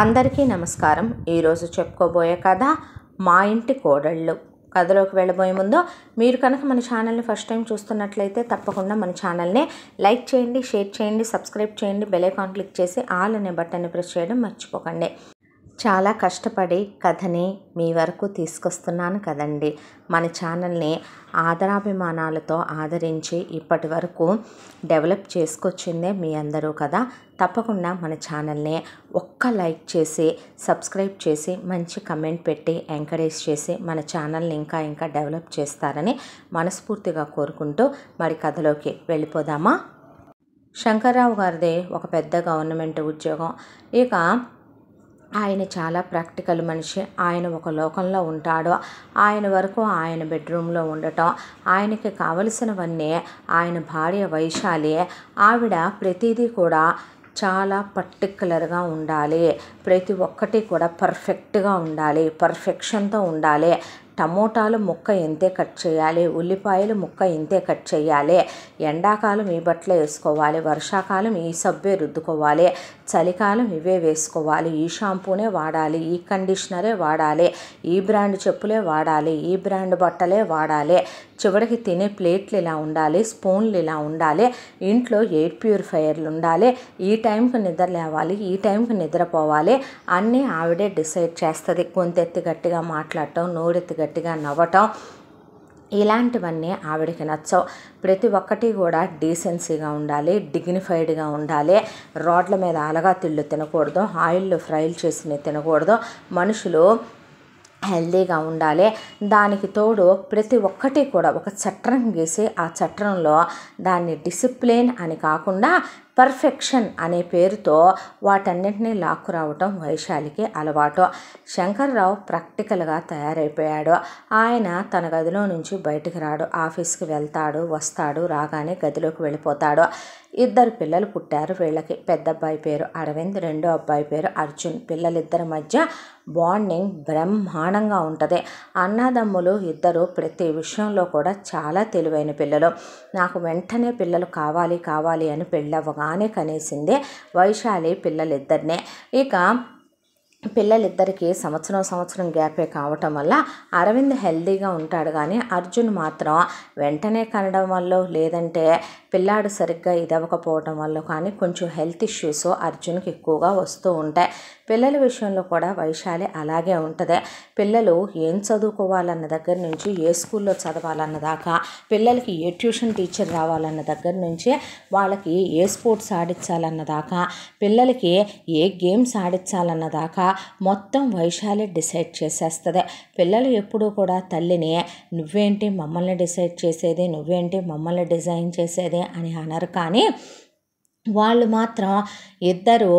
అందరికీ నమస్కారం. ఈరోజు చెప్పుకోబోయే కథ మా ఇంటి కోడళ్ళు. కథలోకి వెళ్ళబోయే ముందు మీరు కనుక మన ఛానల్ని ఫస్ట్ టైం చూస్తున్నట్లయితే తప్పకుండా మన ఛానల్ని లైక్ చేయండి, షేర్ చేయండి, సబ్స్క్రైబ్ చేయండి, బెల్ ఐకాన్ క్లిక్ చేసి ఆల్ అనే బటన్ని ప్రెస్ చేయడం మర్చిపోకండి. చాలా కష్టపడి కథని మీ వరకు తీసుకొస్తున్నాను కదండి. మన ఛానల్ని ఆదరాభిమానాలతో ఆదరించి ఇప్పటి వరకు డెవలప్ చేసుకొచ్చిందే మీ అందరూ కదా. తప్పకుండా మన ఛానల్ని ఒక్క లైక్ చేసి సబ్స్క్రైబ్ చేసి మంచి కమెంట్ పెట్టి ఎంకరేజ్ చేసి మన ఛానల్ని ఇంకా డెవలప్ చేస్తారని మనస్ఫూర్తిగా కోరుకుంటూ మరి కథలోకి వెళ్ళిపోదామా. శంకర్రావు గారిది ఒక పెద్ద గవర్నమెంట్ ఉద్యోగం. ఇక ఆయన చాలా ప్రాక్టికల్ మనిషి. ఆయన ఒక లోకంలో ఉంటాడు. ఆయన వరకు ఆయన బెడ్రూమ్లో ఉండటం, ఆయనకి కావలసినవన్నీ ఆయన భార్య వైశాలి. ఆవిడ ప్రతిదీ కూడా చాలా పర్టిక్యులర్గా ఉండాలి. ప్రతి ఒక్కటి కూడా పర్ఫెక్ట్గా ఉండాలి, పర్ఫెక్షన్తో ఉండాలి. టమోటాలు ముక్క ఇంతే కట్ చేయాలి, ఉల్లిపాయలు ముక్క ఇంతే కట్ చేయాలి, ఎండాకాలం ఈ బట్టలు వేసుకోవాలి, వర్షాకాలం ఈ సబ్బే రుద్దుకోవాలి, చలికాలం ఇవే వేసుకోవాలి, ఈ షాంపూనే వాడాలి, ఈ కండిషనరే వాడాలి, ఈ బ్రాండ్ చెప్పులే వాడాలి, ఈ బ్రాండ్ బట్టలే వాడాలి, చివరికి తినే ప్లేట్లు ఇలా ఉండాలి, స్పూన్లు ఇలా ఉండాలి, ఇంట్లో ఎయిర్ ప్యూరిఫైయర్లు ఉండాలి, ఈ టైంకి నిద్ర లేవాలి, ఈ టైంకి నిద్రపోవాలి, అన్నీ ఆవిడే డిసైడ్ చేస్తుంది. గొంతెత్తి గట్టిగా మాట్లాడటం, నోరెత్తి గట్టిగా నవ్వటం, ఇలాంటివన్నీ ఆవిడకి నచ్చవు. ప్రతి ఒక్కటి కూడా డీసెన్సీగా ఉండాలి, డిగ్నిఫైడ్గా ఉండాలి. రోడ్ల మీద అలగా తిళ్ళు తినకూడదు, ఆయిల్లో ఫ్రైలు చేసి తినకూడదు, మనుషులు హెల్దీగా ఉండాలి. దానికి తోడు ప్రతి ఒక్కటి కూడా ఒక చట్రం గీసి ఆ చట్రంలో దాన్ని డిసిప్లిన్ అని కాకుండా పర్ఫెక్షన్ అనే పేరుతో వాటన్నింటినీ లాక్కురావటం వైశాలికి అలవాటు. శంకర్రావు ప్రాక్టికల్గా తయారైపోయాడు. ఆయన తన గదిలో నుంచి బయటికి రాడు. ఆఫీస్కి వెళ్తాడు, వస్తాడు, రాగానే గదిలోకి వెళ్ళిపోతాడు. 2 పిల్లలు పుట్టారు వీళ్ళకి. పెద్ద అబ్బాయి పేరు అరవింద్, రెండో అబ్బాయి పేరు అర్జున్. పిల్లలిద్దరి మధ్య బాండింగ్ బ్రహ్మాండంగా ఉంటుంది. అన్నదమ్ములు ఇద్దరు ప్రతి విషయంలో కూడా చాలా తెలివైన పిల్లలు. నాకు వెంటనే పిల్లలు కావాలి అని పెళ్ళవగానే కనేసిందే వైశాలి పిల్లలిద్దరినే. ఇక పిల్లలిద్దరికీ సంవత్సరం గ్యాపే కావటం వల్ల అరవింద్ హెల్దీగా ఉంటాడు, కానీ అర్జున్ మాత్రం వెంటనే కనడం వల్ల లేదంటే పిల్లాడు సరిగ్గా ఇదవ్వకపోవటం వల్ల కానీ కొంచెం హెల్త్ ఇష్యూస్ అర్జున్కి ఎక్కువగా వస్తూ ఉంటాయి. పిల్లల విషయంలో కూడా వైశాలి అలాగే ఉంటుంది. పిల్లలు ఏం చదువుకోవాలన్న దగ్గర నుంచి ఏ స్కూల్లో చదవాలన్న దాకా, పిల్లలకి ఏ ట్యూషన్ టీచర్ రావాలన్న దగ్గర నుంచి వాళ్ళకి ఏ స్పోర్ట్స్ ఆడించాలన్న దాకా, పిల్లలకి ఏ గేమ్స్ ఆడించాలన్న దాకా మొత్తం వైశాలి డిసైడ్ చేసేస్తుంది. పిల్లలు ఎప్పుడూ కూడా తల్లిని నువ్వేంటి మమ్మల్ని డిసైడ్ చేసేది, నువ్వేంటి మమ్మల్ని డిజైన్ చేసేది అని అనరు. కానీ వాళ్ళు మాత్రం ఇద్దరు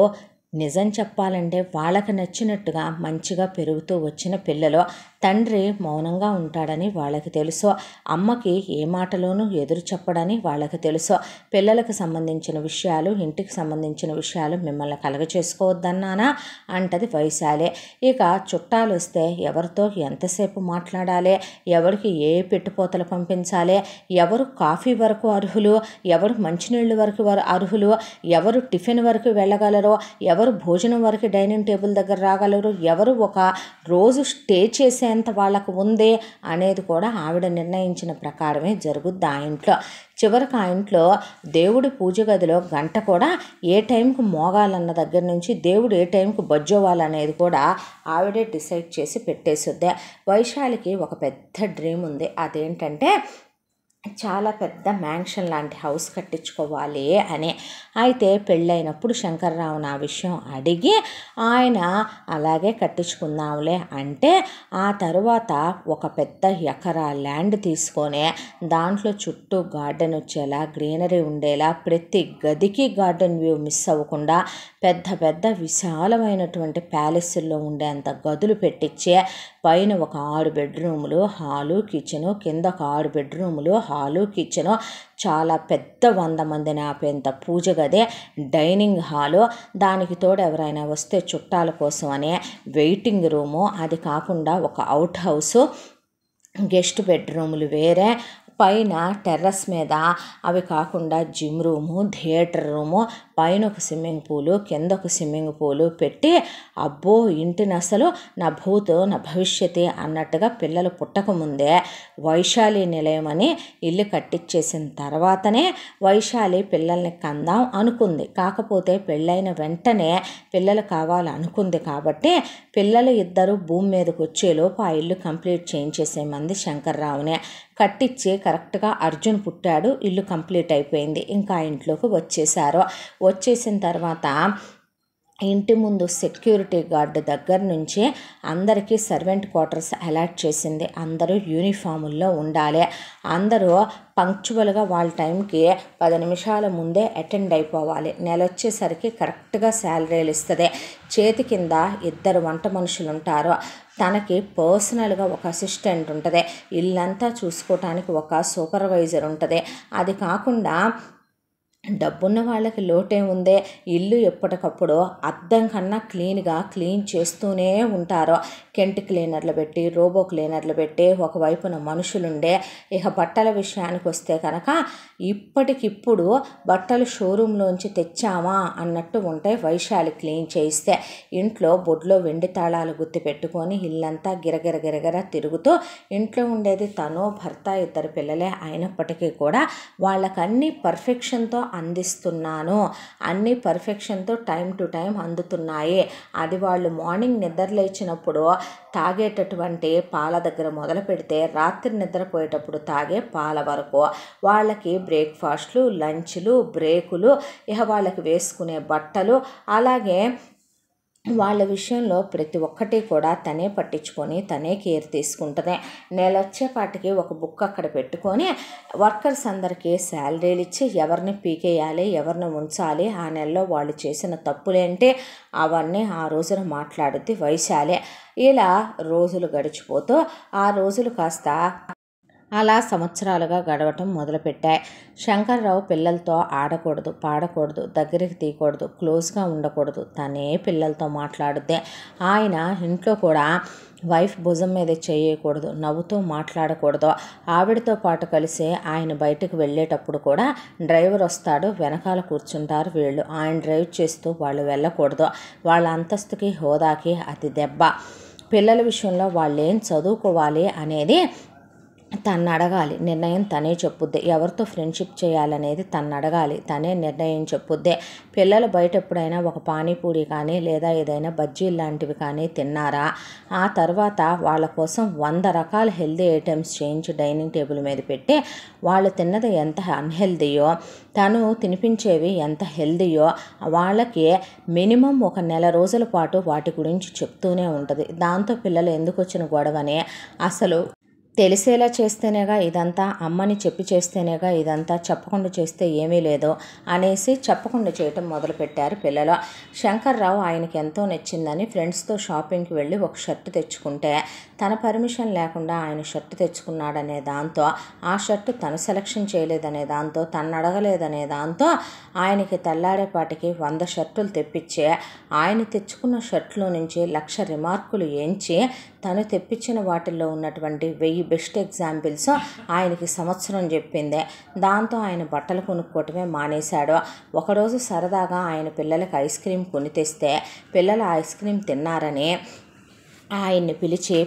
నిజం చెప్పాలంటే వాళ్ళకి నచ్చినట్టుగా మంచిగా పెరుగుతూ వచ్చిన పిల్లలు. తండ్రి మౌనంగా ఉంటాడని వాళ్ళకి తెలుసు, అమ్మకి ఏ మాటలోనూ ఎదురు చెప్పడని వాళ్ళకి తెలుసు. పిల్లలకు సంబంధించిన విషయాలు, ఇంటికి సంబంధించిన విషయాలు మిమ్మల్ని కలగచేసుకోవద్దన్నానా అంటది వైశాలి. ఇక చుట్టాలు వస్తే ఎవరితో ఎంతసేపు మాట్లాడాలి, ఎవరికి ఏ పెట్టుపోతలు పంపించాలి, ఎవరు కాఫీ వరకు అర్హులు, ఎవరు మంచినీళ్ళు వరకు అర్హులు, ఎవరు టిఫిన్ వరకు వెళ్ళగలరో, ఎవరు భోజనం వరకు డైనింగ్ టేబుల్ దగ్గర రాగలరు, ఎవరు ఒక రోజు స్టే చేసేంత వాళ్ళకు ఉంది అనేది కూడా ఆవిడ నిర్ణయించిన ప్రకారమే జరుగుద్ది ఆ ఇంట్లో. చివరికి ఆ ఇంట్లో దేవుడి పూజ గదిలో గంట కూడా ఏ టైంకి మోగాలన్న దగ్గర నుంచి దేవుడు ఏ టైంకి బజ్జోవాలనేది కూడా ఆవిడే డిసైడ్ చేసి పెట్టేసుద్ది. వైశాలికి ఒక పెద్ద డ్రీమ్ ఉంది. అదేంటంటే చాలా పెద్ద మ్యాన్షన్ లాంటి హౌస్ కట్టించుకోవాలి అని. అయితే పెళ్ళైనప్పుడు శంకర్రావుని ఆ విషయం అడిగి ఆయన అలాగే కట్టించుకుందాంలే అంటే, ఆ తర్వాత ఒక పెద్ద ఎకరా ల్యాండ్ తీసుకొని దాంట్లో చుట్టూ గార్డెన్ వచ్చేలా, గ్రీనరీ ఉండేలా, ప్రతి గదికి గార్డెన్ వ్యూ మిస్ అవ్వకుండా పెద్ద విశాలమైనటువంటి ప్యాలెస్ల్లో ఉండేంత గదులు పెట్టించి పైన ఒక 6 బెడ్రూములు, హాలు, కిచెను, కింద ఒక 6 బెడ్రూములు, హాలు, కిచెను, చాలా పెద్ద 100 మందిని ఆపేంత పూజ గది, డైనింగ్ హాలు, దానికి తోడు ఎవరైనా వస్తే చుట్టాల కోసం అనే వెయిటింగ్ రూము, అది కాకుండా ఒక అవుట్ హౌసు, గెస్ట్ బెడ్రూములు వేరే, పైన టెర్రస్ మీద అవి కాకుండా జిమ్ రూము, థియేటర్ రూము, పైన ఒక స్విమ్మింగ్ పూలు, కింద ఒక స్విమ్మింగ్ పూలు పెట్టి అబ్బో ఇంటిని అసలు నా భూతో నా భవిష్యత్తు అన్నట్టుగా పిల్లలు పుట్టకముందే వైశాలి నిలయం అని ఇల్లు కట్టించేసిన తర్వాతనే వైశాలి పిల్లల్ని కందాం అనుకుంది. కాకపోతే పెళ్ళైన వెంటనే పిల్లలు కావాలనుకుంది కాబట్టి పిల్లలు ఇద్దరు భూమి మీదకి వచ్చేలోపు ఆ ఇల్లు కంప్లీట్ చేయించేసేమంది శంకర్రావునే. కట్టించి కరెక్ట్గా అర్జున్ పుట్టాడు, ఇల్లు కంప్లీట్ అయిపోయింది. ఇంకా ఇంట్లోకి వచ్చేసారు. వచ్చేసిన తర్వాత ఇంటి ముందు సెక్యూరిటీ గార్డు దగ్గర నుంచి అందరికీ సర్వెంట్ క్వార్టర్స్ అలాట్ చేసింది. అందరూ యూనిఫాముల్లో ఉండాలి, అందరూ పంక్చువల్గా వాళ్ళ టైంకి 10 నిమిషాల ముందే అటెండ్ అయిపోవాలి. నెల వచ్చేసరికి కరెక్ట్గా శాలరీలు ఇస్తుంది. చేతి కింద 2 వంట మనుషులు ఉంటారు, తనకి పర్సనల్గా ఒక అసిస్టెంట్ ఉంటుంది, ఇల్లంతా చూసుకోవటానికి ఒక సూపర్వైజర్ ఉంటుంది. అది కాకుండా డబ్బున్న వాళ్ళకి లోటే ఉందే, ఇల్లు ఎప్పటికప్పుడు అద్దం కన్నా క్లీన్ చేస్తూనే ఉంటారు. కెంట్ క్లీనర్లు పెట్టి, రోబో క్లీనర్లు పెట్టి, ఒకవైపున మనుషులుండే. ఇక బట్టల విషయానికి వస్తే కనుక ఇప్పటికిప్పుడు బట్టలు షోరూంలోంచి తెచ్చామా అన్నట్టు ఉంటాయి వైశాలి క్లీన్ చేయిస్తే. ఇంట్లో బొడ్లో వెండి తాళాలు గుర్తు పెట్టుకొని ఇల్లంతా గిరగిర తిరుగుతూ, ఇంట్లో ఉండేది తను, భర్త, 2 పిల్లలే అయినప్పటికీ కూడా వాళ్ళకన్నీ పర్ఫెక్షన్తో అందిస్తున్నాను, అన్ని పర్ఫెక్షన్తో టైం టు టైం అందుతున్నాయి. అది వాళ్ళు మార్నింగ్ నిద్ర లేచినప్పుడు తాగేటటువంటి పాల దగ్గర మొదలు పెడితే రాత్రి నిద్రపోయేటప్పుడు తాగే పాల వరకు, వాళ్ళకి బ్రేక్ఫాస్ట్లు, లంచ్లు, బ్రేకులు, ఇక వాళ్ళకి వేసుకునే బట్టలు, అలాగే వాళ్ళ విషయంలో ప్రతి ఒక్కటి కూడా తనే పట్టించుకొని తనే కేర్ తీసుకుంటుంది. నెల వచ్చేపాటికి ఒక బుక్ అక్కడ పెట్టుకొని వర్కర్స్ అందరికీ శాలరీలు ఇచ్చి ఎవరిని పీకేయాలి, ఎవరిని ఉంచాలి, ఆ నెలలో వాళ్ళు చేసిన తప్పులేంటి అవన్నీ ఆ రోజున మాట్లాడుద్ది వైశాలి. ఇలా రోజులు గడిచిపోతూ ఆ రోజులు కాస్త అలా సంవత్సరాలుగా గడవటం మొదలుపెట్టాయి. శంకర్రావు పిల్లలతో ఆడకూడదు, పాడకూడదు, దగ్గరికి తీయకూడదు, క్లోజ్గా ఉండకూడదు, తనే పిల్లలతో మాట్లాడుద్దే. ఆయన ఇంట్లో కూడా వైఫ్ భుజం మీద చేయకూడదు, నవ్వుతూ మాట్లాడకూడదు. ఆవిడతో పాటు కలిసి ఆయన బయటకు వెళ్ళేటప్పుడు కూడా డ్రైవర్ వస్తాడు, వెనకాల కూర్చుంటారు వీళ్ళు. ఆయన డ్రైవ్ చేస్తూ వాళ్ళు వెళ్ళకూడదు. వాళ్ళ అంతస్తుకి, హోదాకి అది దెబ్బ. పిల్లల విషయంలో వాళ్ళు ఏం చదువుకోవాలి అనేది తను అడగాలి, నిర్ణయం తనే చెప్పుద్ది. ఎవరితో ఫ్రెండ్షిప్ చేయాలనేది తను అడగాలి, తనే నిర్ణయం చెప్పుద్దే. పిల్లలు బయట ఎప్పుడైనా ఒక పానీపూరి కానీ లేదా ఏదైనా బజ్జీలు లాంటివి కానీ తిన్నారా, ఆ తర్వాత వాళ్ళ కోసం 100 రకాల హెల్దీ ఐటమ్స్ చేయించి డైనింగ్ టేబుల్ మీద పెట్టి వాళ్ళు తిన్నది ఎంత అన్హెల్దీయో, తను తినిపించేవి ఎంత హెల్దీయో వాళ్ళకి మినిమం ఒక నెల రోజుల పాటు వాటి గురించి చెప్తూనే ఉంటుంది. దాంతో పిల్లలు ఎందుకు వచ్చిన గొడవని అసలు తెలిసేలా చేస్తేనేగా ఇదంతా, అమ్మని చెప్పి చేస్తేనేగా ఇదంతా, చెప్పకుండా చేస్తే ఏమీ లేదు అనేసి చెప్పకుండా చేయటం మొదలుపెట్టారు పిల్లలు. శంకర్రావు ఆయనకి ఎంతో నచ్చిందని ఫ్రెండ్స్తో షాపింగ్కి వెళ్ళి ఒక షర్ట్ తెచ్చుకుంటే తన పర్మిషన్ లేకుండా ఆయన షర్ట్ తెచ్చుకున్నాడనే దాంతో, ఆ షర్టు తను సెలక్షన్ చేయలేదనే దాంతో, తను అడగలేదనే దాంతో ఆయనకి తెల్లారేపాటికి 100 షర్టులు తెప్పించే ఆయన తెచ్చుకున్న షర్ట్లో నుంచి 1,00,000 రిమార్కులు ఎంచి తను తెప్పించిన వాటిల్లో ఉన్నటువంటి 1000 బెస్ట్ ఎగ్జాంపుల్స్ ఆయనకి సంవత్సరం చెప్పిందే. దాంతో ఆయన బట్టలు కొనుక్కోవటమే మానేశాడు. ఒకరోజు సరదాగా ఆయన పిల్లలకి ఐస్ క్రీమ్ కొని తెస్తే పిల్లలు ఐస్ క్రీమ్ తిన్నారని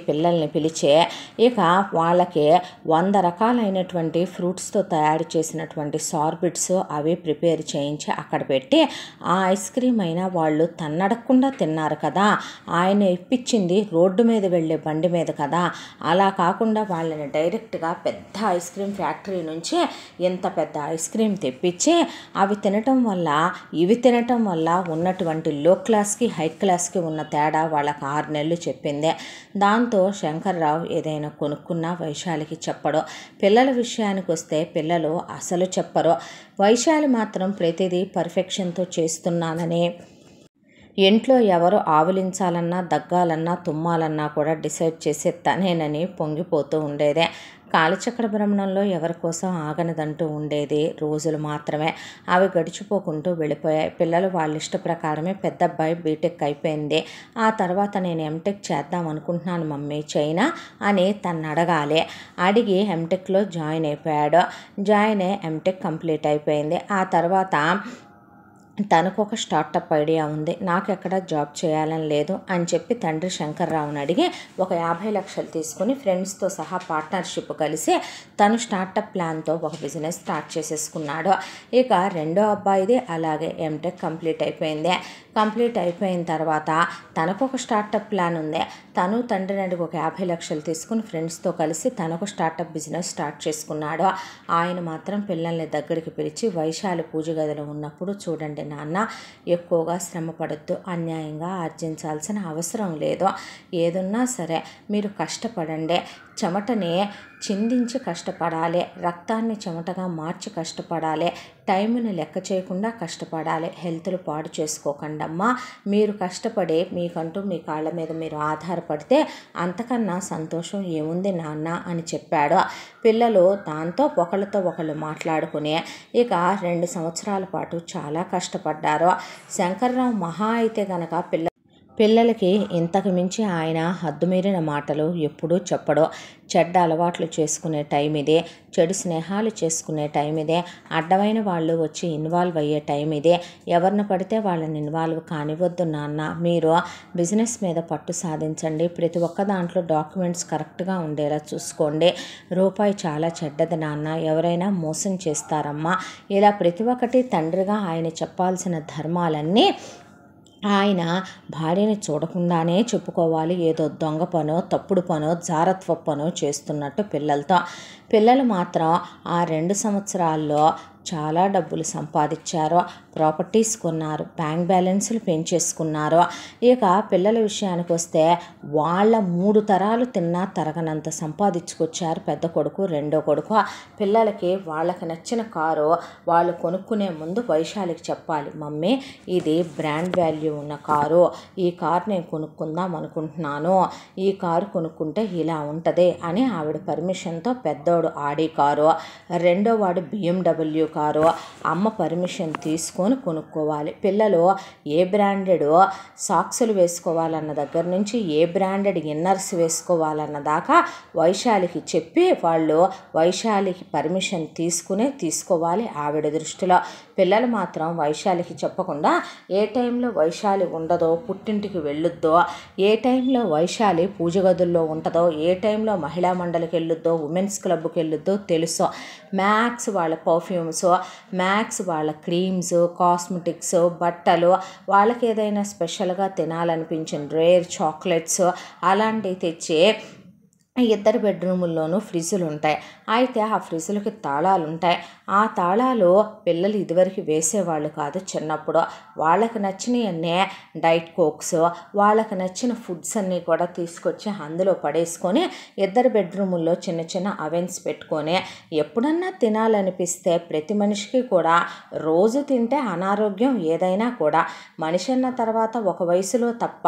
పిల్లల్ని పిలిచి ఇక వాళ్ళకి 100 రకాలైనటువంటి ఫ్రూట్స్తో తయారు చేసినటువంటి సార్బిట్స్ అవి ప్రిపేర్ చేయించి అక్కడ పెట్టి, ఆ ఐస్ క్రీమ్ అయినా వాళ్ళు తన్నడకుండా తిన్నారు కదా, ఆయన ఇప్పించింది రోడ్డు మీద వెళ్ళే బండి మీద కదా, అలా కాకుండా వాళ్ళని డైరెక్ట్గా పెద్ద ఐస్ క్రీమ్ ఫ్యాక్టరీ నుంచి ఇంత పెద్ద ఐస్ క్రీమ్ తెప్పించి అవి తినటం వల్ల ఇవి తినటం వల్ల ఉన్నటువంటి లో క్లాస్కి హై క్లాస్కి ఉన్న తేడా వాళ్ళకి 6 నెలలు చెప్పింది. దాంతో శంకర్రావు ఏదైనా కొనుక్కున్నా వైశాలికి చెప్పడు. పిల్లల విషయానికి వస్తే పిల్లలు అసలు చెప్పరు. వైశాలి మాత్రం ప్రతిదీ పర్ఫెక్షన్తో చేస్తున్నానని, ఇంట్లో ఎవరు ఆవులించాలన్నా, దగ్గాలన్నా, తుమ్మాలన్నా కూడా డిసైడ్ చేసే తనేనని పొంగిపోతూ ఉండేదే. కాలచక్ర భ్రమణంలో ఎవరి కోసం ఆగనిదంటూ ఉండేది రోజులు మాత్రమే. అవి గడిచిపోకుంటూ వెళ్ళిపోయాయి. పిల్లలు వాళ్ళ ఇష్ట ప్రకారమే. పెద్ద అబ్బాయి బీటెక్ అయిపోయింది. ఆ తర్వాత నేను ఎంటెక్ చేద్దాం అనుకుంటున్నాను మమ్మీ, చైనా అని తను అడగాలి. అడిగి ఎంటెక్లో జాయిన్ అయిపోయాడు. జాయిన్ అయ్యి ఎంటెక్ కంప్లీట్ అయిపోయింది. ఆ తర్వాత తనకు ఒక స్టార్టప్ ఐడియా ఉంది, నాకు ఎక్కడ జాబ్ చేయాలని లేదు అని చెప్పి తండ్రి శంకర్రావుని అడిగి ఒక 50 లక్షలు తీసుకుని ఫ్రెండ్స్తో సహా పార్ట్నర్షిప్ కలిసి తను స్టార్టప్ ప్లాన్తో ఒక బిజినెస్ స్టార్ట్ చేసేసుకున్నాడు. ఇక రెండో అబ్బాయిది అలాగే ఎంటెక్ కంప్లీట్ అయిపోయింది. కంప్లీట్ అయిపోయిన తర్వాత తనకు ఒక స్టార్టప్ ప్లాన్ ఉంది. తను తండ్రిని అడిగి ఒక 50 లక్షలు తీసుకుని ఫ్రెండ్స్తో కలిసి తనకు స్టార్టప్ బిజినెస్ స్టార్ట్ చేసుకున్నాడు. ఆయన మాత్రం పిల్లల్ని దగ్గరికి పిలిచి, వైశాలి పూజ గదిలో ఉన్నప్పుడు చూడండి నాన్న, ఎక్కువగా శ్రమ పడద్దు, అన్యాయంగా ఆర్జించాల్సిన అవసరం లేదు, ఏదున్నా సరే మీరు కష్టపడండి, చెమటని చిందించి కష్టపడాలి, రక్తాన్ని చెమటగా మార్చి కష్టపడాలి, టైంని లెక్క చేయకుండా కష్టపడాలి, హెల్త్లు పాడు చేసుకోకండమ్మా, మీరు కష్టపడి మీకంటూ మీ కాళ్ళ మీద మీరు ఆధారపడితే అంతకన్నా సంతోషం ఏముంది నాన్న అని చెప్పాడు. పిల్లలు దాంతో ఒకళ్ళతో ఒకళ్ళు మాట్లాడుకుని ఇక 2 సంవత్సరాల పాటు చాలా కష్టపడ్డారు. శంకర్రావు మహా అయితే గనక పిల్లలకి ఇంతకు మించి ఆయన హద్దుమీరిన మాటలు ఎప్పుడూ చెప్పడు. చెడ్డ అలవాట్లు చేసుకునే టైం ఇదే, చెడు స్నేహాలు చేసుకునే టైం ఇదే, అడ్డమైన వాళ్ళు వచ్చి ఇన్వాల్వ్ అయ్యే టైం ఇదే, ఎవరిని పడితే వాళ్ళని ఇన్వాల్వ్ కానివ్వద్దు నాన్న, మీరు బిజినెస్ మీద పట్టు సాధించండి, ప్రతి ఒక్క దాంట్లో డాక్యుమెంట్స్ కరెక్ట్గా ఉండేలా చూసుకోండి, రూపాయి చాలా చెడ్డది నాన్న, ఎవరైనా మోసం చేస్తారమ్మా, ఇలా ప్రతి ఒక్కటి తండ్రిగా ఆయన చెప్పాల్సిన ధర్మాలన్నీ ఆయన భార్యని చూడకుండానే చెప్పుకోవాలి. ఏదో దొంగ పనో తప్పుడు పనో జారత్వ పనో చేస్తున్నట్టు పిల్లలు మాత్రం ఆ 2 సంవత్సరాల్లో చాలా డబ్బులు సంపాదించారు, ప్రాపర్టీస్ కొన్నారు, బ్యాంక్ బ్యాలెన్సులు పెంచేసుకున్నారు. ఇక పిల్లల విషయానికి వస్తే వాళ్ళ 3 తరాలు తిన్నా తరగనంత సంపాదించుకొచ్చారు పెద్ద కొడుకు రెండో కొడుకు. పిల్లలకి వాళ్ళకి నచ్చిన కారు వాళ్ళు కొనుక్కునే ముందు వైశాలికి చెప్పాలి, మమ్మీ ఇది బ్రాండ్ వాల్యూ ఉన్న కారు, ఈ కారు నేను కొనుక్కుందాం అనుకుంటున్నాను, ఈ కారు కొనుక్కుంటే ఇలా ఉంటుంది అని ఆవిడ పర్మిషన్తో పెద్దోడు ఆడి కారు, రెండో వాడు BMW కారు అమ్మ పర్మిషన్ తీసుకొని కొనుక్కోవాలి. పిల్లలు ఏ బ్రాండెడ్ సాక్సులు వేసుకోవాలన్న దగ్గర నుంచి ఏ బ్రాండెడ్ ఇన్నర్స్ వేసుకోవాలన్న దాకా వైశాలికి చెప్పి వాళ్ళు వైశాలికి పర్మిషన్ తీసుకోవాలి ఆవిడ దృష్టిలో. పిల్లలు మాత్రం వైశాలికి చెప్పకుండా ఏ టైంలో వైశాలి ఉండదో, పుట్టింటికి వెళ్ళొద్దో, ఏ టైంలో వైశాలి పూజ గదుల్లో ఉంటుందో, ఏ టైంలో మహిళా మండలికి వెళ్ళొద్దో, ఉమెన్స్ క్లబ్కి వెళ్ళొద్దో తెలుసు. మ్యాక్స్ వాళ్ళ పర్ఫ్యూమ్స్, మ్యాక్స్ వాళ్ళ క్రీమ్స్, కాస్మెటిక్స్, బట్టలు, వాళ్ళకి ఏదైనా స్పెషల్గా తినాలనిపించిన రేర్ చాక్లెట్స్ అలాంటివి తెచ్చి ఇద్దరు బెడ్రూముల్లోనూ ఫ్రిడ్జులు ఉంటాయి. అయితే ఆ ఫ్రిడ్జులకి తాళాలు ఉంటాయి. ఆ తాళాలు పిల్లలు ఇదివరకు వేసేవాళ్ళు కాదు చిన్నప్పుడు. వాళ్ళకి నచ్చినవన్నీ డైట్ కోక్స్, వాళ్ళకి నచ్చిన ఫుడ్స్ అన్నీ కూడా తీసుకొచ్చి అందులో పడేసుకొని ఇద్దరు బెడ్రూముల్లో చిన్న చిన్న అవెన్స్ పెట్టుకొని ఎప్పుడన్నా తినాలనిపిస్తే, ప్రతి మనిషికి కూడా రోజు తింటే అనారోగ్యం ఏదైనా కూడా, మనిషి అన్న తర్వాత ఒక వయసులో తప్ప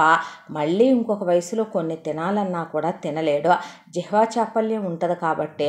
మళ్ళీ ఇంకొక వయసులో కొన్ని తినాలన్నా కూడా తినలేడు. జిహ్వా చాపల్యం ఉంటుంది కాబట్టి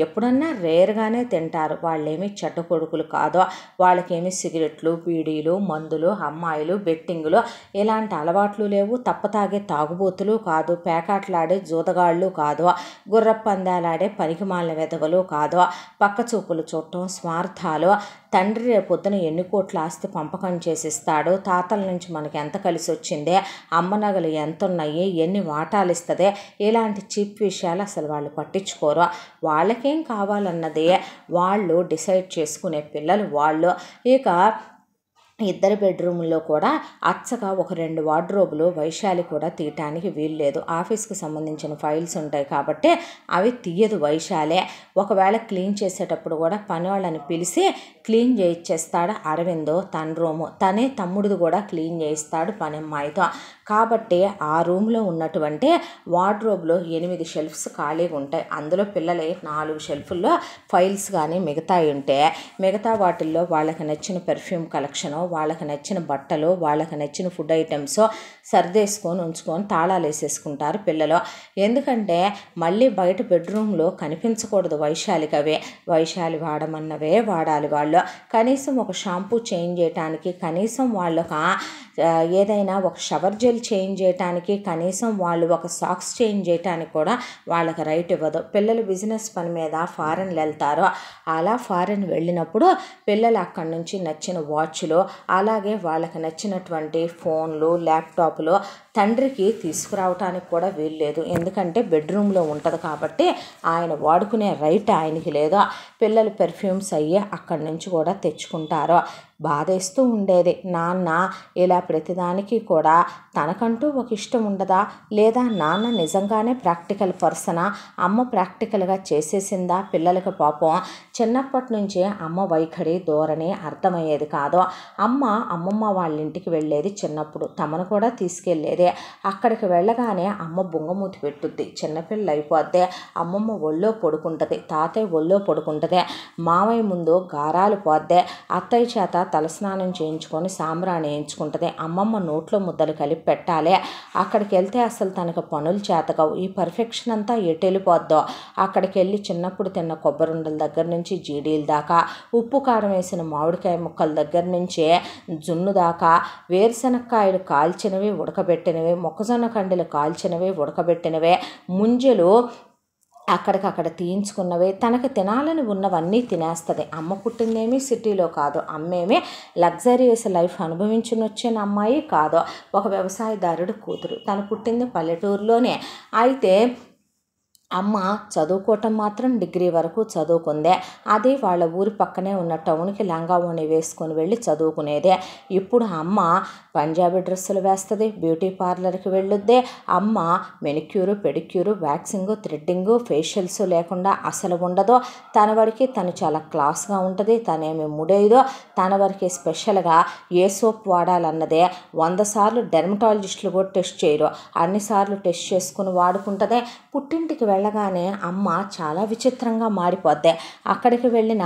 ఎప్పుడన్నా రేర్గానే తింటారు. వాళ్ళేమి చెడ్డ కొడుకులు కాదు, వాళ్ళకేమి సిగరెట్లు, బీడీలు, మందులు, అమ్మాయిలు, బెట్టింగులు ఇలాంటి అలవాట్లు లేవు, తప్పతాగే తాగుబోతులు కాదు, పేకాట్లాడే జూదగాళ్ళు కాదు, గుర్రపందాలాడే పనికిమాలిన వెధవలు కాదు, పక్క చూపులు చూడటం, స్వార్థాలు. తండ్రి రేపొద్దున ఎన్ని కోట్ల ఆస్తి పంపకం చేసిస్తాడు, తాతల నుంచి మనకి ఎంత కలిసి వచ్చిందే, అమ్మ నగలు ఎంత ఉన్నాయి, ఎన్ని వాటాలు ఇస్తుందే, ఇలాంటి చీప్ విషయాలు అసలు వాళ్ళు పట్టించుకోరు. వాళ్ళకేం కావాలన్నదే వాళ్ళు డిసైడ్ చేసుకునే పిల్లలు వాళ్ళు. ఇక ఇద్దరు బెడ్రూముల్లో కూడా అచ్చగా ఒక 2 వార్డ్రోబులు వైశాలి కూడా తీయటానికి వీల్లేదు. ఆఫీస్కి సంబంధించిన ఫైల్స్ ఉంటాయి కాబట్టి అవి తీయదు వైశాలే. ఒకవేళ క్లీన్ చేసేటప్పుడు కూడా పని వాళ్ళని పిలిచి క్లీన్ చేయించేస్తాడు అరవిందో తన రూము, తనే తమ్ముడిది కూడా క్లీన్ చేయిస్తాడు పని అమ్మాయితో. కాబట్టి ఆ రూమ్లో ఉన్నటువంటి వార్డ్రోబ్లో 8 షెల్ఫ్స్ ఖాళీగా ఉంటాయి. అందులో పిల్లలే 4 షెల్ఫుల్లో ఫైల్స్ కానీ మిగతాయి ఉంటే, మిగతా వాటిల్లో వాళ్ళకి నచ్చిన పెర్ఫ్యూమ్ కలెక్షను, వాళ్ళకి నచ్చిన బట్టలు, వాళ్ళకి నచ్చిన ఫుడ్ ఐటమ్స్ సర్దేసుకొని ఉంచుకొని తాళాలు వేసేసుకుంటారు పిల్లలు. ఎందుకంటే మళ్ళీ బయట బెడ్రూమ్లో కనిపించకూడదు వైశాలికి. అవే వైశాలి వాడమన్నవే వాడాలి వాళ్ళు. కనీసం ఒక షాంపూ చేంజ్ చేయటానికి, కనీసం వాళ్ళొక ఏదైనా ఒక షవర్ జెల్ చేంజ్ చేయటానికి, కనీసం వాళ్ళు ఒక సాక్స్ చేంజ్ చేయటానికి కూడా వాళ్ళకి రైట్ ఇవ్వదు. పిల్లలు బిజినెస్ పని మీద ఫారెన్లు వెళ్తారు. అలా ఫారెన్ వెళ్ళినప్పుడు పిల్లలు అక్కడి నుంచి నచ్చిన వాచ్లు, అలాగే వాళ్ళకి నచ్చినటువంటి ఫోన్లు, ల్యాప్టాప్లు తండ్రికి తీసుకురావటానికి కూడా వీల్లేదు. ఎందుకంటే బెడ్రూమ్లో ఉంటుంది కాబట్టి ఆయన వాడుకునే రైట్ ఆయనకి లేదు. పిల్లలు పెర్ఫ్యూమ్స్ అయ్యి అక్కడి నుంచి కూడా తెచ్చుకుంటారు. బాధేస్తూ ఉండేది, నాన్న ఇలా ప్రతిదానికి కూడా తనకంటూ ఒక ఇష్టం ఉండదా, లేదా నాన్న నిజంగానే ప్రాక్టికల్ పర్సనా, అమ్మ ప్రాక్టికల్గా చేసేసిందా పిల్లలకి. పాపం చిన్నప్పటి నుంచే అమ్మ వైఖరి ధోరణి అర్థమయ్యేది కాదు. అమ్మమ్మ వాళ్ళ ఇంటికి వెళ్ళేది చిన్నప్పుడు, తమను కూడా తీసుకెళ్ళేది. అక్కడికి వెళ్ళగానే అమ్మ బొంగమూతి పెట్టుద్ది, చిన్నపిల్ల అయిపోద్ది. అమ్మమ్మ ఒళ్ళో పడుకుంటుంది, తాతయ్య ఒళ్ళో పడుకుంటుంది, మావయ్య ముందు గారాలు పోద్ది, అత్తయ్య చేత తలస్నానం చేయించుకొని సాంబ్రాణి వేయించుకుంటుంది. అమ్మమ్మ నోట్లో ముద్దలు కలిపి పెట్టాలి. అక్కడికి వెళ్తే అసలు తనకు పనులు చేతకవు. ఈ పర్ఫెక్షన్ అంతా ఎటు వెళ్ళిపోద్దో. అక్కడికి వెళ్ళి చిన్నప్పుడు తిన్న కొబ్బరుండల దగ్గర నుంచి జీడీల దాకా, ఉప్పు కారం వేసిన మామిడికాయ ముక్కల దగ్గర నుంచే జున్ను దాకా, వేరుశనక్కాయలు కాల్చినవి ఉడకబెట్టినవి, మొక్కజొన్న కండలు కాల్చినవి ఉడకబెట్టినవే, ముంజలు అక్కడికక్కడ తీయించుకున్నవే, తనకు తినాలని ఉన్నవన్నీ తినేస్తుంది. అమ్మ పుట్టిందేమీ సిటీలో కాదు, అమ్మేమీ లగ్జరియస్ లైఫ్ అనుభవించుని వచ్చిన అమ్మాయి కాదు, ఒక వ్యవసాయదారుడు కూతురు. తను పుట్టింది పల్లెటూరులోనే. అయితే అమ్మ చదువుకోవటం మాత్రం డిగ్రీ వరకు చదువుకుందే. అది వాళ్ళ ఊరి పక్కనే ఉన్న టౌన్కి లంగా ఓణి వేసుకొని వెళ్ళి చదువుకునేదే. ఇప్పుడు అమ్మ పంజాబీ డ్రెస్సులు వేస్తుంది, బ్యూటీ పార్లర్కి వెళ్ళొద్దే. అమ్మ మెనిక్యూరు, పెడిక్యూరు, వ్యాక్సింగు, థ్రెడ్డింగు, ఫేషియల్స్ లేకుండా అసలు ఉండదు. తన వరకు తను చాలా క్లాస్గా ఉంటుంది. తనేమి ముడేదో. తన వరకు స్పెషల్గా ఏ సోప్ వాడాలన్నదే 100 సార్లు డెర్మటాలజిస్టులు కూడా టెస్ట్ చేయరు, అన్నిసార్లు టెస్ట్ చేసుకుని వాడుకుంటుంది. పుట్టింటికి వెళ్ళగానే అమ్మ చాలా విచిత్రంగా మారిపోద్ది. అక్కడికి వెళ్ళిన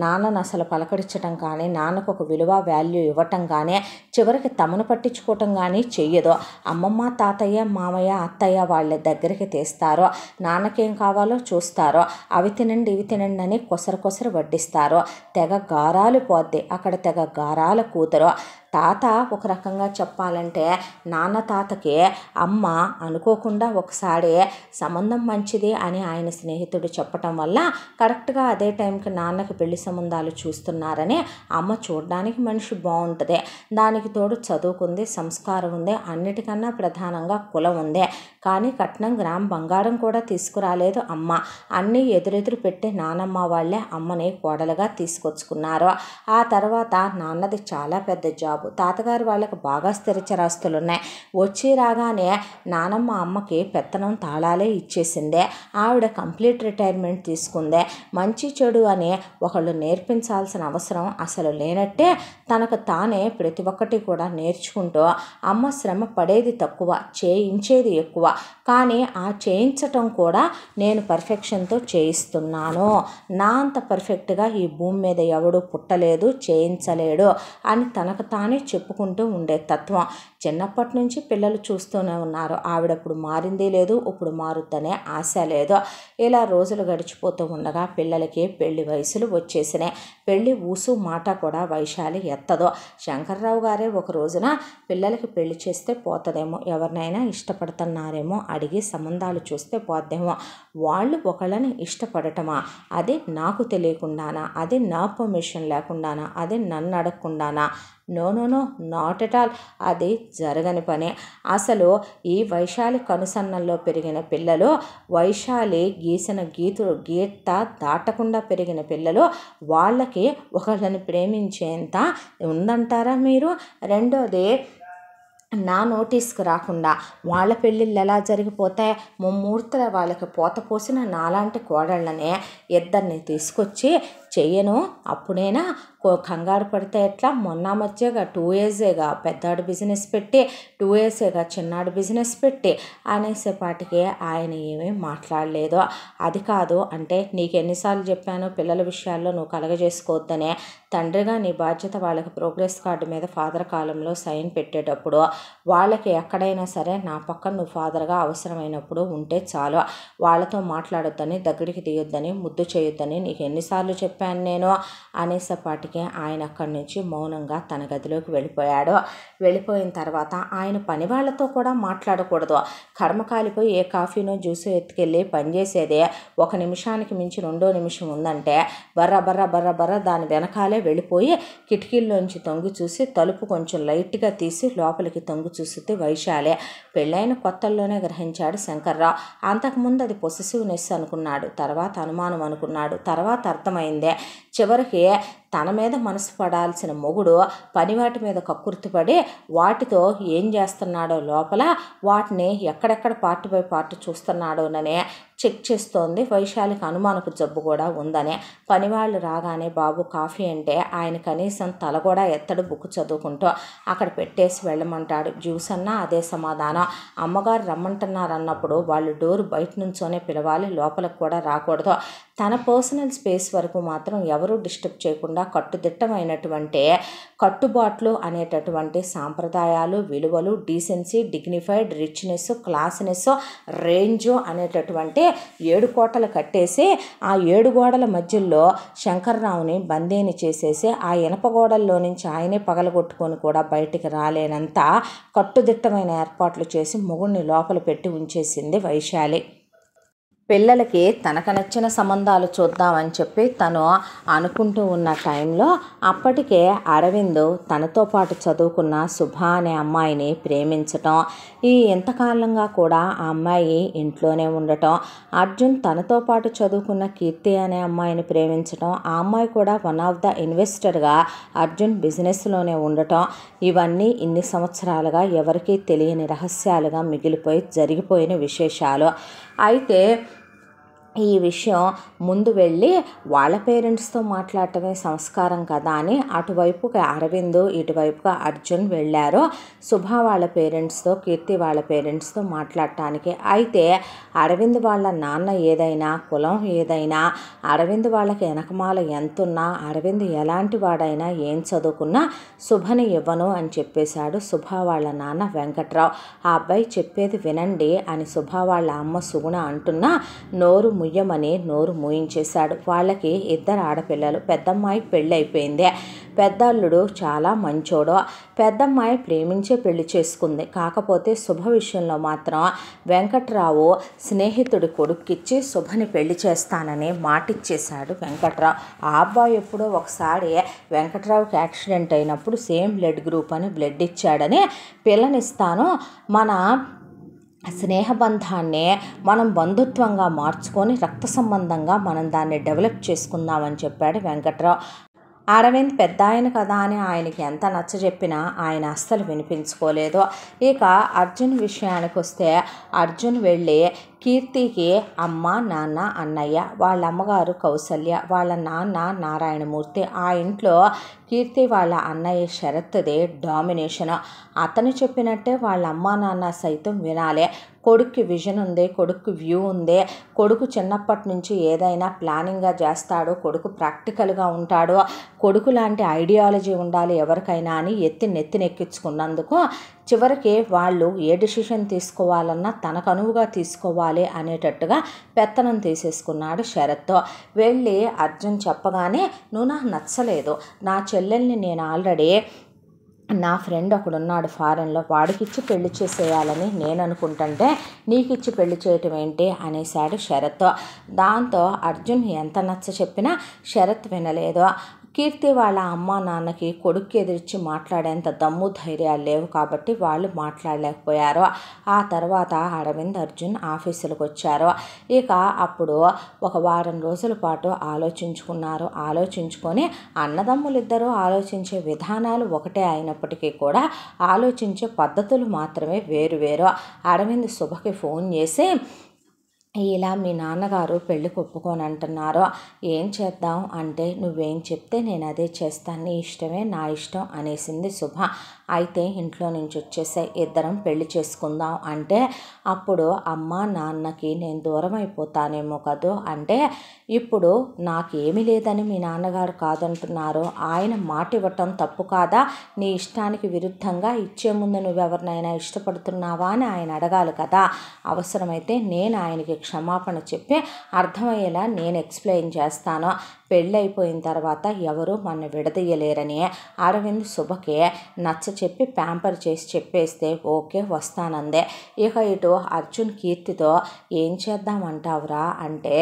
నాన్నను అసలు పలకరించడం కానీ, నాన్నకు ఒక విలువ వాల్యూ ఇవ్వటం కానీ, చివరికి తమను పట్టించుకోవటం కానీ చెయ్యదు. అమ్మమ్మ, తాతయ్య, మామయ్య, అత్తయ్య వాళ్ళ దగ్గరికి తీస్తారు. నాన్నకేం కావాలో చూస్తారు. అవి తినండి ఇవి తినండి అని కొసరు వడ్డిస్తారు. తెగ గారాలు పోద్ది. అక్కడ తెగ గారాల కూతురు. తాత ఒక రకంగా చెప్పాలంటే నాన్న తాతకి అమ్మ అనుకోకుండా ఒకసారి సంబంధం మంచిది అని ఆయన స్నేహితుడు చెప్పటం వల్ల కరెక్ట్గా అదే టైంకి నాన్నకి పెళ్లి సంబంధాలు చూస్తున్నారని, అమ్మ చూడడానికి మనిషి బాగుంటుంది, దానికి తోడు చదువుకుంది, సంస్కారం ఉంది, అన్నిటికన్నా ప్రధానంగా కులం ఉంది. కానీ కట్నం గ్రామ్ బంగారం కూడా తీసుకురాలేదు అమ్మ. అన్నీ ఎదురెదురు పెట్టి నానమ్మ వాళ్ళే అమ్మని కోడలుగా తీసుకొచ్చుకున్నారు. ఆ తర్వాత నాన్నది చాలా పెద్ద జాబ్. తాతగారు వాళ్ళకి బాగా స్థిరచరాస్తులు ఉన్నాయి. వచ్చి రాగానే నానమ్మ అమ్మకి పెత్తనం తాళాలే ఇచ్చేసిందే. ఆవిడ కంప్లీట్ రిటైర్మెంట్ తీసుకుందే. మంచి చెడు అని ఒకళ్ళు నేర్పించాల్సిన అవసరం అసలు లేనట్టే తనకు తానే ప్రతి ఒక్కటి కూడా నేర్చుకుంటూ, అమ్మ శ్రమ పడేది తక్కువ, చేయించేది ఎక్కువ. కానీ ఆ చేయించటం కూడా నేను పర్ఫెక్షన్తో చేయిస్తున్నాను, నా అంత పర్ఫెక్ట్గా ఈ భూమి మీద ఎవడు పుట్టలేదు, చేయించలేడు అని తనకు తానే చెప్పుకుంటూ ఉండే తత్వం చిన్నప్పటి నుంచి పిల్లలు చూస్తూనే ఉన్నారు. ఆవిడప్పుడు మారింది లేదు, ఇప్పుడు మారుద్దనే ఆశ లేదు. ఇలా రోజులు గడిచిపోతూ ఉండగా పిల్లలకి పెళ్లి వయసులు వచ్చేసినాయి. పెళ్లి ఊసు మాట కూడా వైశాలి ఎత్తదో. శంకర్రావు గారే ఒక రోజున పిల్లలకి పెళ్లి చేస్తే పోతుందేమో, ఎవరినైనా ఇష్టపడుతున్నారేమో అడిగి సంబంధాలు చూస్తే పోద్దేమో. వాళ్ళు ఒకళ్ళని ఇష్టపడటమా, అది నాకు తెలియకుండానా, అది నా పర్మిషన్ లేకుండానా, అది నన్ను అడగకుండానా? No, not at all. అది జరగని పని. అసలు ఈ వైశాలి కనుసన్నల్లో పెరిగిన పిల్లలు, వైశాలి గీసిన గీత దాటకుండా పెరిగిన పిల్లలు, వాళ్ళకి ఒకళ్ళని ప్రేమించేంత ఉందంటారా మీరు? రెండోది, నా నోటీస్కి రాకుండా వాళ్ళ పెళ్ళిళ్ళు ఎలా జరిగిపోతాయి? ముమ్మూర్తుల వాళ్ళకి పోత పోసిన నాలాంటి కోడళ్ళనే ఇద్దరిని తీసుకొచ్చి చెయ్యను అప్పుడైనా కంగారు పడితే ఎట్లా, మొన్న మధ్యగా 2 yearsగా పెద్దాడు బిజినెస్ పెట్టి 2 yearsగా చిన్నాడు బిజినెస్ పెట్టి అనేసేపాటికి ఆయన ఏమీ మాట్లాడలేదు. అది కాదు అంటే నీకు ఎన్నిసార్లు చెప్పాను పిల్లల విషయాల్లో నువ్వు కలగజేసుకోవద్దనే, తండ్రిగా నీ బాధ్యత వాళ్ళకి ప్రోగ్రెస్ కార్డు మీద ఫాదర్ కాలంలో సైన్ పెట్టేటప్పుడు వాళ్ళకి ఎక్కడైనా సరే నా పక్కన నువ్వు ఫాదర్గా అవసరమైనప్పుడు ఉంటే చాలు, వాళ్ళతో మాట్లాడొద్దని, దగ్గరికి తీయొద్దని, ముద్దు చేయొద్దని నీకు ఎన్నిసార్లు చెప్పాను నేను అనేసేపాటికి ఆయన అక్కడి నుంచి మౌనంగా తన గదిలోకి వెళ్ళిపోయాడు. వెళ్ళిపోయిన తర్వాత ఆయన పని వాళ్ళతో కూడా మాట్లాడకూడదు. కర్మ కాలిపోయి ఏ కాఫీనో జ్యూసో ఎత్తుకెళ్ళి పనిచేసేదే 1 నిమిషానికి మించి 2వ నిమిషం ఉందంటే బర్ర బర్ర బర్ర బర్ర దాని వెనకాలే వెళ్ళిపోయి కిటికీల్లోంచి తొంగి చూసి తలుపు కొంచెం లైట్గా తీసి లోపలికి తొంగి చూస్తే వైశాలే. పెళ్ళైన కొత్తల్లోనే గ్రహించాడు శంకర్రావు. అంతకుముందు అది పొసెసివ్నెస్ అనుకున్నాడు, తర్వాత అనుమానం అనుకున్నాడు, తర్వాత అర్థమైందే. చివరికి తన మీద మనసు పడాల్సిన మొగుడు పనివాటి మీద కక్కుర్తిపడి వాటితో ఏం చేస్తున్నాడో లోపల వాటిని ఎక్కడెక్కడ పార్ట్ బై పార్ట్ చూస్తున్నాడోననే చెక్ చేస్తోంది. వైశాలికి అనుమానపు జబ్బు కూడా ఉందనే. పనివాళ్ళు రాగానే బాబు కాఫీ అంటే ఆయన కనీసం తల కూడా ఎత్తడు, బుక్ చదువుకుంటూ అక్కడ పెట్టేసి వెళ్ళమంటాడు. జ్యూస్ అన్నా అదే సమాధానం. అమ్మగారు రమ్మంటున్నారు అన్నప్పుడు వాళ్ళు డోర్ బయట నుంచోనే పిలవాలి, లోపలికి కూడా రాకూడదు. తన పర్సనల్ స్పేస్ వరకు మాత్రం ఎవరూ డిస్టర్బ్ చేయకుండా కట్టుదిట్టమైనటువంటి కట్టుబాట్లు అనేటటువంటి సాంప్రదాయాలు, విలువలు, డీసెన్సీ, డిగ్నిఫైడ్, రిచ్నెస్, క్లాస్నెస్, రేంజు అనేటటువంటి 7 కోటలు కట్టేసి ఆ 7 గోడల మధ్యలో శంకర్రావుని బందీని చేసేసి ఆ ఇనప గోడల్లో నుంచి ఆయనే పగలగొట్టుకొని కూడా బయటికి రాలేనంత కట్టుదిట్టమైన ఏర్పాట్లు చేసి మొగుడిని లోపల పెట్టి ఉంచేసింది వైశాలి. పిల్లలకి తనకు నచ్చిన సంబంధాలు చూద్దామని చెప్పి తను అనుకుంటూ ఉన్న టైంలో అప్పటికే అరవింద్ తనతో పాటు చదువుకున్న శుభ అనే అమ్మాయిని ప్రేమించటం, ఈ ఇంతకాలంగా కూడా ఆ అమ్మాయి ఇంట్లోనే ఉండటం, అర్జున్ తనతో పాటు చదువుకున్న కీర్తి అనే అమ్మాయిని ప్రేమించటం, ఆ అమ్మాయి కూడా వన్ ఆఫ్ ద ఇన్వెస్టర్గా అర్జున్ బిజినెస్లోనే ఉండటం, ఇవన్నీ ఇన్ని సంవత్సరాలుగా ఎవరికీ తెలియని రహస్యాలుగా మిగిలిపోయి జరిగిపోయిన విశేషాలు. అయితే ఈ విషయం ముందు వెళ్ళి వాళ్ళ పేరెంట్స్తో మాట్లాడటమే సంస్కారం కదా అని అటువైపుగా అరవింద్ ఇటువైపుగా అర్జున్ వెళ్ళారు శుభ వాళ్ళ పేరెంట్స్తో, కీర్తి వాళ్ళ పేరెంట్స్తో మాట్లాడటానికి. అయితే అరవింద్ వాళ్ళ నాన్న ఏదైనా, కులం ఏదైనా, అరవింద్ వాళ్ళకి వెనకమాల ఎంతున్నా, అరవింద్ ఎలాంటి వాడైనా, ఏం చదువుకున్నా శుభని ఇవ్వను అని చెప్పేశాడు శుభ వాళ్ళ నాన్న వెంకట్రావు. ఆ అబ్బాయి చెప్పేది వినండి అని శుభ వాళ్ళ అమ్మ సుగుణ అంటున్నా నోరు ముయ్యమని నోరు మూయించేశాడు. వాళ్ళకి 2 ఆడపిల్లలు. పెద్దమ్మాయి పెళ్ళి అయిపోయింది. పెద్దల్లుడు చాలా మంచోడు. పెద్దమ్మాయి ప్రేమించే పెళ్లి చేసుకుంది. కాకపోతే శుభ విషయంలో మాత్రం వెంకట్రావు స్నేహితుడి కొడుక్కిచ్చి శుభని పెళ్లి చేస్తానని మాటిచ్చేశాడు వెంకట్రావు. ఆ అబ్బాయి ఎప్పుడో ఒకసారి వెంకట్రావుకి యాక్సిడెంట్ అయినప్పుడు సేమ్ బ్లడ్ గ్రూప్ అని బ్లడ్ ఇచ్చాడని పిల్లనిస్తాను, మన స్నేహబంధాన్ని మనం బంధుత్వంగా మార్చుకొని రక్త సంబంధంగా మనం దాన్ని డెవలప్ చేసుకుందామని చెప్పాడు వెంకట్రావు. అరవింద్ పెద్ద ఆయన కదా అని ఆయనకి ఎంత నచ్చజెప్పినా ఆయన అస్సలు వినిపించుకోలేదు. ఇక అర్జున్ విషయానికి వస్తే అర్జున్ వెళ్ళి కీర్తికి అమ్మ, నాన్న, అన్నయ్య, వాళ్ళ అమ్మగారు కౌసల్య, వాళ్ళ నాన్న నారాయణమూర్తి. ఆ ఇంట్లో కీర్తి వాళ్ళ అన్నయ్య శరత్దే డామినేషన్. అతను చెప్పినట్టే వాళ్ళ అమ్మా నాన్న సైతం వినాలి. కొడుక్కి విజన్ ఉంది, కొడుక్కి వ్యూ ఉంది, కొడుకు చిన్నప్పటి నుంచి ఏదైనా ప్లానింగ్గా చేస్తాడు, కొడుకు ప్రాక్టికల్గా ఉంటాడు, కొడుకు లాంటి ఐడియాలజీ ఉండాలి ఎవరికైనా అని నెత్తినెక్కించుకున్నందుకు చివరికి వాళ్ళు ఏ డిసిషన్ తీసుకోవాలన్నా తనకు అనువుగా తీసుకోవాలి అనేటట్టుగా పెత్తనం తీసేసుకున్నాడు శరత్తో. వెళ్ళి అర్జున్ చెప్పగానే నువ్వు నాకు నచ్చలేదు, నా చెల్లెల్ని నేను ఆల్రెడీ నా ఫ్రెండ్ ఒకడున్నాడు ఫారెన్లో, వాడికిచ్చి పెళ్లి చేసేయాలని నేను అనుకుంటుంటే నీకిచ్చి పెళ్లి చేయటం ఏంటి అనేశాడు శరత్. దాంతో అర్జున్ ఎంత నచ్చ చెప్పినా శరత్ వినలేదు. కీర్తి వాళ్ళ అమ్మ నాన్నకి కొడుక్కి ఎదిరించి మాట్లాడేంత దమ్ము ధైర్యాలు లేవు కాబట్టి వాళ్ళు మాట్లాడలేకపోయారు. ఆ తర్వాత అరవింద్ అర్జున్ ఆఫీసులకు వచ్చారు. ఇక అప్పుడు ఒక వారం రోజుల పాటు ఆలోచించుకున్నారు. ఆలోచించుకొని అన్నదమ్ములిద్దరూ ఆలోచించే విధానాలు ఒకటే అయినప్పటికీ కూడా ఆలోచించే పద్ధతులు మాత్రమే వేరు వేరు. అరవింద్ శుభకి ఫోన్ చేసి ఇలా మీ నాన్నగారు పెళ్ళికి ఒప్పుకొని అంటున్నారు, ఏం చేద్దాం అంటే నువ్వేం చెప్తే నేను అదే చేస్తాను, నీ ఇష్టమే నా ఇష్టం అనేసింది శుభ. అయితే ఇంట్లో నుంచి వచ్చేసే ఇద్దరం పెళ్లి చేసుకుందాం అంటే అప్పుడు అమ్మ నాన్నకి నేను దూరం అయిపోతానేమో కదూ అంటే, ఇప్పుడు నాకేమీ లేదని మీ నాన్నగారు కాదంటున్నారు, ఆయన మాట ఇవ్వటం తప్పు కాదా, నీ ఇష్టానికి విరుద్ధంగా ఇచ్చే ముందు నువ్వెవరినైనా ఇష్టపడుతున్నావా అని ఆయన అడగాలి కదా, అవసరమైతే నేను ఆయనకి క్షమాపణ చెప్పి అర్థమయ్యేలా నేను ఎక్స్ప్లెయిన్ చేస్తాను, పెళ్ళి అయిపోయిన తర్వాత ఎవరు మన విడదీయలేరని అరవింద్ శుభకి నచ్చ చెప్పి ప్యాంపర్ చేసి చెప్పేస్తే ఓకే వస్తానందే. ఇక ఇటు అర్జున్ కీర్తితో ఏం చేద్దామంటావురా అంటే,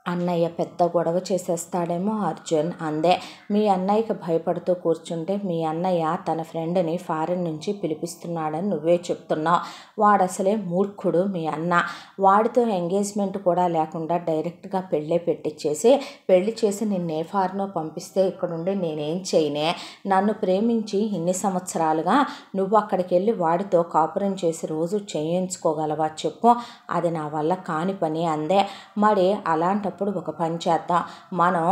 అన్నయ్య పెద్ద గొడవ చేసేస్తాడేమో అర్జున్ అందే. మీ అన్నయ్యకి భయపడుతూ కూర్చుంటే మీ అన్నయ్య తన ఫ్రెండ్ని ఫారెన్ నుంచి పిలిపిస్తున్నాడని నువ్వే చెప్తున్నావు, వాడు అసలే మూర్ఖుడు మీ అన్న, వాడితో ఎంగేజ్మెంట్ కూడా లేకుండా డైరెక్ట్గా పెళ్ళే పెట్టించేసి పెళ్లి చేసి నిన్నే ఫారెనో పంపిస్తే ఇక్కడుండి నేనేం చేయనే, నన్ను ప్రేమించి ఇన్ని సంవత్సరాలుగా నువ్వు అక్కడికి వెళ్ళి వాడితో కాపురం చేసి రోజు చేయించుకోగలవా చెప్పు, అది నా వల్ల కాని పని అందే. మరి అలాంటప్పుడు ఒక పని చేద్దాం, మనం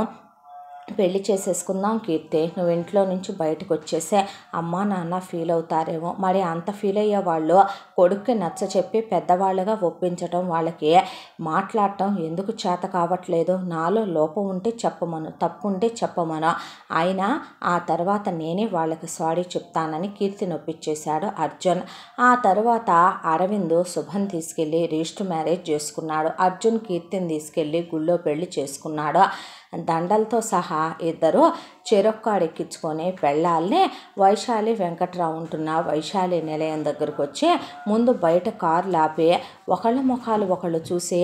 పెళ్లి చేసేసుకుందాం కీర్తి, నువ్వు ఇంట్లో నుంచి బయటకు వచ్చేసే, అమ్మ నాన్న ఫీల్ అవుతారేమో, మరి అంత ఫీల్ అయ్యే వాళ్ళు కొడుక్కి నచ్చ చెప్పి పెద్దవాళ్ళుగా ఒప్పించటం, వాళ్ళకి మాట్లాడటం ఎందుకు చేత కావట్లేదు, నాలో లోపం ఉంటే చెప్పమను, తప్పు ఉంటే చెప్పమను, అయినా ఆ తర్వాత నేనే వాళ్ళకి సారీ చెప్తానని కీర్తి నొప్పించేశాడు అర్జున్. ఆ తర్వాత అరవింద్ శుభం తీసుకెళ్ళి రిజిస్టర్ మ్యారేజ్ చేసుకున్నాడు, అర్జున్ కీర్తిని తీసుకెళ్ళి గుళ్ళో పెళ్లి చేసుకున్నాడు. దండలతో సహా ఇద్దరు చెరొక్కాడెక్కించుకొని పెళ్ళాలని వైశాలి వెంకట్రావు ఉంటున్న వైశాలి నిలయం దగ్గరకు వచ్చి ముందు బయట కారు లాపి ఒకళ్ళ ముఖాలు ఒకళ్ళు చూసి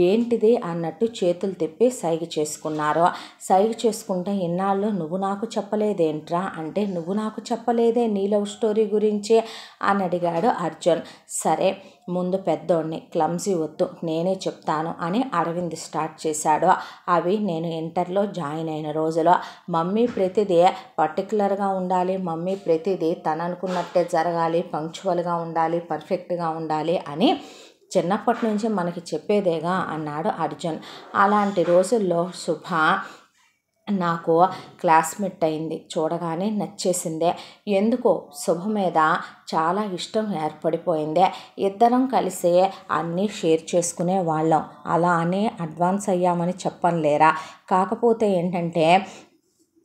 ఏంటిది అన్నట్టు చేతులు తిప్పి సైగ చేసుకున్నారు. సైగ చేసుకుంటే ఇన్నాళ్ళు నువ్వు నాకు చెప్పలేదేంట్రా అంటే, నువ్వు నాకు చెప్పలేదే నీ లవ్ స్టోరీ గురించి అని అడిగాడు అర్జున్. సరే ముందు పెద్దోడిని క్లమ్జీ వద్దు నేనే చెప్తాను అని అరవింద్ స్టార్ట్ చేశాడు. అవి నేను ఇంటర్లో జాయిన్ అయిన రోజులో మమ్మీ ప్రతిదీ పర్టికులర్గా ఉండాలి, మమ్మీ ప్రతిదీ తను అనుకున్నట్టే జరగాలి, పంక్చువల్గా ఉండాలి, పర్ఫెక్ట్గా ఉండాలి అని చిన్నప్పటి నుంచి మనకి చెప్పేదేగా అన్నాడు అర్జున్. అలాంటి రోజుల్లో శుభ నాకు క్లాస్మేట్ అయింది, చూడగానే నచ్చేసిందే, ఎందుకో శుభ మీద చాలా ఇష్టం ఏర్పడిపోయిందే, ఇద్దరం కలిసి అన్నీ షేర్ చేసుకునే వాళ్ళం, అలా అని అడ్వాన్స్ అయ్యామని చెప్పలేరా, కాకపోతే ఏంటంటే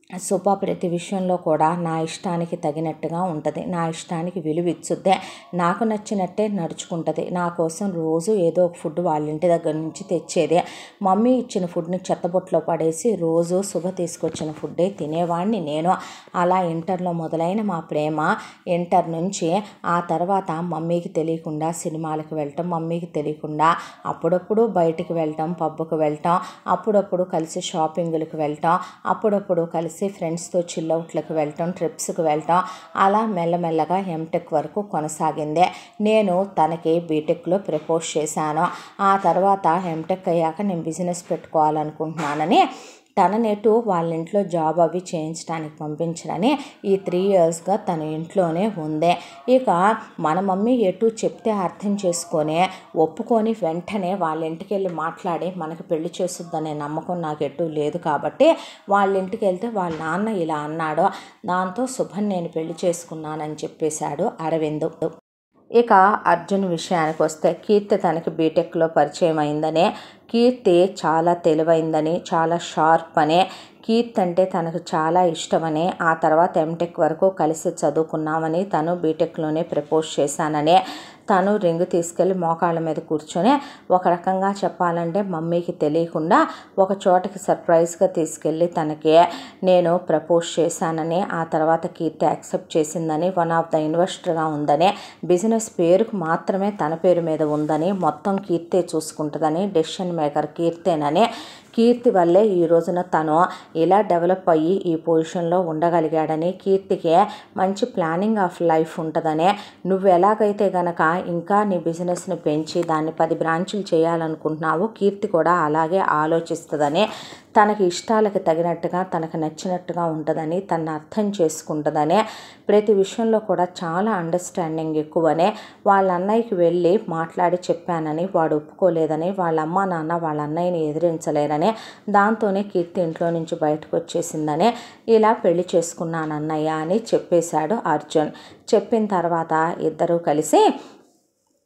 శుభ ప్రతి విషయంలో కూడా నా ఇష్టానికి తగినట్టుగా ఉంటుంది, నా ఇష్టానికి విలువ ఇచ్చుద్దే, నాకు నచ్చినట్టే నడుచుకుంటుంది, నా కోసం రోజు ఏదో ఒక ఫుడ్ వాళ్ళ ఇంటి దగ్గర నుంచి తెచ్చేదే, మమ్మీ ఇచ్చిన ఫుడ్ని చెత్తబొట్లో పడేసి రోజు శుభ తీసుకొచ్చిన ఫుడ్డే తినేవాడిని నేను. అలా ఇంటర్లో మొదలైన మా ప్రేమ ఇంటర్ నుంచి ఆ తర్వాత మమ్మీకి తెలియకుండా సినిమాలకు వెళ్ళటం, మమ్మీకి తెలియకుండా అప్పుడప్పుడు బయటికి వెళ్ళటం, పబ్కి వెళ్ళటం, అప్పుడప్పుడు కలిసి షాపింగులకు వెళ్ళటం, అప్పుడప్పుడు కలిసి ఫ్రెండ్స్తో చిల్అవుట్లకు వెళ్ళటం, ట్రిప్స్కి వెళ్ళటం, అలా మెల్లమెల్లగా ఎంటెక్ వరకు కొనసాగిందే. నేను తనకి బీటెక్లో ప్రపోజ్ చేశాను. ఆ తర్వాత ఎంటెక్ అయ్యాక నేను బిజినెస్ పెట్టుకోవాలనుకుంటున్నానని తననేటు వాళ్ళ ఇంట్లో జాబ్ అవి చేయించడానికి పంపించడని ఈ 3 ఇయర్స్గా తన ఇంట్లోనే ఉందే. ఇక మన మమ్మీ ఎటు చెప్తే అర్థం చేసుకొని ఒప్పుకొని వెంటనే వాళ్ళ ఇంటికి వెళ్ళి మాట్లాడి మనకు పెళ్లి చేస్తుందనే నమ్మకం నాకు ఎటు లేదు కాబట్టి వాళ్ళ ఇంటికి వెళ్తే వాళ్ళ నాన్న ఇలా అన్నాడు, దాంతో శుభన్ నేను పెళ్లి చేసుకున్నానని చెప్పేశాడు అరవింద్. ఇక అర్జున్ విషయానికి వస్తే కీర్తి తనకి బీటెక్లో పరిచయం అయిందని, కీర్తి చాలా తెలివైందని, చాలా షార్ప్ అని, కీర్తి అంటే తనకు చాలా ఇష్టమని, ఆ తర్వాత ఎంటెక్ వరకు కలిసి చదువుకున్నామని, తను బీటెక్లోనే ప్రపోజ్ చేశానని, తను రింగ్ తీసుకెళ్ళి మోకాళ్ళ మీద కూర్చొని ఒక రకంగా చెప్పాలంటే మమ్మీకి తెలియకుండా ఒక చోటకి సర్ప్రైజ్గా తీసుకెళ్ళి తనకి నేను ప్రపోజ్ చేశానని, ఆ తర్వాత కీర్తి యాక్సెప్ట్ చేసిందని, వన్ ఆఫ్ ద ఇన్వెస్టర్గా ఉందని, బిజినెస్ పేరుకు మాత్రమే తన పేరు మీద ఉందని, మొత్తం కీర్తే చూసుకుంటుందని, డెసిషన్ మేకర్ కీర్తేనని, కీర్తి వల్లే ఈ రోజున తను ఇలా డెవలప్ అయ్యి ఈ పొజిషన్లో ఉండగలిగాడని, కీర్తికి మంచి ప్లానింగ్ ఆఫ్ లైఫ్ ఉంటుందని, నువ్వు ఎలాగైతే గనక ఇంకా నీ బిజినెస్ని పెంచి దాన్ని 10 బ్రాంచులు చేయాలనుకుంటున్నావు, కీర్తి కూడా అలాగే ఆలోచిస్తుందని తనకి ఇష్టాలకు తగినట్టుగా తనకు నచ్చినట్టుగా ఉంటుందని తను అర్థం చేసుకుంటుందనే ప్రతి విషయంలో కూడా చాలా అండర్స్టాండింగ్ ఎక్కువనే వాళ్ళ అన్నయ్యకి వెళ్ళి మాట్లాడి చెప్పానని వాడు ఒప్పుకోలేదని వాళ్ళ అమ్మ నాన్న వాళ్ళ అన్నయ్యని ఎదిరించలేరని దాంతోనే కీర్తి ఇంట్లో నుంచి బయటకు వచ్చేసిందనే ఇలా పెళ్లి చేసుకున్నాను అన్నయ్య అని చెప్పేశాడు అర్జున్. చెప్పిన తర్వాత ఇద్దరూ కలిసి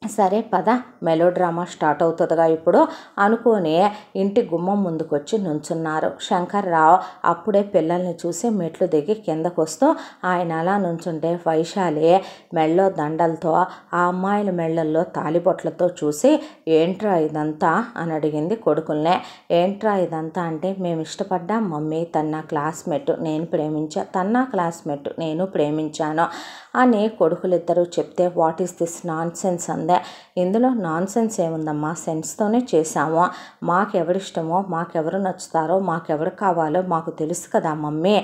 సరే పద మెలో డ్రామా స్టార్ట్ అవుతుందిగా ఇప్పుడు అనుకొని ఇంటి గుమ్మం ముందుకు వచ్చి నుంచున్నారు. శంకర్రావు అప్పుడే పిల్లల్ని చూసి మెట్లు దిగి కిందకు వస్తూ ఆయన అలా నుంచుంటే వైశాలి మెళ్ళో దండలతో ఆ అమ్మాయిల మెళ్ళల్లో తాలిబొట్లతో చూసి ఏంట్రా ఇదంతా అని అడిగింది కొడుకుల్నే. ఏంట్రా ఇదంతా అంటే మేము ఇష్టపడ్డాం మమ్మీ, తన క్లాస్మేట్, నేను ప్రేమించా, తన క్లాస్మేట్, నేను ప్రేమించాను అని కొడుకులిద్దరూ చెప్తే what is this non sense అందే. ఇందులో నాన్ సెన్స్ ఏముందమ్మా, సెన్స్తోనే చేశాము, మాకెవరిష్టమో మాకెవరు నచ్చుతారో మాకెవరు కావాలో మాకు తెలుసు కదా మమ్మీ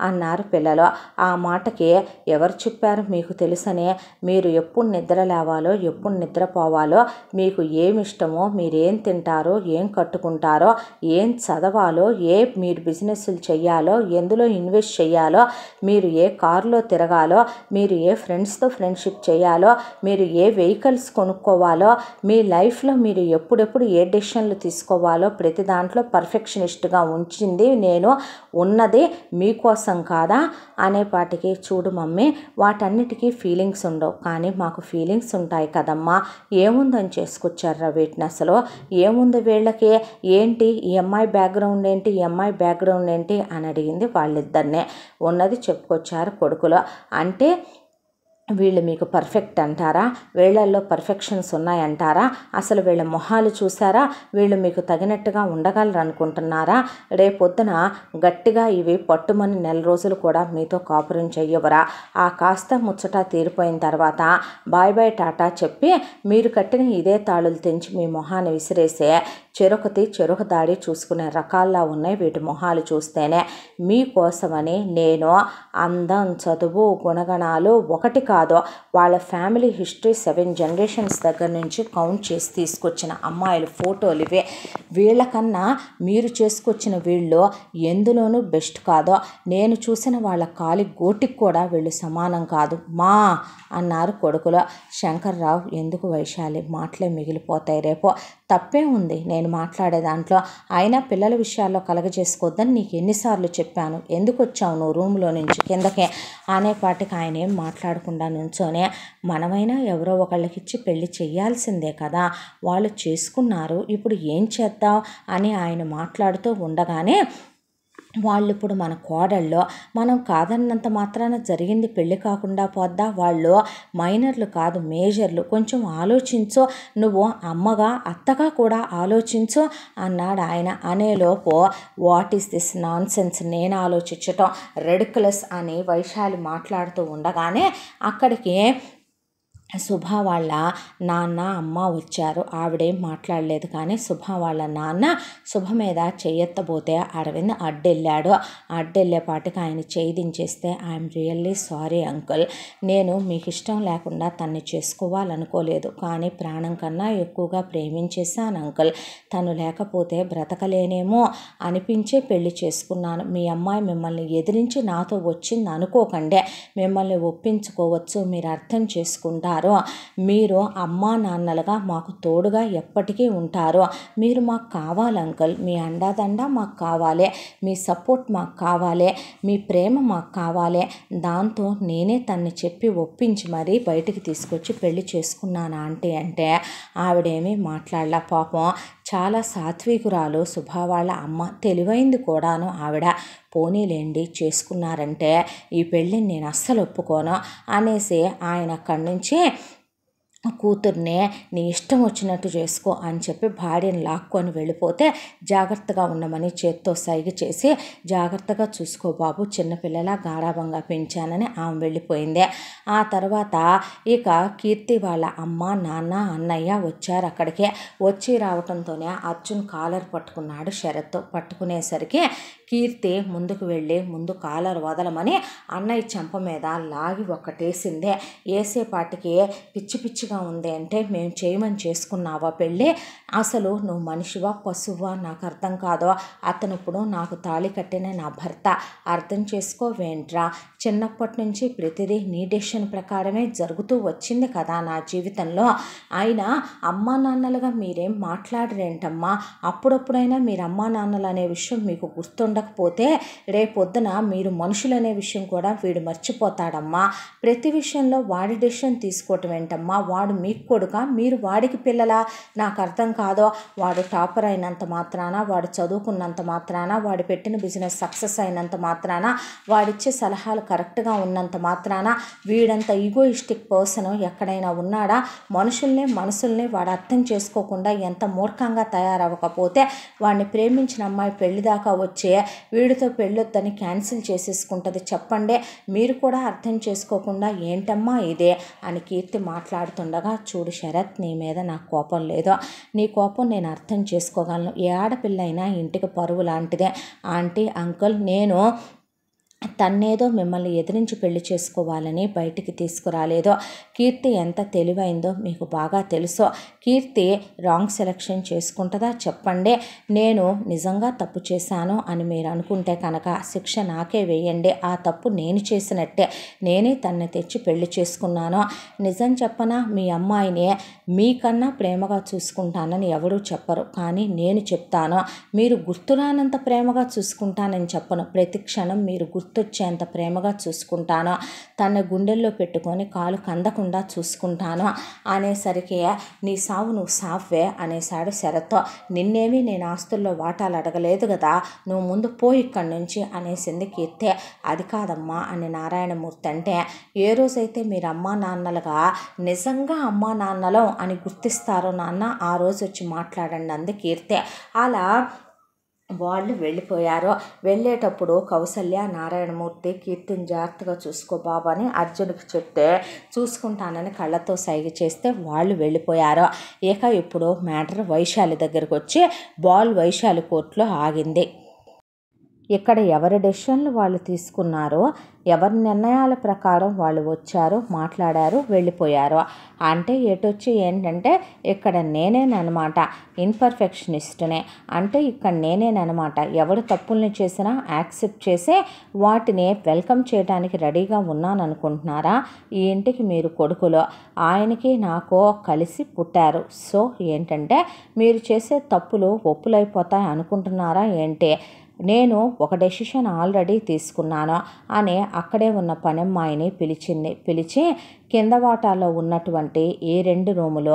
అన్నారు పిల్లలు. ఆ మాటకి ఎవరు చెప్పారు మీకు తెలుసనే, మీరు ఎప్పుడు నిద్ర లేవాలో ఎప్పుడు నిద్రపోవాలో, మీకు ఏమి ఇష్టమో, మీరేం తింటారో, ఏం కట్టుకుంటారో, ఏం చదవాలో, మీరు బిజినెస్లు చెయ్యాలో, ఎందులో ఇన్వెస్ట్ చెయ్యాలో, మీరు ఏ కారులో తిరగాలో, మీరు ఏ ఫ్రెండ్స్తో ఫ్రెండ్షిప్ చేయాలో, మీరు ఏ వెహికల్స్ కొనుక్కోవాలో, మీ లైఫ్లో మీరు ఎప్పుడెప్పుడు ఏ డెసిషన్లు తీసుకోవాలో ప్రతి దాంట్లో పర్ఫెక్షనిస్ట్గా ఉంచింది నేను ఉన్నది మీకోసం కాదా అనేపాటికి చూడు మమ్మీ వాటన్నిటికీ ఫీలింగ్స్ ఉండవు, కానీ మాకు ఫీలింగ్స్ ఉంటాయి కదమ్మా, ఏముందని చేసుకొచ్చారా వీటిని, అసలు ఏముంది వీళ్ళకి, ఏంటి ఈ అమ్మాయి బ్యాక్గ్రౌండ్ ఏంటి, ఈ అమ్మాయి బ్యాక్గ్రౌండ్ ఏంటి అని అడిగింది వాళ్ళిద్దరినే. ఉన్నది చెప్పుకొచ్చారు కొడుకులు. అంటే వీళ్ళు మీకు పర్ఫెక్ట్ అంటారా, వీళ్ళల్లో పర్ఫెక్షన్స్ ఉన్నాయంటారా, అసలు వీళ్ళ మొహాలు చూసారా, వీళ్ళు మీకు తగినట్టుగా ఉండగలరు అనుకుంటున్నారా, రేపొద్దున గట్టిగా ఇవి పట్టుమని నెల రోజులు కూడా మీతో కాపురం చెయ్యవరా, ఆ కాస్త ముచ్చట తీరిపోయిన తర్వాత బాయ్ బాయ్ టాటా చెప్పి మీరు కట్టిన ఇదే తాళులు తెంచి మీ మొహాన్ని విసిరేసే చెరొక దాడి చూసుకునే రకాల్లా ఉన్నాయి వీటి మొహాలు చూస్తేనే. మీకోసమని నేను అందం, చదువు, గుణగణాలు ఒకటి కాదు, వాళ్ళ ఫ్యామిలీ హిస్టరీ 7 జనరేషన్స్ దగ్గర నుంచి కౌంట్ చేసి తీసుకొచ్చిన అమ్మాయిల ఫోటోలు ఇవే. వీళ్ళకన్నా మీరు చేసుకొచ్చిన వీళ్ళు ఎందులోనూ బెస్ట్ కాదో, నేను చూసిన వాళ్ళ కాలి గోటికి కూడా వీళ్ళు సమానం కాదు మా అన్నారు కొడుకులు. శంకర్రావు ఎందుకు వైశాలి, మాటలే మిగిలిపోతాయి, రేపో తప్పే ఉంది నేను మాట్లాడే దాంట్లో, అయినా పిల్లల విషయాల్లో కలగజేసుకోవద్దని నీకు ఎన్నిసార్లు చెప్పాను, ఎందుకు వచ్చావు నువ్వు రూమ్లో నుంచి కిందకే అనేపాటికి ఆయన ఏం మాట్లాడకుండా నుంచోనే మనమైనా ఎవరో ఒకళ్ళకిచ్చి పెళ్లి చెయ్యాల్సిందే కదా, వాళ్ళు చేసుకున్నారు, ఇప్పుడు ఏం చేద్దాం అని ఆయన మాట్లాడుతూ ఉండగానే వాళ్ళు ఇప్పుడు మన కోడల్లో, మనం కాదన్నంత మాత్రాన జరిగింది పెళ్ళి కాకుండా పోద్దా, వాళ్ళు మైనర్లు కాదు మేజర్లు, కొంచెం ఆలోచించు, నువ్వు అమ్మగా అత్తగా కూడా ఆలోచించు అన్నాడు ఆయన. అనేలోపు what is this nonsense, నేను ఆలోచించటం రెడిక్యులస్ అని వైశాలి మాట్లాడుతూ ఉండగానే అక్కడికి శుభ వాళ్ళ నాన్న అమ్మ వచ్చారు. ఆవిడేం మాట్లాడలేదు, కానీ శుభ వాళ్ళ నాన్న శుభ మీద చెయ్యెత్తబోతే అరవింద్ అడ్డెళ్ళాడు. అడ్డెళ్ళేపాటికి ఆయన చేయి దించేస్తే ఐఎమ్ రియల్లీ సారీ అంకుల్, నేను మీకు ఇష్టం లేకుండా తన్ని చేసుకోవాలనుకోలేదు, కానీ ప్రాణం కన్నా ఎక్కువగా ప్రేమించేశాను అంకుల్, తను లేకపోతే బ్రతకలేనేమో అనిపించే పెళ్లి చేసుకున్నాను. మీ అమ్మాయి మిమ్మల్ని ఎదిరించి నాతో వచ్చింది అనుకోకండే, మిమ్మల్ని ఒప్పించుకోవచ్చు, మీరు అర్థం చేసుకుంటారు, మీరు అమ్మా నాన్నలుగా మాకు తోడుగా ఎప్పటికీ ఉంటారు, మీరు మాకు కావాలి అంకుల్, మీ అండాదండ మాకు కావాలి, మీ సపోర్ట్ మాకు కావాలి, మీ ప్రేమ మాకు కావాలి. దాంతో నేనే తన్ని చెప్పి ఒప్పించి మరీ బయటికి తీసుకొచ్చి పెళ్లి చేసుకున్నాను ఆంటీ అంటే ఆవిడేమీ మాట్లాడలే. పాపం చాలా సాత్వికురాలు శుభ వాళ్ళ అమ్మ, తెలివైంది కూడాను ఆవిడ. పోనీలేండి చేసుకున్నారంటే ఈ పెళ్ళిని నేను అస్సలు ఒప్పుకోను అనేసి ఆయన అక్కడి నుంచి కూతుర్నే నీ ఇష్టం వచ్చినట్టు చేసుకో అని చెప్పి భార్యను లాక్కొని వెళ్ళిపోతే జాగ్రత్తగా ఉండమని చేత్తో సైగ చేసి జాగ్రత్తగా చూసుకో బాబు, చిన్నపిల్లలా గారాబంగా పెంచానని ఆమె వెళ్ళిపోయింది. ఆ తర్వాత ఇక కీర్తి వాళ్ళ అమ్మ నాన్న అన్నయ్య వచ్చారు. అక్కడికే వచ్చి రావటంతోనే అర్జున్ కాలర్ పట్టుకున్నాడు శరత్. పట్టుకునేసరికి కీర్తి ముందుకు వెళ్ళి ముందు కాలర్ వదలమని అన్నయ్య చెంప మీద లాగి ఒక్కటేసిందే. వేసేపాటికి పిచ్చి పిచ్చిగా ఉంది అంటే మేము చేయమని చేసుకున్నావా పెళ్ళి? అసలు నువ్వు మనిషివా పశువా నాకు అర్థం కాదో. అతను ఇప్పుడు నాకు తాళి కట్టిన నా భర్త, అర్థం చేసుకోవేంట్రా? చిన్నప్పటి నుంచి ప్రతిదీ నీ డెసిషన్ ప్రకారమే జరుగుతూ వచ్చింది కదా నా జీవితంలో. అయినా అమ్మా నాన్నలుగా మీరేం మాట్లాడరేంటమ్మా? అప్పుడప్పుడైనా మీరు అమ్మా నాన్నలు అనే విషయం మీకు గుర్తుండకపోతే రేపొద్దున మీరు మనుషులనే విషయం కూడా వీడు మర్చిపోతాడమ్మా. ప్రతి విషయంలో వాడి డెసిషన్ తీసుకోవటం ఏంటమ్మా? వాడు మీకు కొడుక, మీరు వాడికి పిల్లలా? నాకు అర్థం కాదో. వాడు టాపర్ అయినంత మాత్రాన, వాడు చదువుకున్నంత మాత్రాన, వాడు పెట్టిన బిజినెస్ సక్సెస్ అయినంత మాత్రాన, వాడిచ్చే సలహాలు కరెక్ట్గా ఉన్నంత మాత్రాన వీడంత ఈగోయిస్టిక్ పర్సన్ ఎక్కడైనా ఉన్నాడా? మనసుల్ని వాడు అర్థం చేసుకోకుండా ఎంత మూర్ఖంగా తయారవ్వకపోతే వాడిని ప్రేమించిన అమ్మాయి పెళ్లి దాకా వచ్చే వీడితో పెళ్ళొద్దని క్యాన్సిల్ చేసేసుకుంటుంది చెప్పండి. మీరు కూడా అర్థం చేసుకోకుండా ఏంటమ్మా ఇదే అని కీర్తి మాట్లాడుతుండగా, చూడు శరత్, నీ మీద నాకు కోపం లేదు. నీ కోపం నేను అర్థం చేసుకోగలను. ఏ ఆడపిల్ల అయినా ఇంటికి పరువు లాంటిదే. ఆంటీ, అంకుల్, నేను తన్నేదో మిమ్మల్ని ఎదిరించి పెళ్లి చేసుకోవాలని బయటికి తీసుకురాలేదో. కీర్తి ఎంత తెలివైందో మీకు బాగా తెలుసు. కీర్తి రాంగ్ సెలెక్షన్ చేసుకుంటుందా చెప్పండి? నేను నిజంగా తప్పు చేశాను అని మీరు అనుకుంటే కనుక శిక్ష నాకే వేయండి. ఆ తప్పు నేను చేసినట్టే. నేనే తన్ని తెచ్చి పెళ్లి చేసుకున్నాను. నిజం చెప్పనా, మీ అమ్మాయిని మీకన్నా ప్రేమగా చూసుకుంటానని ఎవరూ చెప్పరు, కానీ నేను చెప్తాను. మీరు గుర్తురానంత ప్రేమగా చూసుకుంటానని చెప్పను. ప్రతి క్షణం మీరు గుర్తొచ్చేంత ప్రేమగా చూసుకుంటాను. తన గుండెల్లో పెట్టుకొని కాలు కందకుండా చూసుకుంటాను అనేసరికి, నీ సావు నువ్వు సావే అనేశాడు శరత్. నిన్నేమీ నేను ఆస్తుల్లో వాటాలు అడగలేదు కదా, నువ్వు ముందు పో ఇక్కడి నుంచి అనేసింది కీర్తి. అది కాదమ్మా అని నారాయణమూర్తి అంటే, ఏ రోజైతే మీరు అమ్మా నాన్నలుగా నిజంగా అమ్మా నాన్నలో అని గుర్తిస్తారో నాన్న, ఆ రోజు వచ్చి మాట్లాడండి అంది కీర్తి. అలా వాళ్ళు వెళ్ళిపోయారు. వెళ్ళేటప్పుడు కౌసల్య, నారాయణమూర్తి కీర్తిని జాగ్రత్తగా చూసుకో బాబు అని అర్జున్కి చెప్తే చూసుకుంటానని కళ్ళతో సైగ చేస్తే వాళ్ళు వెళ్ళిపోయారు. ఇక ఇప్పుడు మ్యాటర్ వైశాలి దగ్గరకు వచ్చి వైశాలి కోర్టులో ఆగింది. ఇక్కడ ఎవరి డెసిషన్లు వాళ్ళు తీసుకున్నారో, ఎవరి నిర్ణయాల ప్రకారం వాళ్ళు వచ్చారో, మాట్లాడారు, వెళ్ళిపోయారు. అంటే ఎటొచ్చి ఏంటంటే ఇక్కడ నేనేనమాట ఇన్పర్ఫెక్షనిస్ట్నే. అంటే ఇక్కడ నేనేనమాట ఎవరు తప్పుల్ని చేసినా యాక్సెప్ట్ చేసి వాటిని వెల్కమ్ చేయడానికి రెడీగా ఉన్నాను అనుకుంటున్నారా? ఈ ఇంటికి మీరు కొడుకులు, ఆయనకి నాకు కలిసి పుట్టారు. సో ఏంటంటే మీరు చేసే తప్పులు ఒప్పులైపోతాయి అనుకుంటున్నారా ఏంటి? నేను ఒక డెసిషన్ ఆల్రెడీ తీసుకున్నాను అని అక్కడే ఉన్న పనమ్మాయిని పిలిచి కింద వాటాలో ఉన్నటువంటి ఈ 2 రూములు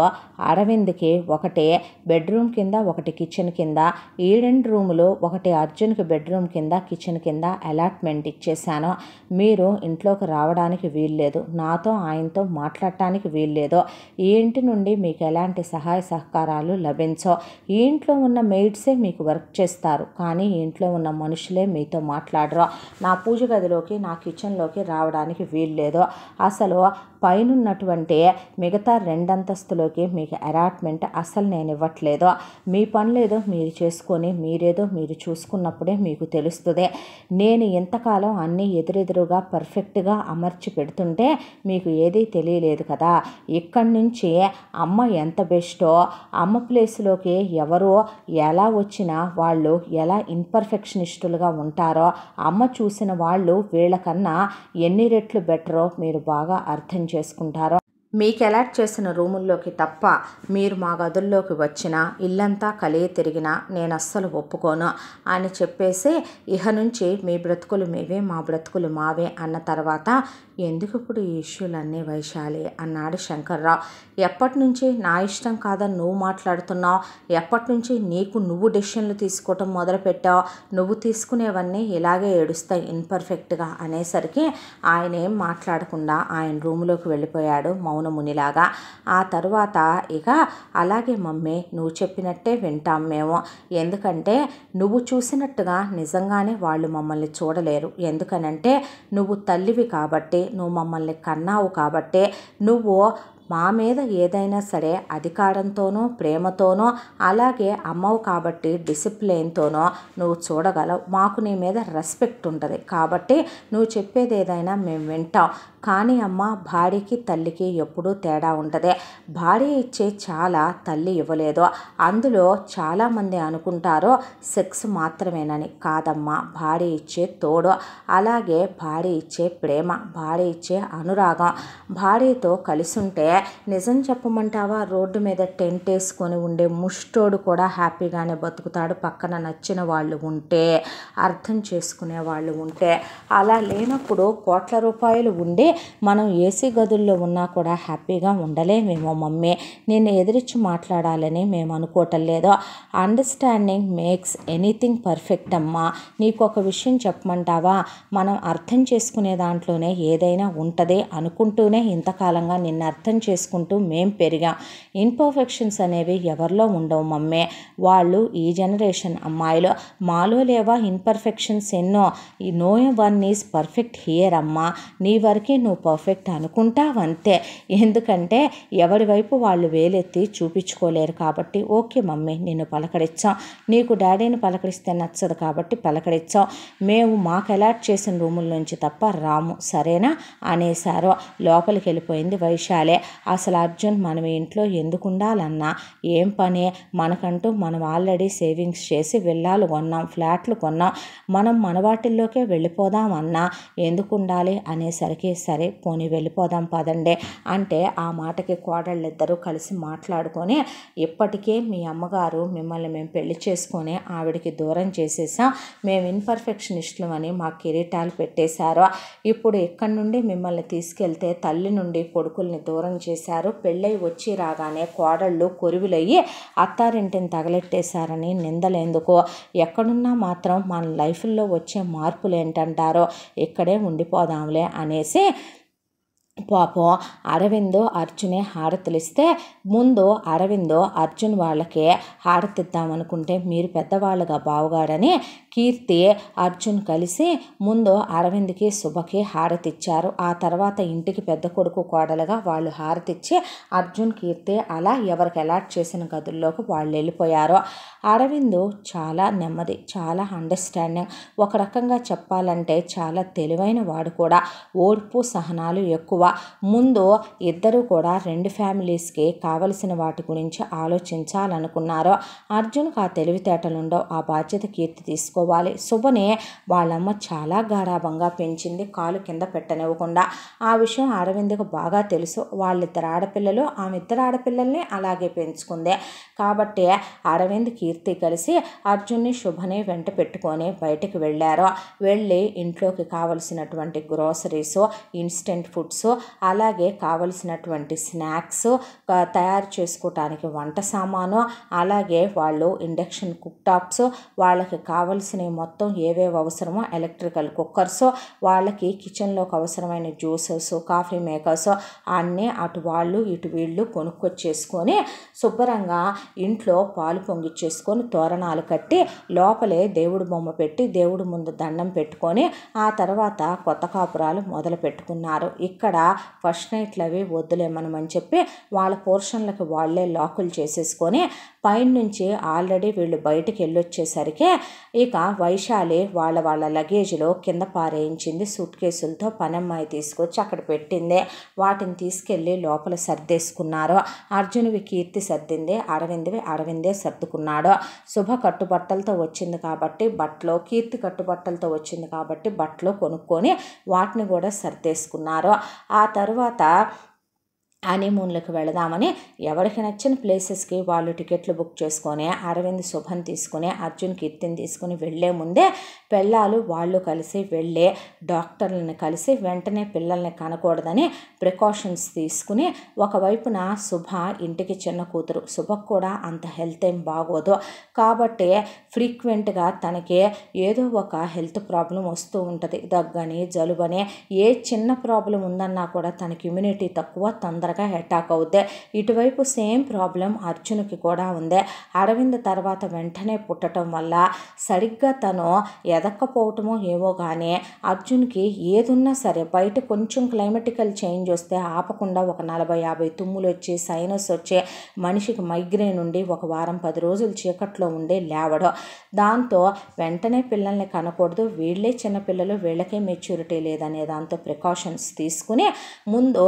అరవింద్కి ఒకటి బెడ్రూమ్ కింద, ఒకటి కిచెన్ కింద, ఈ 2 రూములు ఒకటి అర్జున్కి బెడ్రూమ్ కింద, కిచెన్ కింద అలాట్మెంట్ ఇచ్చేసాను. మీరు ఇంట్లోకి రావడానికి వీల్లేదు, నాతో ఆయనతో మాట్లాడటానికి వీల్లేదు. ఈ ఇంటి నుండి మీకు ఎలాంటి సహాయ సహకారాలు లభించవు. ఈ ఇంట్లో ఉన్న మెయిడ్సే మీకు వర్క్ చేస్తారు, కానీ ఈ ఇంట్లో ఉన్న మనుషులే మీతో మాట్లాడరు. నా పూజ గదిలోకి, నా కిచెన్లోకి రావడానికి వీల్లేదు. అసలు పైనున్నటువంటి మిగతా 2 అంతస్తులోకి మీకు అలాట్మెంట్ అసలు నేను ఇవ్వట్లేదు. మీ పనులేదో మీరు చేసుకొని మీరేదో మీరు చూసుకున్నప్పుడే మీకు తెలుస్తుంది. నేను ఎంతకాలం అన్నీ ఎదురెదురుగా పర్ఫెక్ట్గా అమర్చి పెడుతుంటే మీకు ఏదీ తెలియలేదు కదా. ఇక్కడి నుంచి అమ్మ ఎంత బెస్టో, అమ్మ ప్లేస్లోకి ఎవరో ఎలా వచ్చినా వాళ్ళు ఎలా ఇన్పర్ఫెక్షనిస్టులుగా ఉంటారో, అమ్మ చూసిన వాళ్ళు వీళ్ళకన్నా ఎన్ని రెట్లు బెటరో మీరు బాగా అర్థం చేసుకుంటారో. మీకు అలాట్ చేసిన రూముల్లోకి తప్ప మీరు మా గదుల్లోకి వచ్చినా, ఇల్లంతా కలిగి తిరిగినా నేను అస్సలు ఒప్పుకోను అని చెప్పేసి, ఇహ నుంచి మీ బ్రతుకులు మీవే, మా బ్రతుకులు మావే అన్న తర్వాత, ఎందుకు ఇప్పుడు ఈ ఇష్యూలన్నీ వైశాలి అన్నాడు శంకర్రావు. ఎప్పటి నుంచి నా ఇష్టం కాదని నువ్వు మాట్లాడుతున్నావు? ఎప్పటి నుంచి నువ్వు డెసిషన్లు తీసుకోవటం మొదలుపెట్టావు? నువ్వు తీసుకునేవన్నీ ఇలాగే ఏడుస్తాయి ఇన్పర్ఫెక్ట్గా అనేసరికి ఆయన ఏం మాట్లాడకుండా ఆయన రూములోకి వెళ్ళిపోయాడు మౌనమునిలాగా. ఆ తర్వాత ఇక అలాగే మమ్మీ, నువ్వు చెప్పినట్టే వింటాం మేము. ఎందుకంటే నువ్వు చూసినట్టుగా నిజంగానే వాళ్ళు మమ్మల్ని చూడలేరు. ఎందుకనంటే నువ్వు తల్లివి కాబట్టి, నువ్వు మమ్మల్ని కన్నావు కాబట్టి, నువ్వు మా మీద ఏదైనా సరే అధికారంతోనో ప్రేమతోనో అలాగే అమ్మవు కాబట్టి డిసిప్లిన్తోనో నువ్వు చూడగలవు. మాకు నీ మీద రెస్పెక్ట్ ఉంటుంది కాబట్టి నువ్వు చెప్పేది ఏదైనా మేము వింటాం. కానీ అమ్మ, భార్యకి తల్లికి ఎప్పుడూ తేడా ఉంటుంది. భార్య ఇచ్చే చాలా తల్లి ఇవ్వలేదు. అందులో చాలామంది అనుకుంటారో సెక్స్ మాత్రమేనని. కాదమ్మా, భార్య ఇచ్చే తోడు, అలాగే భార్య ఇచ్చే ప్రేమ, భార్య ఇచ్చే అనురాగం. భార్యతో కలిసి ఉంటే నిజం చెప్పమంటావా, రోడ్డు మీద టెంట్ వేసుకొని ఉండే ముష్టోడు కూడా హ్యాపీగానే బతుకుతాడు. పక్కన నచ్చిన వాళ్ళు ఉంటే, అర్థం చేసుకునే వాళ్ళు ఉంటే. అలా లేనప్పుడు కోట్ల రూపాయలు ఉండి మనం ఏసీ గదుల్లో ఉన్నా కూడా హ్యాపీగా ఉండలేమేమో మమ్మీ. నేను ఎదిరించి మాట్లాడాలని మేము అనుకోవటం లేదు. అండర్స్టాండింగ్ మేక్స్ ఎనీథింగ్ పర్ఫెక్ట్ అమ్మా. నీకు ఒక విషయం చెప్పమంటావా, మనం అర్థం చేసుకునే దాంట్లోనే ఏదైనా ఉంటుంది అనుకుంటూనే ఇంతకాలంగా నిన్ను అర్థం చేసుకుంటూ మేం పెరిగాం. ఇన్పర్ఫెక్షన్స్ అనేవి ఎవరిలో ఉండవు మమ్మీ. వాళ్ళు ఈ జనరేషన్ అమ్మాయిలు. మాలో లేవా ఇన్పర్ఫెక్షన్స్ ఎన్నో. ఈ no one is perfect here అమ్మా. నీ వరకు నువ్వు పర్ఫెక్ట్ అనుకుంటావంతే. ఎందుకంటే ఎవరి వైపు వాళ్ళు వేలెత్తి చూపించుకోలేరు కాబట్టి. ఓకే మమ్మీ, నిన్ను పలకరించాం. నీకు డాడీని పలకరిస్తే నచ్చదు కాబట్టి పలకరించాం. మేము మాకు అలాట్ చేసిన రూముల నుంచి తప్ప రాము, సరేనా అనేసారు. లోపలికి వెళ్ళిపోయింది వైశాలే. అసలు అర్జున్ మనం ఇంట్లో ఎందుకు ఉండాలన్నా, ఏం పని మనకంటూ, మనం ఆల్రెడీ సేవింగ్స్ చేసి విల్లాలు కొన్నాం, ఫ్లాట్లు కొన్నాం, మనం మన వాటిల్లోకే వెళ్ళిపోదామన్నా ఎందుకు ఉండాలి అనేసరికి సరే పోనీ వెళ్ళిపోదాం పదండే అంటే, ఆ మాటకి కోడళ్ళిద్దరూ కలిసి మాట్లాడుకొని, ఇప్పటికే మీ అమ్మగారు మిమ్మల్ని మేము పెళ్లి చేసుకొని ఆవిడికి దూరం చేసేసాం, మేము ఇన్పర్ఫెక్షనిస్టులు అని మా కిరీటాలు పెట్టేశారు. ఇప్పుడు ఇక్కడి నుండి మిమ్మల్ని తీసుకెళ్తే తల్లి నుండి కొడుకుల్ని దూరం చేశారు. పెళ్ళై వచ్చి రాగానే కోడళ్ళు కొరివిలయ్యి అత్తారింటిని తగలెట్టేశారని నిందలేందుకు. ఎక్కడున్నా మాత్రం మన లైఫ్లో వచ్చే మార్పులు ఏంటంటారో, ఇక్కడే ఉండిపోదాంలే అనేసి పాపం అరవింద్ అర్జునే హారతులిస్తే, ముందు అరవింద్ అర్జున్ వాళ్ళకి హారతిద్దామనుకుంటే మీరు పెద్దవాళ్ళుగా బావగారని కీర్తి అర్జున్ కలిసి ముందు అరవింద్కి శుభకి హారతిచ్చారు. ఆ తర్వాత ఇంటికి పెద్ద కొడుకు కోడలుగా వాళ్ళు హారతిచ్చి అర్జున్ కీర్తి అలా ఎవరికి అలాట్ చేసిన గదుల్లోకి వాళ్ళు వెళ్ళిపోయారు. అరవింద్ చాలా నెమ్మది, చాలా అండర్స్టాండింగ్. ఒక రకంగా చెప్పాలంటే చాలా తెలివైన వాడు కూడా. ఓర్పు సహనాలు ఎక్కువ. ముందు ఇద్దరు కూడా రెండు ఫ్యామిలీస్కి కావలసిన వాటి గురించి ఆలోచించాలనుకున్నారు. అర్జున్కి ఆ తెలివితేటలుండవు. ఆ బాధ్యత కీర్తి తీసుకోవాలి. శుభని వాళ్ళమ్మ చాలా గారాబంగా పెంచింది, కాలు కింద పెట్టనివ్వకుండా. ఆ విషయం అరవింద్కి బాగా తెలుసు. వాళ్ళిద్దరు ఆడపిల్లలు, ఆమె ఇద్దరు ఆడపిల్లల్ని అలాగే పెంచుకుంది. కాబట్టి అరవింద్ కీర్తి కలిసి అర్జున్ని శుభని వెంట పెట్టుకొని బయటకు వెళ్ళారు. వెళ్ళి ఇంట్లోకి కావలసినటువంటి గ్రోసరీస్, ఇన్స్టెంట్ ఫుడ్స్, అలాగే కావలసినటువంటి స్నాక్స్, తయారు చేసుకోవటానికి వంట సామాను, అలాగే వాళ్ళు ఇండక్షన్ కుక్ టాప్స్, వాళ్ళకి కావలసినవి మొత్తం ఏవేవి అవసరమో ఎలక్ట్రికల్ కుక్కర్స్, వాళ్ళకి కిచెన్లోకి అవసరమైన జ్యూసెస్, కాఫీ మేకర్స్ అన్నీ అటు వాళ్ళు ఇటు వీళ్ళు కొనుక్కొచ్చేసుకొని శుభ్రంగా ఇంట్లో పాలు పొంగిచ్చేసుకొని తోరణాలు కట్టి లోపలే దేవుడు బొమ్మ పెట్టి దేవుడి ముందు దండం పెట్టుకొని ఆ తర్వాత కొత్త కాపురాలు మొదలు పెట్టుకున్నారు. ఇక్కడ ఫస్ట్ నైట్లు అవి వద్దులేమనమని చెప్పి వాళ్ళ పోర్షన్లకు వాళ్ళే లాకులు చేసేసుకొని పైనుంచి ఆల్రెడీ వీళ్ళు బయటికి వెళ్ళొచ్చేసరికి ఇక వైశాలి వాళ్ళ లగేజ్లో కింద పారేయించింది. సూట్ కేసులతో పనమ్మాయి తీసుకొచ్చి అక్కడ పెట్టింది. వాటిని తీసుకెళ్ళి లోపల సర్దేసుకున్నారు. అర్జున్వి కీర్తి సర్దింది, అరవిందే సర్దుకున్నాడు. శుభ కట్టుబట్టలతో వచ్చింది కాబట్టి బట్టలు, కీర్తి కట్టుబట్టలతో వచ్చింది కాబట్టి బట్టలు కొనుక్కొని వాటిని కూడా సర్దేసుకున్నారు. ఆ తర్వాత హనీమూన్లకు వెళదామని ఎవరికి నచ్చిన ప్లేసెస్కి వాళ్ళు టికెట్లు బుక్ చేసుకొని అరవింద్ శుభన్ తీసుకుని అర్జున్ కీర్తిని తీసుకుని వెళ్ళే ముందే పిల్లలు వాళ్ళు కలిసి వెళ్ళే డాక్టర్లను కలిసి వెంటనే పిల్లల్ని కనకూడదని ప్రికాషన్స్ తీసుకుని, ఒకవైపున శుభ ఇంటికి చిన్న కూతురు, శుభకు కూడా అంత హెల్త్ ఏం బాగోదు కాబట్టి ఫ్రీక్వెంట్గా తనకి ఏదో ఒక హెల్త్ ప్రాబ్లం వస్తూ ఉంటుంది. దగ్గని జలుబని ఏ చిన్న ప్రాబ్లం ఉందన్నా కూడా తనకి ఇమ్యూనిటీ తక్కువ, తొందరగా తొందరగా అటాక్ అవుద్ది. ఇటువైపు సేమ్ ప్రాబ్లం అర్జున్కి కూడా ఉంది. అరవింద్ తర్వాత వెంటనే పుట్టడం వల్ల సరిగ్గా తను ఎదక్కపోవటమో ఏవో కానీ అర్జున్కి ఏదున్నా సరే బయట కొంచెం క్లైమటికల్ చేంజ్ వస్తే ఆపకుండా ఒక 40-50 తుమ్ములు వచ్చి సైనస్ వచ్చి మనిషికి మైగ్రేన్ ఉండి ఒక వారం 10 రోజులు చీకట్లో ఉండి లేవడం. దాంతో వెంటనే పిల్లల్ని కనకూడదు, వీళ్ళే చిన్నపిల్లలు, వీళ్ళకే మెచ్యూరిటీ లేదనే దాంతో ప్రికాషన్స్ తీసుకుని ముందు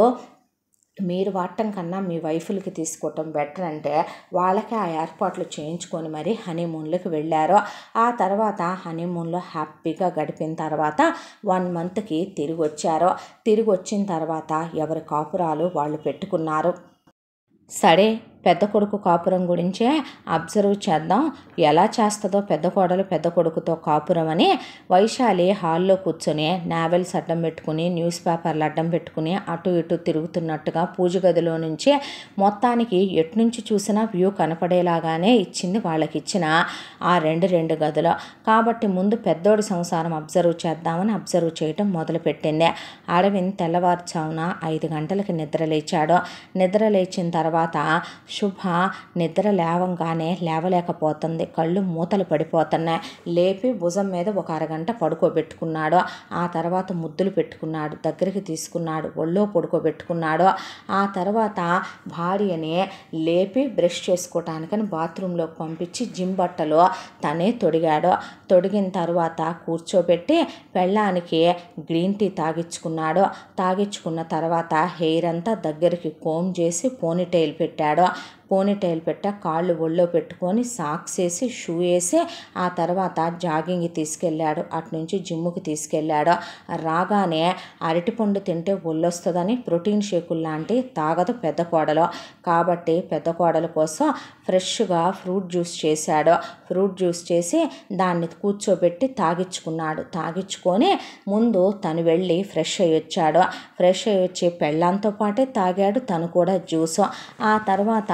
మీరు వాడటం కన్నా మీ వైఫులకి తీసుకోవటం బెటర్ అంటే వాళ్ళకి ఆ ఏర్పాట్లు చేయించుకొని మరి హనీమూన్లకు వెళ్ళారు. ఆ తర్వాత హనీమూన్లో హ్యాపీగా గడిపిన తర్వాత 1 మంత్కి తిరిగి వచ్చారు. తిరిగి వచ్చిన తర్వాత ఎవరి కాపురాలు వాళ్ళు పెట్టుకున్నారు. సరే, పెద్ద కొడుకు కాపురం గురించే అబ్జర్వ్ చేద్దాం, ఎలా చేస్తుందో పెద్ద కోడలు పెద్ద కొడుకుతో కాపురం అని. వైశాలి హాల్లో కూర్చొని నావెల్స్ అడ్డం పెట్టుకుని న్యూస్ పేపర్లు అడ్డం పెట్టుకుని అటు ఇటు తిరుగుతున్నట్టుగా పూజ గదిలో నుంచి మొత్తానికి ఎట్నుంచి చూసినా వ్యూ కనపడేలాగానే ఇచ్చింది వాళ్ళకి ఇచ్చిన ఆ రెండు గదులు. కాబట్టి ముందు పెద్దోడి సంసారం అబ్జర్వ్ చేద్దామని అబ్జర్వ్ చేయటం మొదలుపెట్టింది. అరవింద్ తెల్లవారుజామున 5 గంటలకి నిద్ర లేచాడు. నిద్ర లేచిన తర్వాత శుభ నిద్ర లేవంగానే లేవలేకపోతుంది, కళ్ళు మూతలు పడిపోతున్నాయి. లేపి భుజం మీద ఒక అరగంట పడుకోబెట్టుకున్నాడు. ఆ తర్వాత ముద్దులు పెట్టుకున్నాడు, దగ్గరికి తీసుకున్నాడు, ఒళ్ళో పడుకోబెట్టుకున్నాడు. ఆ తర్వాత భార్యని లేపి బ్రష్ చేసుకోవటానికని బాత్రూంలోకి పంపించి జిమ్ బట్టలో తనే తొడిగాడు. తొడిగిన తర్వాత కూర్చోబెట్టి పెళ్ళానికి గ్రీన్ టీ తాగించుకున్నాడు. తాగించుకున్న తర్వాత హెయిర్ అంతా దగ్గరికి కోమ్ చేసి పోనీటైల్ పెట్టాడు. పోనీటైల్ పెట్టా కాళ్ళు ఒళ్ళో పెట్టుకొని సాక్స్ వేసి షూ వేసి ఆ తర్వాత జాగింగ్కి తీసుకెళ్ళాడు. అటు నుంచి జిమ్ముకి తీసుకెళ్ళాడు. రాగానే అరటిపండు తింటే ఒళ్ళొస్తుందని ప్రోటీన్ షేకులు లాంటి తాగదు పెద్ద కోడలు. కాబట్టి పెద్ద కోడల కోసం ఫ్రెష్గా ఫ్రూట్ జ్యూస్ చేశాడు. ఫ్రూట్ జ్యూస్ చేసి దాన్ని కూర్చోబెట్టి తాగించుకున్నాడు. తాగించుకొని ముందు తను వెళ్ళి ఫ్రెష్ అయ్యి వచ్చాడు. ఫ్రెష్ అయ్యి వచ్చి పెళ్ళాంతో పాటే తాగాడు తను కూడా జ్యూస్. ఆ తర్వాత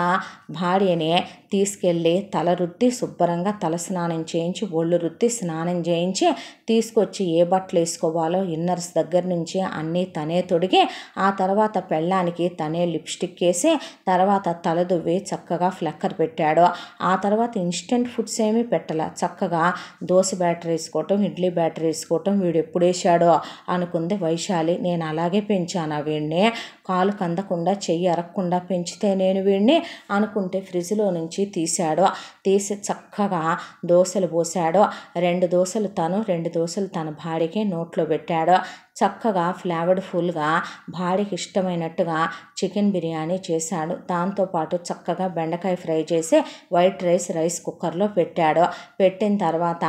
భార్యని తీసుకెళ్ళి తల రుద్ది శుభ్రంగా తల స్నానం చేయించి ఒళ్ళు రుద్ది స్నానం చేయించి తీసుకొచ్చి ఏ బట్టలు వేసుకోవాలో ఇన్నర్స్ దగ్గర నుంచి అన్నీ తనే తొడిగి ఆ తర్వాత పెళ్ళానికి తనే లిప్స్టిక్ వేసి తర్వాత తల దువ్వి చక్కగా ఫ్లక్కర్ పెట్టాడు. ఆ తర్వాత ఇన్స్టెంట్ ఫుడ్స్ ఏమీ పెట్టాల, చక్కగా దోశ బ్యాటర్ వేసుకోవటం, ఇడ్లీ బ్యాటర్ వేసుకోవటం. వీడు ఎప్పుడు వేసాడో అనుకుంది వైశాలి. నేను అలాగే పెంచాను వీడిని, కాలు కందకుండా చెయ్యి అరగకుండా పెంచితే నేను వీడిని అనుకుంటే ఫ్రిడ్జ్లో నుంచి తీశాడు. తీసి చక్కగా దోశలు పోసాడు. 2 దోశలు తను 2 దోశలు తన భార్యకి నోట్లో పెట్టాడు. చక్కగా ఫ్లేవర్ఫుల్గా భార్యకి ఇష్టమైనట్టుగా చికెన్ బిర్యానీ చేశాడు. దాంతోపాటు చక్కగా బెండకాయ ఫ్రై చేసి వైట్ రైస్ కుక్కర్లో పెట్టాడు. పెట్టిన తర్వాత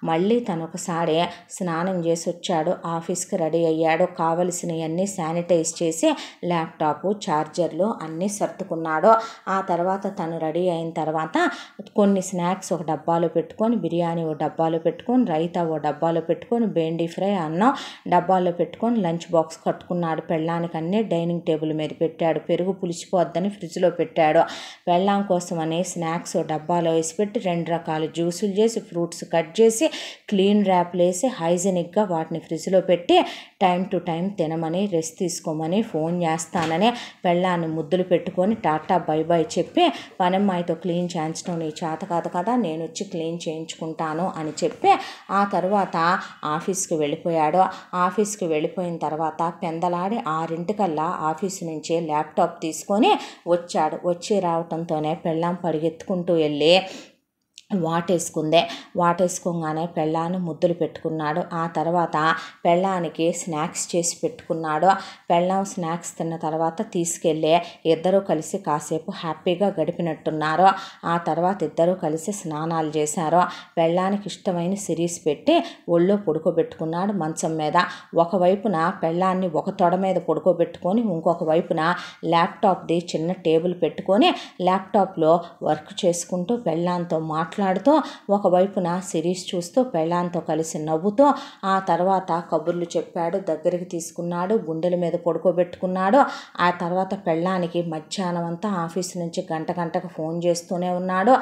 మళ్ళీ తను ఒకసారి స్నానం చేసి వచ్చాడు. ఆఫీస్కి రెడీ అయ్యాడు. కావలసినవన్నీ శానిటైజ్ చేసి ల్యాప్టాపు ఛార్జర్లు అన్నీ సర్దుకున్నాడు. ఆ తర్వాత తను రెడీ అయిన తర్వాత కొన్ని స్నాక్స్ ఒక డబ్బాలో పెట్టుకొని, బిర్యానీ ఒక డబ్బాలో పెట్టుకొని, రైతా ఒక డబ్బాలో పెట్టుకొని, బెండి ఫ్రై అన్నం డబ్బాలో పెట్టుకొని లంచ్ బాక్స్ కట్టుకున్నాడు. పెళ్ళానికి అన్నీ డైనింగ్ టేబుల్ మీద పెట్టాడు. పెరుగు పులిచిపోద్దని ఫ్రిడ్జ్లో పెట్టాడు. పెళ్ళాం కోసం అని స్నాక్స్ డబ్బాలో వేసి పెట్టి 2 రకాల జ్యూసులు చేసి ఫ్రూట్స్ కట్ చేసి క్లీన్ ర్యాప్లు వేసి హైజెనిక్గా వాటిని ఫ్రిడ్జ్లో పెట్టి టైం టు టైం తినమని రెస్ట్ తీసుకోమని ఫోన్ చేస్తానని పెళ్ళాన్ని ముద్దులు పెట్టుకొని టాటా బై బై చెప్పి పనమ్మాయితో క్లీన్ చేయించడం నీ చేత కాదు కదా, నేను వచ్చి క్లీన్ చేయించుకుంటాను అని చెప్పి ఆ తర్వాత ఆఫీస్కి వెళ్ళిపోయాడు. ఆఫీస్కి వెళ్ళిపోయిన తర్వాత పెందలాడి 6 ఆఫీసు నుంచి ల్యాప్టాప్ తీసుకొని వచ్చాడు. వచ్చి రావటంతోనే పెళ్ళాం పరిగెత్తుకుంటూ వెళ్ళి వాటేసుకోగానే పెళ్ళాన్ని ముద్దులు పెట్టుకున్నాడు. ఆ తర్వాత పెళ్ళానికి స్నాక్స్ చేసి పెట్టుకున్నాడు. పెళ్ళాం స్నాక్స్ తిన్న తర్వాత తీసుకెళ్ళి ఇద్దరూ కలిసి కాసేపు హ్యాపీగా గడిపినట్టున్నారు. ఆ తర్వాత ఇద్దరూ కలిసి స్నానాలు చేశారు. పెళ్ళానికి ఇష్టమైన సిరీస్ పెట్టి ఒళ్ళో పడుకోబెట్టుకున్నాడు మంచం మీద. ఒకవైపున పెళ్ళాన్ని ఒక తొడ మీద పడుకోబెట్టుకొని ఇంకొక వైపున ల్యాప్టాప్ది చిన్న టేబుల్ పెట్టుకొని ల్యాప్టాప్లో వర్క్ చేసుకుంటూ పెళ్ళాంతో మాట్లాడుతూ ఒకవైపున సిరీస్ చూస్తూ పెళ్ళాంతో కలిసి నవ్వుతూ ఆ తర్వాత కబుర్లు చెప్పాడు. దగ్గరికి తీసుకున్నాడు, గుండెల మీద పడుకోబెట్టుకున్నాడు. ఆ తర్వాత పెళ్ళానికి మధ్యాహ్నం అంతా ఆఫీస్ నుంచి గంటకు ఫోన్ చేస్తూనే ఉన్నాడు.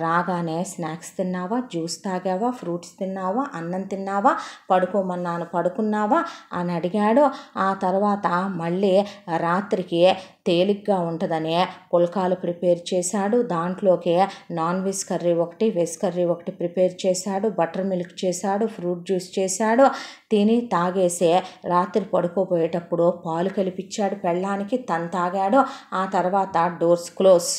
రాగానే స్నాక్స్ తిన్నావా, జ్యూస్ తాగావా, ఫ్రూట్స్ తిన్నావా, అన్నం తిన్నావా, పడుకోమన్నాను పడుకున్నావా అని అడిగాడు. ఆ తర్వాత మళ్ళీ రాత్రికి తేలిగ్గా ఉంటుందని పుల్కాలు ప్రిపేర్ చేశాడు. దాంట్లోకి నాన్ వెజ్ కర్రీ ఒకటి, వెజ్ కర్రీ ఒకటి ప్రిపేర్ చేశాడు. బటర్ మిల్క్ చేశాడు, ఫ్రూట్ జ్యూస్ చేశాడు. తిని తాగేసే రాత్రి పడుకోపోయేటప్పుడు పాలు కలిపిచ్చాడు పెళ్ళానికి, తను తాగాడు. ఆ తర్వాత డోర్స్ క్లోజ్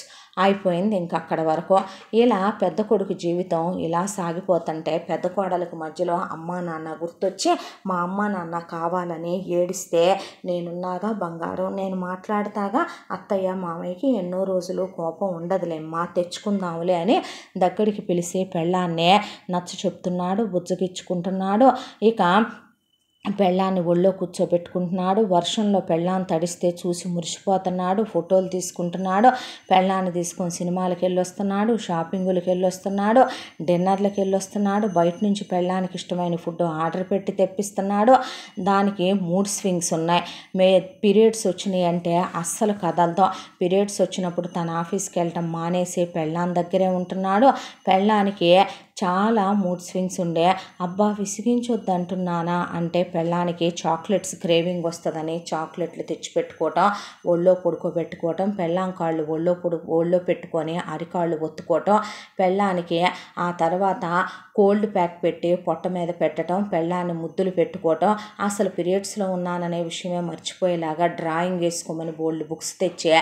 అయిపోయింది ఇంక అక్కడ వరకు. ఇలా పెద్ద కొడుకు జీవితం ఇలా సాగిపోతుంటే పెద్ద కోడలకు మధ్యలో అమ్మా నాన్న గుర్తొచ్చి మా అమ్మా నాన్న కావాలని ఏడిస్తే నేనున్నాగా బంగారం, నేను మాట్లాడతాగా, అత్తయ్య మామయ్యకి ఎన్నో రోజులు కోపం ఉండదులేమ్మా, తెచ్చుకుందాంలే అని దగ్గరికి పిలిచి పెళ్ళాన్నే నచ్చ చెప్తున్నాడు, బుజ్జగిచ్చుకుంటున్నాడు. ఇక పెళ్ళాన్ని ఒళ్ళో కూర్చోబెట్టుకుంటున్నాడు. వర్షంలో పెళ్ళాన్ని తడిస్తే చూసి మురిసిపోతున్నాడు, ఫోటోలు తీసుకుంటున్నాడు. పెళ్ళాన్ని తీసుకొని సినిమాలకు వెళ్ళొస్తున్నాడు, షాపింగులకు వెళ్ళొస్తున్నాడు, డిన్నర్లకు వెళ్ళొస్తున్నాడు. బయట నుంచి పెళ్ళానికి ఇష్టమైన ఫుడ్ ఆర్డర్ పెట్టి తెప్పిస్తున్నాడు. దానికి మూడ్ స్వింగ్స్ ఉన్నాయి. పీరియడ్స్ వచ్చినాయి అంటే అస్సలు కదలదు. పీరియడ్స్ వచ్చినప్పుడు తన ఆఫీస్కి వెళ్ళటం మానేసి పెళ్ళాన్ని దగ్గరే ఉంటున్నాడు. పెళ్ళానికి చాలా మూడ్ స్వింగ్స్ ఉండే. అబ్బా విసిగించొద్దంటున్నానా అంటే పెళ్ళానికి చాక్లెట్స్ క్రేవింగ్ వస్తుందని చాక్లెట్లు తెచ్చిపెట్టుకోవటం, ఒళ్ళో పడుకోబెట్టుకోవటం, పెళ్ళాం కాళ్ళు ఒళ్ళో పెట్టుకొని అరికాళ్ళు ఒత్తుకోవటం, పెళ్ళానికి ఆ తర్వాత కోల్డ్ ప్యాక్ పెట్టి పొట్ట మీద పెట్టడం, పెళ్ళాన్ని ముద్దులు పెట్టుకోవటం, అసలు పీరియడ్స్లో ఉన్నాననే విషయమే మర్చిపోయేలాగా డ్రాయింగ్ వేసుకోమని బోల్డ్ బుక్స్ తెచ్చి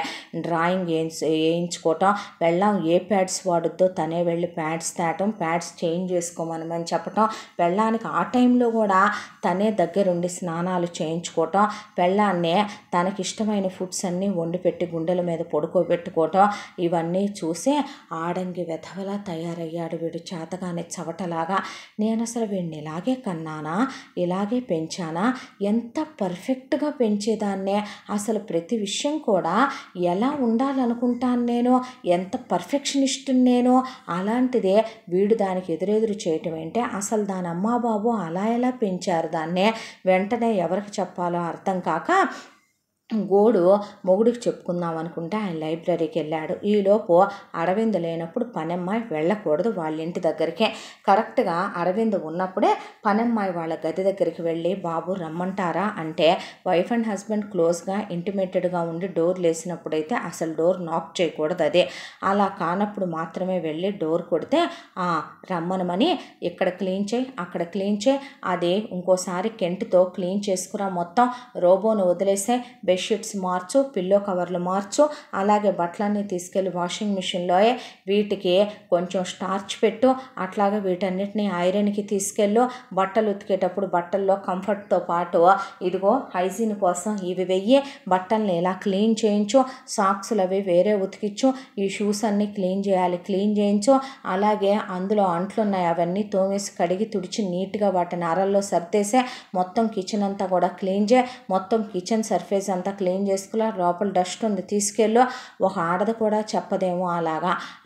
డ్రాయింగ్ వేయించుకోవటం, పెళ్ళాం ఏ ప్యాడ్స్ వాడుద్దో తనే వెళ్ళి ప్యాడ్స్ తేవటం, ప్యాడ్స్ చేంజ్ చేసుకోమని చెప్పటం, పెళ్ళానికి ఆ టైంలో కూడా తనే దగ్గరుండి స్నానాలు చేయించుకోవటం, పెళ్ళాన్నే తనకిష్టమైన ఫుడ్స్ అన్నీ వండి పెట్టి గుండెల మీద పడుకోబెట్టుకోవటం, ఇవన్నీ చూసి ఆడంగి వెధవలా తయారయ్యాడు వీడు, చేతగానే చవటలాగా. నేను అసలు వీడిని ఇలాగే కన్నానా, ఇలాగే పెంచానా, ఎంత పర్ఫెక్ట్గా పెంచేదాన్నే, అసలు ప్రతి విషయం కూడా ఎలా ఉండాలనుకుంటాను నేను, ఎంత పర్ఫెక్షనిస్ట్ నేను, అలాంటిదే వీడు దానికి ఎదురెదురు చేయటం ఏంటే, అసలు దాని అమ్మా బాబు అలా ఎలా పెంచారు దాన్నే, వెంటనే ఎవరికి చెప్పాలో అర్థం కాక గోడు మొగుడికి చెప్పుకుందాం అనుకుంటే ఆయన లైబ్రరీకి వెళ్ళాడు. ఈలోపు అరవింద్ లేనప్పుడు పనమ్మాయి వెళ్ళకూడదు వాళ్ళ ఇంటి దగ్గరికి. కరెక్ట్గా అరవింద్ ఉన్నప్పుడే పనమ్మాయి వాళ్ళ గది దగ్గరికి వెళ్ళి బాబు రమ్మంటారా అంటే వైఫ్ అండ్ హస్బెండ్ క్లోజ్గా ఇంటిమేటెడ్గా ఉండి డోర్ లేసినప్పుడైతే అసలు డోర్ నాక్ చేయకూడదు. అదే అలా కానప్పుడు మాత్రమే వెళ్ళి డోర్ కొడితే రమ్మనమని, ఇక్కడ క్లీన్ చేయి, అక్కడ క్లీన్ చేయి, అది ఇంకోసారి కెంటుతో క్లీన్ చేసుకురా, మొత్తం రోబోను వదిలేసే, బెడ్షీట్స్ మార్చు, పిల్లో కవర్లు మార్చు, అలాగే బట్టలన్నీ తీసుకెళ్ళి వాషింగ్ మిషన్లోయే వీటికి కొంచెం స్టార్చ్ పెట్టు, అట్లాగే వీటన్నిటిని ఐరన్కి తీసుకెళ్ళు, బట్టలు ఉతికేటప్పుడు బట్టల్లో కంఫర్ట్తో పాటు ఇదిగో హైజీన్ కోసం ఇవి వెయ్యి, బట్టల్ని ఇలా క్లీన్ చేయించు, సాక్స్లు అవి వేరే ఉతికించు, ఈ షూస్ అన్నీ క్లీన్ చేయించు, అలాగే అందులో అంట్లు ఉన్నాయి అవన్నీ తోమేసి కడిగి తుడిచి నీట్గా వాటిని అరల్లో సర్దేసే, మొత్తం కిచెన్ అంతా కూడా క్లీన్ చేయి, మొత్తం కిచెన్ సర్ఫేస్ అంతా క్లీన్ చేసుకులా, లోపల డస్ట్ ఉంది తీసుకెళ్ళు, ఒక ఆడది కూడా చెప్పదేమో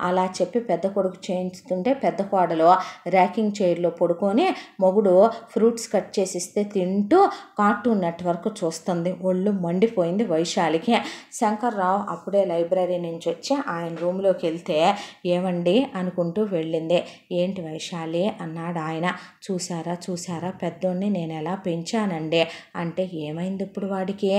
అలా చెప్పి పెద్ద కొడుకు చేయించుతుంటే పెద్ద కోడలు ర్యాకింగ్ చైర్లో పడుకొని మొగుడు ఫ్రూట్స్ కట్ చేసి ఇస్తే తింటూ కార్టూన్ నెట్వర్క్ చూస్తుంది. ఒళ్ళు మండిపోయింది వైశాలికి. శంకర్రావు అప్పుడే లైబ్రరీ నుంచి వచ్చి ఆయన రూమ్లోకి వెళ్తే ఏమండి అనుకుంటూ వెళ్ళింది. ఏంటి వైశాలి అన్నాడు ఆయన. చూసారా పెద్దోడిని నేను ఎలా పెంచానండి అంటే ఏమైంది ఇప్పుడు వాడికి,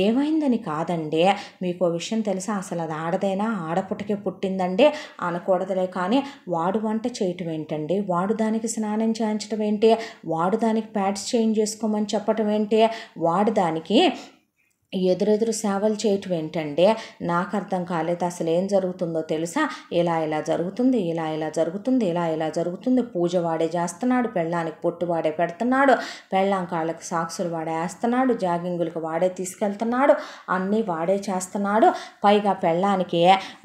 ఏమైందని కాదండి, మీకు విషయం తెలుసా, అసలు అది ఆడదైనా ఆడపుట్టకే పుట్టిందండి అనకూడదులే, కానీ వాడు వంట చేయటం ఏంటండి, వాడు దానికి స్నానం చేయించడం ఏంటి, వాడు దానికి ప్యాడ్స్ చేంజ్ చేసుకోమని చెప్పటం ఏంటి, వాడు దానికి ఎదురెదురు సేవలు చేయటం ఏంటంటే నాకు అర్థం కాలేదు. అసలు ఏం జరుగుతుందో తెలుసా, ఇలా జరుగుతుంది, పూజ వాడే చేస్తున్నాడు, పెళ్ళానికి పొట్టు వాడే పెడుతున్నాడు, పెళ్ళాం కాళ్ళకి సాక్సులు వాడే వేస్తున్నాడు, జాగింగులకు వాడే తీసుకెళ్తున్నాడు, అన్నీ వాడే చేస్తున్నాడు. పైగా పెళ్ళానికి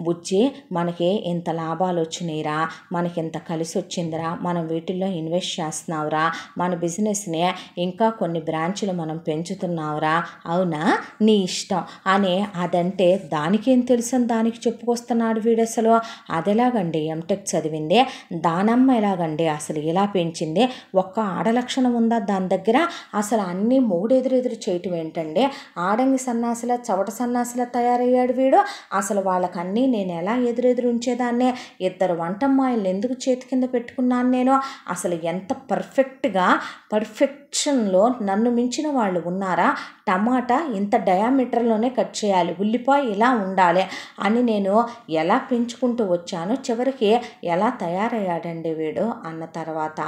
బుజ్జి మనకి ఇంత లాభాలు వచ్చినాయిరా, మనకి ఇంత కలిసి వచ్చిందిరా, మనం వీటిల్లో ఇన్వెస్ట్ చేస్తున్నావురా, మన బిజినెస్ని ఇంకా కొన్ని బ్రాంచ్లు మనం పెంచుతున్నావురా, అవునా నీ ఇష్టం అని, అదంటే దానికేం తెలుసని దానికి చెప్పుకొస్తున్నాడు వీడు. అసలు అదెలాగండి ఎంటెక్ చదివింది, దానమ్మ ఎలాగండి అసలు ఇలా పెంచింది, ఒక్క ఆడలక్షణం ఉందా దాని దగ్గర, అసలు అన్నీ మొగుడెదురెదురు చేయటం ఏంటండి, ఆడంగి సన్నాసిలా చవట సన్నాసిలా తయారయ్యాడు వీడు. అసలు వాళ్ళకన్నీ నేను ఎలా ఎదురెదురు ఉంచేదాన్నే, ఇద్దరు వంటమ్మాయిలు ఎందుకు చేతి కింద పెట్టుకున్నాను నేను, అసలు ఎంత పర్ఫెక్షన్లో నన్ను మించిన వాళ్ళు ఉన్నారా, టమాటా ఇంత డయామీటర్లోనే కట్ చేయాలి, ఉల్లిపాయ ఇలా ఉండాలి అని నేను ఎలా పెంచుకుంటూ వచ్చాను. చివరికి ఎలా తయారయ్యాడండి వీడు అన్న తర్వాత,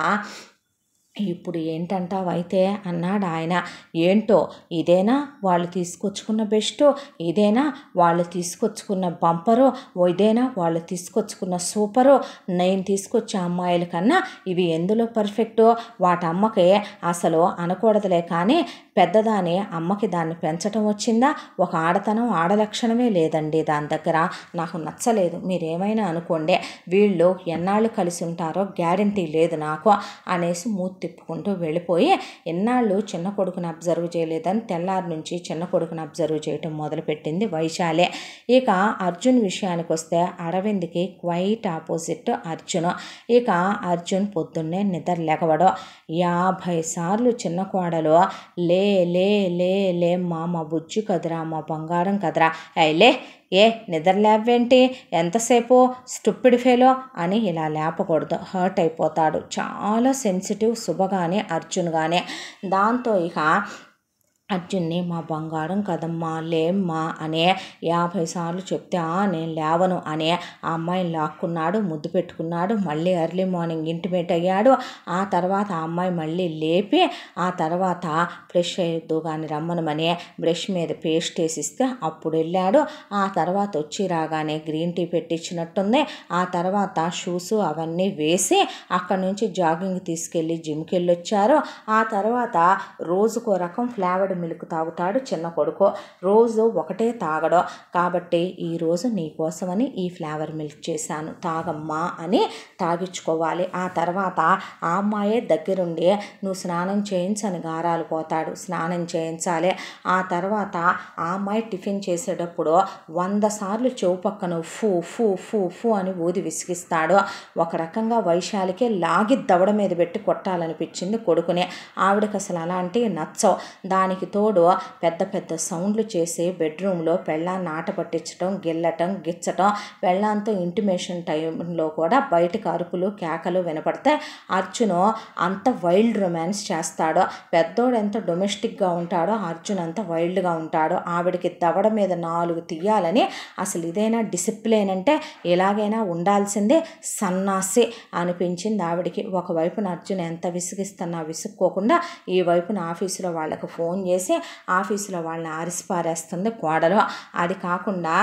ఇప్పుడు ఏంటంటావైతే అన్నాడు ఆయన. ఏంటో, ఇదేనా వాళ్ళు తీసుకొచ్చుకున్న బెస్ట్, ఇదేనా వాళ్ళు తీసుకొచ్చుకున్న బంపరు, ఇదేనా వాళ్ళు తీసుకొచ్చుకున్న సూపరు, నేను తీసుకొచ్చే అమ్మాయిల కన్నా ఇవి ఎందులో పర్ఫెక్టు, వాటమ్మకి అసలు అనకూడదులే కానీ పెద్దదాని అమ్మకి దాన్ని పెంచటం వచ్చిందా, ఒక ఆడతనం ఆడలక్షణమే లేదండి దాని దగ్గర, నాకు నచ్చలేదు, మీరేమైనా అనుకోండి, వీళ్ళు ఎన్నాళ్ళు కలిసి ఉంటారో గ్యారంటీ లేదు నాకు అనేసి మూతి తిప్పుకుంటూ వెళ్ళిపోయి, ఎన్నాళ్ళు చిన్న కొడుకుని అబ్జర్వ్ చేయలేదని తెల్లారి నుంచి చిన్న కొడుకుని అబ్జర్వ్ చేయటం మొదలుపెట్టింది వైశాలే. ఇక అర్జున్ విషయానికి వస్తే అరవింద్కి క్వైట్ ఆపోజిట్ అర్జున్. ఇక అర్జున్ పొద్దున్నే నిద్ర లేకవడం, 50 సార్లు చిన్న కోడలు లే లే లే లే మా బుజ్జు కదరా, మా బంగారం కదరా, లే ఏ నిద్ర లేవేంటి, ఎంతసేపు స్టూపిడ్ ఫెలో అని ఇలా లేపకూడదు, హర్ట్ అయిపోతాడు. చాలా సెన్సిటివ్ శుభ కానీ అర్జున్ కానీ. దాంతో ఇక అర్జున్ని మా బంగారం కదమ్మా లేమ్మా అనే 50 సార్లు చెప్తే నేను లేవను అనే ఆ అమ్మాయిని లాక్కున్నాడు, ముద్దు పెట్టుకున్నాడు. మళ్ళీ ఎర్లీ మార్నింగ్ ఇంటిమేట్ అయ్యాడు. ఆ తర్వాత ఆ అమ్మాయి మళ్ళీ లేపి ఆ తర్వాత ఫ్రెష్ అయ్యొద్దు కానీ రమ్మనమని బ్రష్ మీద పేస్ట్ వేసిస్తే అప్పుడు వెళ్ళాడు. ఆ తర్వాత వచ్చి రాగానే గ్రీన్ టీ పెట్టించినట్టుంది. ఆ తర్వాత షూస్ అవన్నీ వేసి అక్కడి నుంచి జాగింగ్ తీసుకెళ్ళి జిమ్కి వెళ్ళొచ్చారు. ఆ తర్వాత రోజుకో రకం ఫ్లేవర్డ్ మిల్క్ తాగుతాడు చిన్న కొడుకు, రోజు ఒకటే తాగడం కాబట్టి ఈరోజు నీకోసమని ఈ ఫ్లేవర్ మిల్క్ చేశాను, తాగమ్మా అని తాగించుకోవాలి. ఆ తర్వాత ఆ అమ్మాయే దగ్గరుండి నువ్వు స్నానం చేయించని గారాలు పోతాడు, స్నానం చేయించాలి. ఆ తర్వాత ఆ అమ్మాయి టిఫిన్ చేసేటప్పుడు 100 సార్లు చెవు పక్కన ఫూ ఫూ ఫూ ఫూ అని ఊది విసిగిస్తాడు. ఒక రకంగా వైశాలికే లాగి దవడ మీద పెట్టి కొట్టాలనిపించింది కొడుకునే. ఆవిడకి అసలు అలాంటివి నచ్చవు. దానికి తోడు పెద్ద పెద్ద సౌండ్లు చేసి బెడ్రూమ్లో పెళ్ళాన్ని ఆట పట్టించడం, గిల్లటం, గిచ్చటం, పెళ్ళాంతో ఇంటిమేషన్ టైంలో కూడా బయటకు అరుపులు కేకలు వినపడితే అర్జును అంత వైల్డ్ రొమాన్స్ చేస్తాడో, పెద్దోడు ఎంత డొమెస్టిక్గా ఉంటాడో అర్జున్ అంత వైల్డ్గా ఉంటాడో. ఆవిడకి దవడ మీద 4 తీయాలని, అసలు ఇదైనా డిసిప్లిన్ అంటే ఎలాగైనా ఉండాల్సిందే, సన్నాసి అనిపించింది ఆవిడికి. ఒకవైపున అర్జున్ ఎంత విసిగిస్తున్నా విసుక్కోకుండా ఈ వైపున ఆఫీసులో వాళ్ళకు ఫోన్ చేసి ఆఫీసులో వాళ్ళని ఆరిసిపారేస్తుంది కోడలు. అది కాకుండా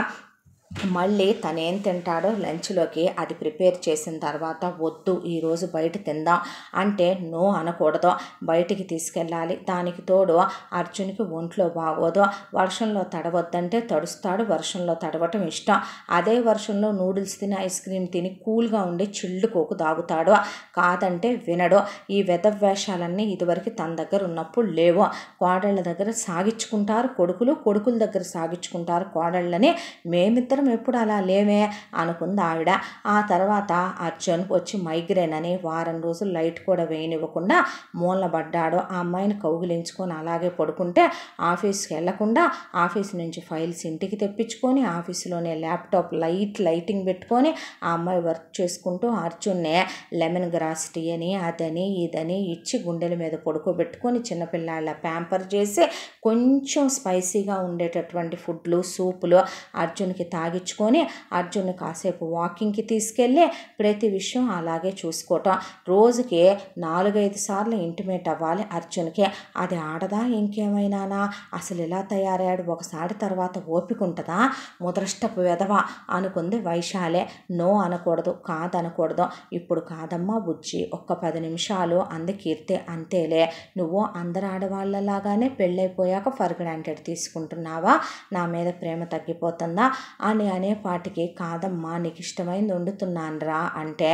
మళ్ళీ తనేం తింటాడో లంచ్లోకి అది ప్రిపేర్ చేసిన తర్వాత వద్దు ఈరోజు బయట తిందాం అంటే నో అనకూడదు, బయటికి తీసుకెళ్ళాలి. దానికి తోడు అర్జున్కి ఒంట్లో బాగోదు, వర్షంలో తడవద్దంటే తడుస్తాడు, వర్షంలో తడవటం ఇష్టం. అదే వర్షంలో నూడిల్స్ తిని ఐస్ క్రీమ్ తిని కూల్గా ఉండి చిల్లు కోకు తాగుతాడు, కాదంటే వినడు. ఈ వెధవేషాలన్నీ ఇదివరకు తన దగ్గర ఉన్నప్పుడు లేవు. కోడళ్ళ దగ్గర సాగించుకుంటారు కొడుకులు, కొడుకుల దగ్గర సాగించుకుంటారు కోడళ్ళని. మేమిద్దరం ఎప్పుడు అలా లేమే అనుకుంది ఆవిడ. ఆ తర్వాత అర్జున్కి వచ్చి మైగ్రేన్ అని వారం రోజులు లైట్ కూడా వేయనివ్వకుండా మూలబడ్డాడు. ఆ అమ్మాయిని కౌగిలించుకొని అలాగే పడుకుంటే ఆఫీస్కి వెళ్లకుండా ఆఫీస్ నుంచి ఫైల్స్ ఇంటికి తెప్పించుకొని ఆఫీసులోనే ల్యాప్టాప్ లైటింగ్ పెట్టుకొని ఆ అమ్మాయి వర్క్ చేసుకుంటూ అర్జున్నే లెమన్ గ్రాస్ టీ అని అదని ఇదని ఇచ్చి గుండెల మీద పడుకోబెట్టుకొని చిన్నపిల్లాళ్ళ ప్యాంపర్ చేసి కొంచెం స్పైసీగా ఉండేటటువంటి ఫుడ్లు సూపులు అర్జున్కి తాగించుకొని అర్జున్ కాసేపు వాకింగ్కి తీసుకెళ్ళి ప్రతి విషయం అలాగే చూసుకోవటం. రోజుకి 4-5 సార్లు ఇంటిమేట్ అవ్వాలి అర్జున్కి. అది ఆడదా ఇంకేమైనానా, అసలు ఇలా తయారయ్యాడు, ఒకసారి తర్వాత ఓపిక ఉంటుందా, ముదరష్టపు వెధవా అనుకుంది వైశాలే. నో అనకూడదు, కాదనకూడదు. ఇప్పుడు కాదమ్మా బుజ్జి, ఒక్క 10 నిమిషాలు అంది కీర్తి. అంతేలే, నువ్వు అందరు ఆడవాళ్ళలాగానే పెళ్ళైపోయాక ఫర్ గ్రాంటెడ్ తీసుకుంటున్నావా, నా మీద ప్రేమ తగ్గిపోతుందా అని అనేపాటికి కాదమ్మా నీకు ఇష్టమైంది వండుతున్నానురా అంటే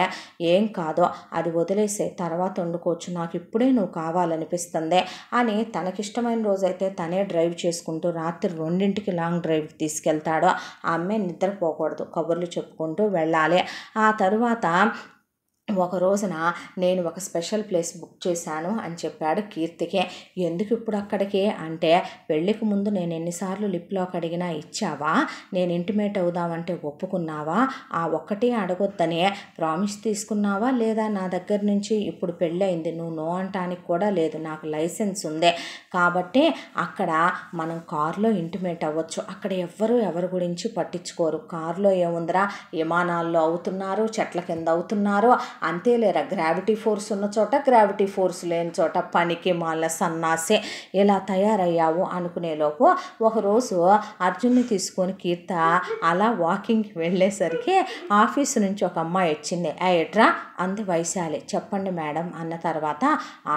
ఏం కాదో అది వదిలేసే తర్వాత వండుకోవచ్చు, నాకు ఇప్పుడే నువ్వు కావాలనిపిస్తుంది అని తనకిష్టమైన రోజైతే తనే డ్రైవ్ చేసుకుంటూ రాత్రి 2ంటికి లాంగ్ డ్రైవ్ తీసుకెళ్తాడు. ఆ అమ్మాయి నిద్రపోకూడదు, కబుర్లు చెప్పుకుంటూ వెళ్ళాలి. ఆ తరువాత ఒక రోజున నేను ఒక స్పెషల్ ప్లేస్ బుక్ చేశాను అని చెప్పాడు కీర్తికి. ఎందుకు ఇప్పుడు అక్కడికి అంటే, పెళ్ళికి ముందు నేను ఎన్నిసార్లు లిప్ లాక్ అడిగినా ఇచ్చావా, నేను ఇంటిమేట్ అవుదామంటే ఒప్పుకున్నావా, ఆ ఒక్కటి అడగొద్దని ప్రామిస్ తీసుకున్నావా లేదా, నా దగ్గర నుంచి ఇప్పుడు పెళ్ళయింది నువ్వు నో అంటానికి కూడా లేదు, నాకు లైసెన్స్ ఉంది కాబట్టి అక్కడ మనం కారులో ఇంటిమేట్ అవ్వచ్చు, అక్కడ ఎవరి గురించి పట్టించుకోరు, కారులో ఏముందిరా విమానాల్లో అవుతున్నారు, చెట్ల కింద అవుతున్నారు, అంతేలేరా గ్రావిటీ ఫోర్స్ ఉన్న చోట గ్రావిటీ ఫోర్స్ లేని చోట పనికి మాల సన్నాసే ఇలా తయారయ్యావు అనుకునేలోపు ఒకరోజు అర్జున్ని తీసుకొని కీర్త అలా వాకింగ్కి వెళ్ళేసరికి ఆఫీసు నుంచి ఒక అమ్మాయి వచ్చింది. ఎట్రా అంది వైశాలి. చెప్పండి మేడం అన్న తర్వాత,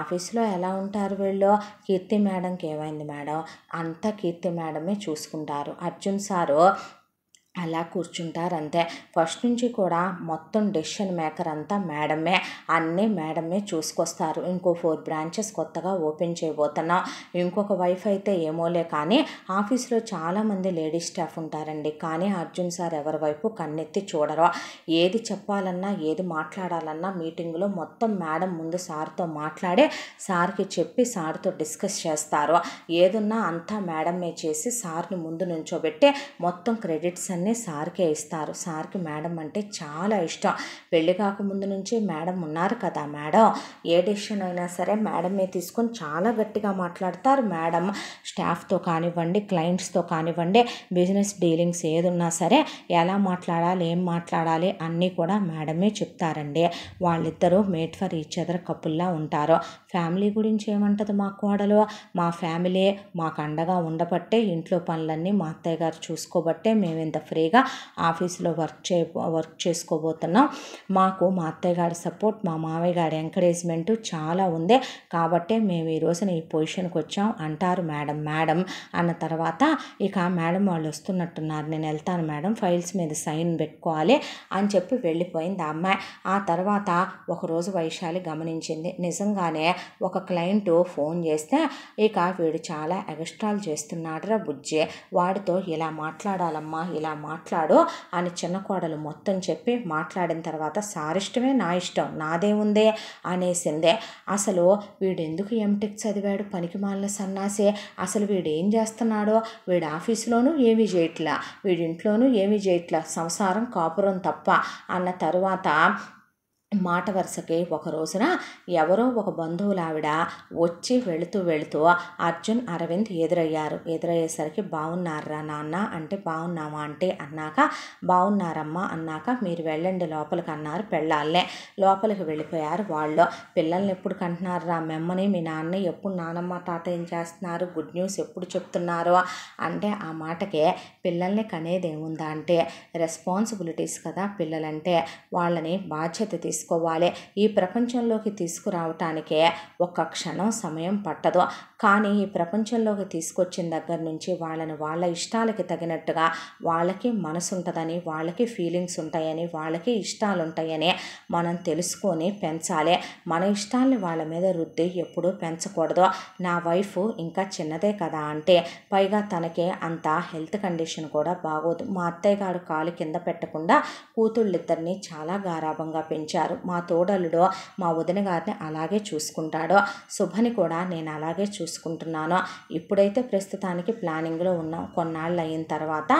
ఆఫీసులో ఎలా ఉంటారు వీళ్ళు, కీర్తి మేడంకి ఏమైంది మేడం, అంతా కీర్తి మేడమే చూసుకుంటారు, అర్జున్ సారు అలా కూర్చుంటారు అంతే, ఫస్ట్ నుంచి కూడా మొత్తం డెసిషన్ మేకర్ అంతా మేడమే, అన్నీ మేడమే చూసుకొస్తారు. ఇంకో 4 బ్రాంచెస్ కొత్తగా ఓపెన్ చేయబోతున్నాం, ఇంకొక వైఫ్ అయితే ఏమోలే కానీ ఆఫీస్లో చాలామంది లేడీస్ స్టాఫ్ ఉంటారండి, కానీ అర్జున్ సార్ ఎవరి వైపు కన్నెత్తి చూడరు, ఏది చెప్పాలన్నా ఏది మాట్లాడాలన్నా మీటింగ్లో మొత్తం మేడం ముందు సార్తో మాట్లాడి సార్కి చెప్పి సార్తో డిస్కస్ చేస్తారు, ఏదున్నా అంతా మేడమే చేసి సార్ని ముందు నుంచోబెట్టి మొత్తం క్రెడిట్స్ అన్నీ సార్కే ఇస్తారు. సార్కి మేడం అంటే చాలా ఇష్టం, పెళ్ళి కాకముందు నుంచి మేడం ఉన్నారు కదా, మేడం ఏ డెసిషన్ అయినా సరే మేడమే తీసుకొని చాలా గట్టిగా మాట్లాడతారు. మేడం స్టాఫ్తో కానివ్వండి, క్లయింట్స్తో కానివ్వండి, బిజినెస్ డీలింగ్స్ ఏదున్నా సరే ఎలా మాట్లాడాలి ఏం మాట్లాడాలి అన్నీ కూడా మేడమే చెప్తారండి. వాళ్ళిద్దరూ మేడ్ ఫర్ ఈచ్ అదర్ కపుల్లా ఉంటారు. ఫ్యామిలీ గురించి ఏమంటది మా కోడలు, మా ఫ్యామిలీ మాకు అండగా ఉండబట్టే ఇంట్లో పనులన్నీ మా అత్తయ్య గారు చూసుకోబట్టే మేము ఇంత ఫ్రీగా ఆఫీసులో వర్క్ చేసుకోబోతున్నాం, మాకు మా అత్తయ్య గారి సపోర్ట్ మా మావయ్య గారి ఎంకరేజ్మెంటు చాలా ఉంది కాబట్టి మేము ఈ రోజున ఈ పొజిషన్కి వచ్చాం అంటారు మేడం అన్న తర్వాత, ఇక మేడం వాళ్ళు వస్తున్నట్టున్నారు, నేను వెళ్తాను మేడం, ఫైల్స్ మీద సైన్ పెట్టుకోవాలి అని చెప్పి వెళ్ళిపోయింది ఆ అమ్మాయి. ఆ తర్వాత ఒకరోజు వైశాలి గమనించింది, నిజంగానే ఒక క్లయింట్ ఫోన్ చేస్తే ఇక వీడు చాలా ఎగస్ట్రాలు చేస్తున్నాడురా బుజ్జి, వాడితో ఇలా మాట్లాడాలమ్మా ఇలా మాట్లాడు అని చిన్న కోడలు మొత్తం చెప్పి మాట్లాడిన తర్వాత, సార్ ఇష్టమే నా ఇష్టం నాదేముందే అనేసిందే. అసలు వీడు ఎందుకు ఎంటెక్ చదివాడు పనికి మాలిన సన్నాసే, అసలు వీడు ఏం చేస్తున్నాడో, వీడు ఆఫీసులోనూ ఏమీ చేయట్లా వీడింట్లోనూ ఏమీ చేయట్లా, సంసారం కాపురం తప్ప అన్న తరువాత మాట వరుసకి ఒక రోజున ఎవరో ఒక బంధువుల ఆవిడ వచ్చి వెళుతూ అర్జున్ అరవింద్ ఎదురయ్యేసరికి బాగున్నారా నాన్న అంటే, బాగున్నామా అంటే అన్నాక, బాగున్నారమ్మా అన్నాక, మీరు వెళ్ళండి లోపలికి అన్నారు పెళ్ళాలనే. లోపలికి వెళ్ళిపోయారు వాళ్ళు. పిల్లల్ని ఎప్పుడు కంటున్నారా మెమ్మని మీ నాన్న, ఎప్పుడు నానమ్మ తాత ఏం చేస్తున్నారు, గుడ్ న్యూస్ ఎప్పుడు చెప్తున్నారు అంటే, ఆ మాటకే పిల్లల్ని కనేది ఏముందా అంటే, రెస్పాన్సిబిలిటీస్ కదా పిల్లలంటే, వాళ్ళని బాధ్యత తీసుకోవాలి, ఈ ప్రపంచంలోకి తీసుకురావటానికే ఒక్క క్షణం సమయం పట్టదు, కానీ ఈ ప్రపంచంలోకి తీసుకొచ్చిన దగ్గర నుంచి వాళ్ళని వాళ్ళ ఇష్టాలకి తగినట్టుగా వాళ్ళకి మనసు ఉంటుందని, వాళ్ళకి ఫీలింగ్స్ ఉంటాయని, వాళ్ళకి ఇష్టాలు ఉంటాయని మనం తెలుసుకొని పెంచాలి, మన ఇష్టాలని వాళ్ళ మీద రుద్ది ఎప్పుడూ పెంచకూడదు. నా వైఫ్ ఇంకా చిన్నదే కదా అంటే, పైగా తనకే అంత హెల్త్ కండిషన్ కూడా బాగోదు, మా అత్తయ్య గారు కాలు కింద పెట్టకుండా కూతుళ్ళిద్దరిని చాలా గారాభంగా పెంచారు, మా తోడలుడు మా వదిన గారిని అలాగే చూసుకుంటాడు, శుభని కూడా నేను అలాగే చూసుకుంటున్నాను, ఇప్పుడైతే ప్రస్తుతానికి ప్లానింగ్లో ఉన్నాం, కొన్నాళ్ళు అయిన తర్వాత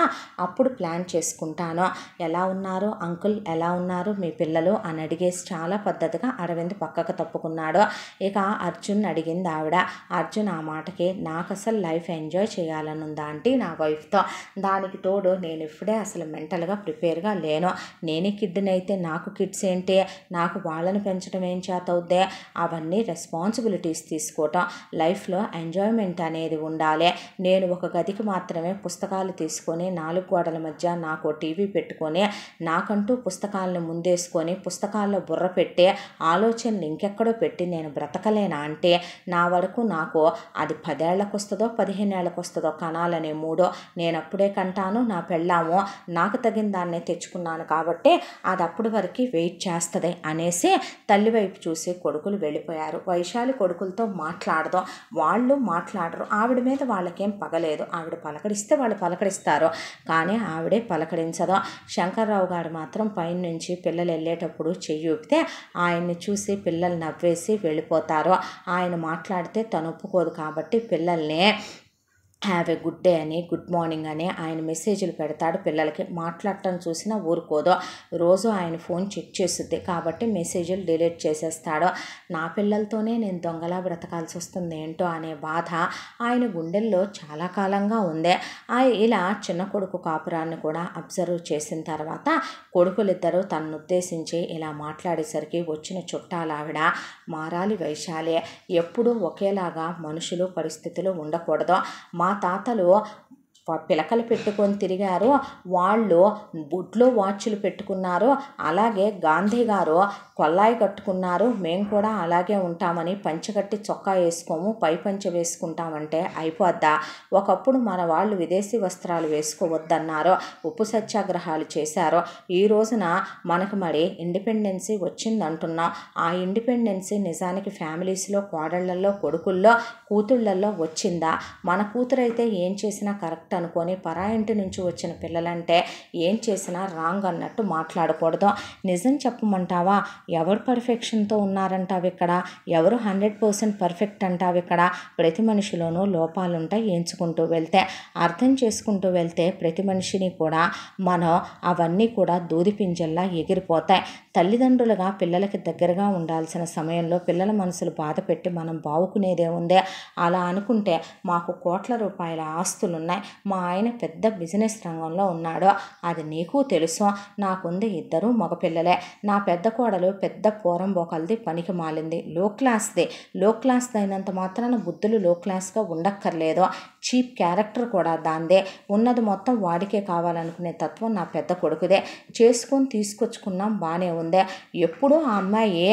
అప్పుడు ప్లాన్ చేసుకుంటాను, ఎలా ఉన్నారు అంకుల్, ఎలా ఉన్నారు మీ పిల్లలు అని అడిగేసి చాలా పద్ధతిగా అరవింద్ పక్కకు తప్పుకున్నాడు. ఇక అర్జున్ అడిగింది ఆవిడ. అర్జున్ ఆ మాటకి, నాకు అసలు లైఫ్ ఎంజాయ్ చేయాలనుందా అంటే నా వైఫ్తో, దానికి తోడు నేను ఇప్పుడే అసలు మెంటల్గా ప్రిపేర్గా లేను, నేనే కిడ్ని అయితే నాకు కిడ్స్ ఏంటి, నాకు వాళ్ళని పెంచడం ఏం చేతవుద్దే, అవన్నీ రెస్పాన్సిబిలిటీస్ తీసుకోవటం, లైఫ్లో ఎంజాయ్మెంట్ అనేది ఉండాలి, నేను ఒక గదికి మాత్రమే పుస్తకాలు తీసుకొని 4 గోడల మధ్య నాకు టీవీ పెట్టుకొని నాకంటూ పుస్తకాలను ముందేసుకొని పుస్తకాల్లో బుర్ర పెట్టి ఆలోచనలు ఇంకెక్కడో పెట్టి నేను బ్రతకలేనా అంటే, నా వరకు నాకు అది 10 ఏళ్ళకు వస్తుందో 15 ఏళ్ళకు వస్తుందో కనాలనే మూడో, నేను అప్పుడే కంటాను, నా పెళ్ళాము నాకు తగిన దాన్నే తెచ్చుకున్నాను కాబట్టి అది అప్పటి వరకు వెయిట్ చేస్తుంది, వస్తుంది అనేసి తల్లి వైపు చూసి కొడుకులు వెళ్ళిపోయారు. వైశాలి కొడుకులతో మాట్లాడదు, వాళ్ళు మాట్లాడరు. ఆవిడ మీద వాళ్ళకేం పగలేదు, ఆవిడ పలకరిస్తే వాళ్ళు పలకరిస్తారు, కానీ ఆవిడే పలకరించదు. శంకర్రావు గారు మాత్రం పైన నుంచి పిల్లలు వెళ్ళేటప్పుడు చెయ్యి ఊపితే ఆయన్ని చూసి పిల్లలు నవ్వేసి వెళ్ళిపోతారు. ఆయన మాట్లాడితే తను ఒప్పుకోదు కాబట్టి పిల్లల్ని హ్యావ్ ఏ గుడ్ డే అని, గుడ్ మార్నింగ్ అని ఆయన మెసేజ్లు పెడతాడు పిల్లలకి. మాట్లాడటం చూసినా ఊరుకోదు, రోజు ఆయన ఫోన్ చెక్ చేస్తుంది కాబట్టి మెసేజ్లు డిలీట్ చేసేస్తాడు. నా పిల్లలతోనే నేను దొంగలా బ్రతకాల్సి వస్తుంది ఏంటో అనే బాధ ఆయన గుండెల్లో చాలా కాలంగా ఉంది. ఇలా చిన్న కొడుకు కాపురాన్ని కూడా అబ్జర్వ్ చేసిన తర్వాత కొడుకులిద్దరూ తనను ఉద్దేశించి ఇలా మాట్లాడేసరికి వచ్చిన చుట్టాలావిడ మారాలి వైశాలి, ఎప్పుడూ ఒకేలాగా మనుషులు పరిస్థితులు ఉండకూడదు. మా తాతలు పిలకలు పెట్టుకొని తిరిగారు, వాళ్ళు బుడ్లో వాచ్లు పెట్టుకున్నారు, అలాగే గాంధీ గారు కొల్లాయి కట్టుకున్నారు, మేము కూడా అలాగే ఉంటామని పంచకట్టి చొక్కా వేసుకోము, పై పంచ వేసుకుంటామంటే అయిపోద్దా? ఒకప్పుడు మన వాళ్ళు విదేశీ వస్త్రాలు వేసుకోవద్దన్నారు, ఉప్పు సత్యాగ్రహాలు చేశారు. ఈ రోజున మనకు మరి ఇండిపెండెన్సీ వచ్చిందంటున్నాం. ఆ ఇండిపెండెన్సీ నిజానికి ఫ్యామిలీస్లో కోడళ్లలో కొడుకుల్లో కూతుళ్ళల్లో వచ్చిందా? మన కూతురైతే ఏం చేసినా కరెక్ట్ అనుకొని పరాయింటి నుంచి వచ్చిన పిల్లలంటే ఏం చేసినా రాంగ్ అన్నట్టు మాట్లాడకూడదు. నిజం చెప్పమంటావా? ఎవరు పర్ఫెక్షన్తో ఉన్నారంటావు ఇక్కడ? ఎవరు 100% పర్ఫెక్ట్ అంటావు ఇక్కడ? ప్రతి మనిషిలోనూ లోపాలుంటాయి. ఎంచుకుంటూ వెళ్తే, అర్థం చేసుకుంటూ వెళ్తే ప్రతి మనిషిని కూడా మనం అవన్నీ కూడా దూది పింజల్లా ఎగిరిపోతాయి. తల్లిదండ్రులుగా పిల్లలకి దగ్గరగా ఉండాల్సిన సమయంలో పిల్లల మనసులు బాధ పెట్టి మనం బావుకునేదే ఉందే. అలా అనుకుంటే మాకు కోట్ల రూపాయల ఆస్తులున్నాయి, మా ఆయన పెద్ద బిజినెస్ రంగంలో ఉన్నాడు, అది నీకు తెలుసు. నాకుంది 2 మగపిల్లలే. నా పెద్ద కోడలు పెద్ద పోరంబోకలది, పనికి మాలింది, లో క్లాస్ది. లో క్లాస్ది అయినంత మాత్రాన బుద్ధులు లో క్లాస్గా ఉండక్కర్లేదు. చీప్ క్యారెక్టర్ కూడా దాందే. ఉన్నది మొత్తం వాడికే కావాలనుకునే తత్వం నా పెద్ద కొడుకుదే. చేసుకొని తీసుకొచ్చుకున్నాం, బాగానే ఉందే. ఎప్పుడూ ఆ అమ్మాయి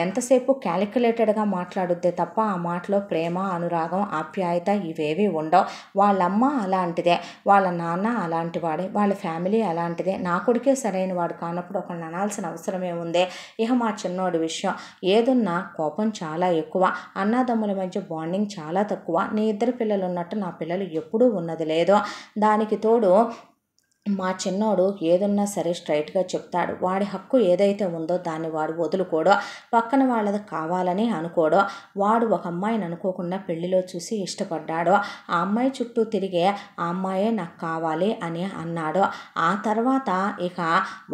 ఎంతసేపు క్యాలిక్యులేటెడ్గా మాట్లాడుద్దే తప్ప ఆ మాటలో ప్రేమ, అనురాగం, ఆప్యాయత ఇవేవి ఉండవు. వాళ్ళమ్మ అలాంటిదే, వాళ్ళ నాన్న అలాంటి వాడే, వాళ్ళ ఫ్యామిలీ అలాంటిదే. నా కొడుకే సరైన వాడు కానప్పుడు ఒకరిని అనాల్సిన అవసరమే ఉందే. ఇక మా చిన్నోడి విషయం, ఏదున్నా కోపం చాలా ఎక్కువ, అన్నదమ్ముల మధ్య బాండింగ్ చాలా తక్కువ. నీ 2 పిల్లలు ఉన్నట్టు నా పిల్లలు ఎప్పుడూ ఉన్నది లేదు. దానికి తోడు మా చిన్నోడు ఏదున్నా సరే స్ట్రైట్గా చెప్తాడు. వాడి హక్కు ఏదైతే ఉందో దాన్ని వాడు వదులుకోడు, పక్కన వాళ్ళది కావాలని అనుకోడు. వాడు ఒక అమ్మాయిని అనుకోకుండా పెళ్లిలో చూసి ఇష్టపడ్డాడు. ఆ అమ్మాయి చుట్టూ తిరిగే ఆ అమ్మాయే నాకు కావాలి అని అన్నాడు. ఆ తర్వాత ఇక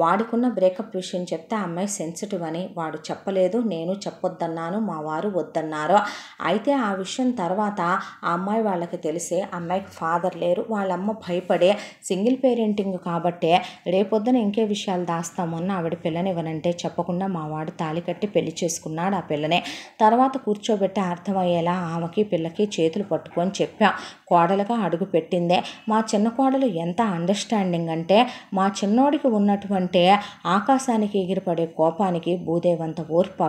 వాడికున్న బ్రేకప్ విషయం చెప్తే ఆ అమ్మాయి సెన్సిటివ్ అని వాడు చెప్పలేదు, నేను చెప్పొద్దన్నాను, మా వారు వద్దన్నారు. అయితే ఆ విషయం తర్వాత ఆ అమ్మాయి వాళ్ళకి తెలిసి, అమ్మాయికి ఫాదర్ లేరు, వాళ్ళమ్మ భయపడే సింగిల్ పేరెంట్ కాబట్టి రేపొద్దున ఇంకే విషయాలు దాస్తామన్న ఆవిడ పిల్లనివ్వనంటే చెప్పకుండా మా వాడు తాళి కట్టి పెళ్లి చేసుకున్నాడు ఆ పిల్లనే. తర్వాత కూర్చోబెట్టి అర్థమయ్యేలా ఆమెకి పిల్లకి చేతులు పట్టుకొని చెప్పాం. కోడలుగా అడుగు పెట్టిందే. మా చిన్న కోడలు ఎంత అండర్స్టాండింగ్ అంటే, మా చిన్నోడికి ఉన్నటువంటి ఆకాశానికి ఎగిరిపడే కోపానికి భూదేవంత ఓర్పు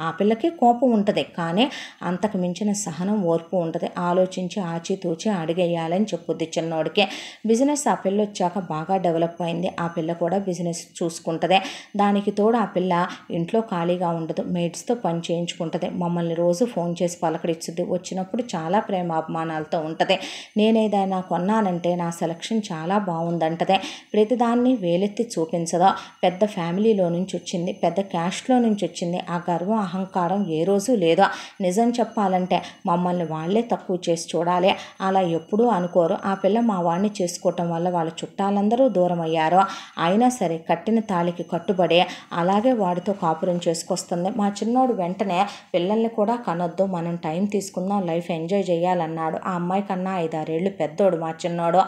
ఆ పిల్లకి కోపం ఉంటుంది, కానీ అంతకు మించిన సహనం, ఓర్పు ఉంటుంది. ఆలోచించి ఆచితూచి అడిగేయాలని చెప్పుద్ది చిన్నోడికి. బిజినెస్ ఆ పిల్ల వచ్చాక బాగా డెవలప్ అయింది. ఆ పిల్ల కూడా బిజినెస్ చూసుకుంటుంది. దానికి తోడు ఆ పిల్ల ఇంట్లో ఖాళీగా ఉండదు, మేడ్స్తో పని చేయించుకుంటుంది. మమ్మల్ని రోజు ఫోన్ చేసి పలకరించుద్ది. వచ్చినప్పుడు చాలా ప్రేమ అభిమానాలతో ఉంటుంది. నేనేదైనా కొన్నానంటే నా సెలక్షన్ చాలా బాగుందంటదే. ప్రతిదాన్ని వేలెత్తి చూపించదో. పెద్ద ఫ్యామిలీలో నుంచి వచ్చింది, పెద్ద క్యాస్ట్లో నుంచి వచ్చింది. ఆ గర్వం, అహంకారం ఏ రోజు లేదో. నిజం చెప్పాలంటే మమ్మల్ని వాళ్ళే తక్కువ చేసి చూడాలి, అలా ఎప్పుడూ అనుకోరు. ఆ పిల్ల మా వాడిని చేసుకోవటం వల్ల వాళ్ళ చుట్టాలందరూ దూరం అయ్యారో, అయినా సరే కట్టిన తాళికి కట్టుబడి అలాగే వాడితో కాపురం చేసుకొస్తుంది. మా చిన్నోడు వెంటనే పిల్లల్ని కూడా కనొద్దు, మనం టైం తీసుకుందాం, లైఫ్ ఎంజాయ్ చేయాలన్నాడు. ఆ అమ్మాయి కన్నా 5-6 ఏళ్ళు పెద్దోడు మా చిన్నోడు.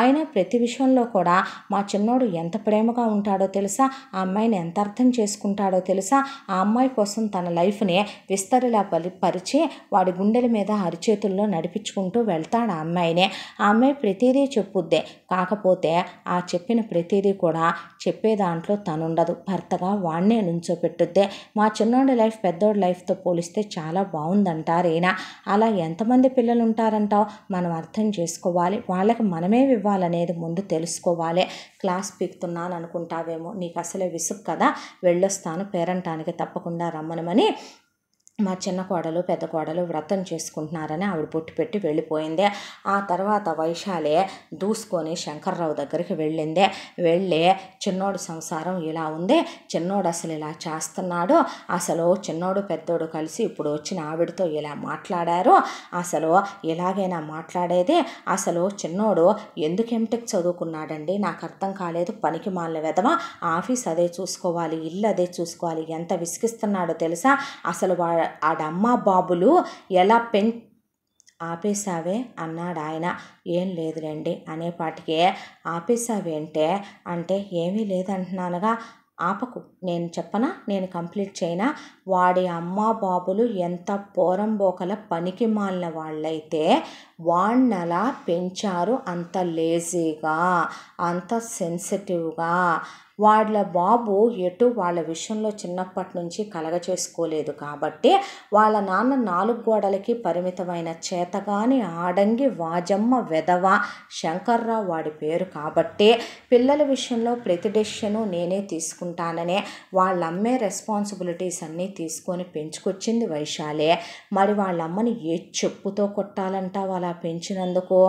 అయినా ప్రతి విషయంలో కూడా మా చిన్నోడు ఎంత ప్రేమగా ఉంటాడో తెలుసా, ఆ అమ్మాయిని ఎంత అర్థం చేసుకుంటాడో తెలుసా. ఆ అమ్మాయి కోసం తన లైఫ్ని విస్తరిలా పరిచి వాడి గుండెల మీద అరిచేతుల్లో నడిపించుకుంటూ వెళ్తాడు ఆ అమ్మాయినే. ఆ అమ్మాయి ప్రతిదీ చెప్పుద్దే, కాకపోతే ఆ చెప్పిన ప్రతిదీ కూడా చెప్పే దాంట్లో తనుండదు, భర్తగా వాడినే నుంచోపెట్టుద్దే. మా చిన్నోడి లైఫ్ పెద్దోడి లైఫ్తో పోలిస్తే చాలా బాగుందంటారు ఈయన. అలా ఎంతమంది పిల్లలు ఉంటారంటావు? మనం అర్థం చేసుకోవాలి, వాళ్ళకి మనమే ఇవ్వాలనేది ముందు తెలుసుకోవాలి. క్లాస్ పీకుతున్నాను అనుకుంటావేమో, నీకు అసలే విసుగు కదా, వెళ్ళొస్తాను, పేరంటానికి తప్పకుండా రమ్మనమని మా చిన్న కోడలు పెద్ద కోడలు వ్రతం చేసుకుంటున్నారని ఆవిడ బొట్టు పెట్టి వెళ్ళిపోయింది. ఆ తర్వాత వైశాలి దూసుకొని శంకర్రావు దగ్గరికి వెళ్ళింది. వెళ్ళి చిన్నోడు సంసారం ఇలా ఉంది, చిన్నోడు అసలు ఇలా చేస్తున్నాడు, అసలు చిన్నోడు పెద్దోడు కలిసి ఇప్పుడు వచ్చిన ఆవిడతో ఇలా మాట్లాడారు, అసలు ఇలాగైనా మాట్లాడేది, అసలు చిన్నోడు ఎందుకు ఎంటెక్ చదువుకున్నాడండి నాకు అర్థం కాలేదు, పనికి మాలిన వెధవ, ఆఫీస్ అదే చూసుకోవాలి, ఇల్లు అదే చూసుకోవాలి, ఎంత విసిగిస్తున్నాడో తెలుసా, అసలు ఆడమ్మ బాబులు ఎలా ఆపేసావే అన్నాడు ఆయన. ఏం లేదులేండి అనేపాటికే ఆపేసావేంటే అంటే ఏమీ లేదంటున్నానుగా, ఆపకు, నేను చెప్పనా, నేను కంప్లీట్ చేయనా, వాడి అమ్మ బాబులు ఎంత పోరంబోకల పనికి మాలిన వాళ్ళైతే వాణ్ణలా పెంచారు, అంత లేజీగా, అంత సెన్సిటివ్గా. వాళ్ళ బాబు ఎటు వాళ్ళ విషయంలో చిన్నప్పటి నుంచి కలగ చేసుకోలేదు కాబట్టి వాళ్ళ నాన్న 4 గోడలకి పరిమితమైన చేతగాని ఆడంగి వాజమ్మ వెధవ శంకర్రావు వాడి పేరు కాబట్టి పిల్లల విషయంలో ప్రతి డెసిషను నేనే తీసుకుంటాననే వాళ్ళ అమ్మే రెస్పాన్సిబిలిటీస్ అన్నీ తీసుకొని పెంచుకొచ్చింది వైశాలే. మరి వాళ్ళ అమ్మని ఏ చెప్పుతో కొట్టాలంటావు అలా పెంచినందుకు?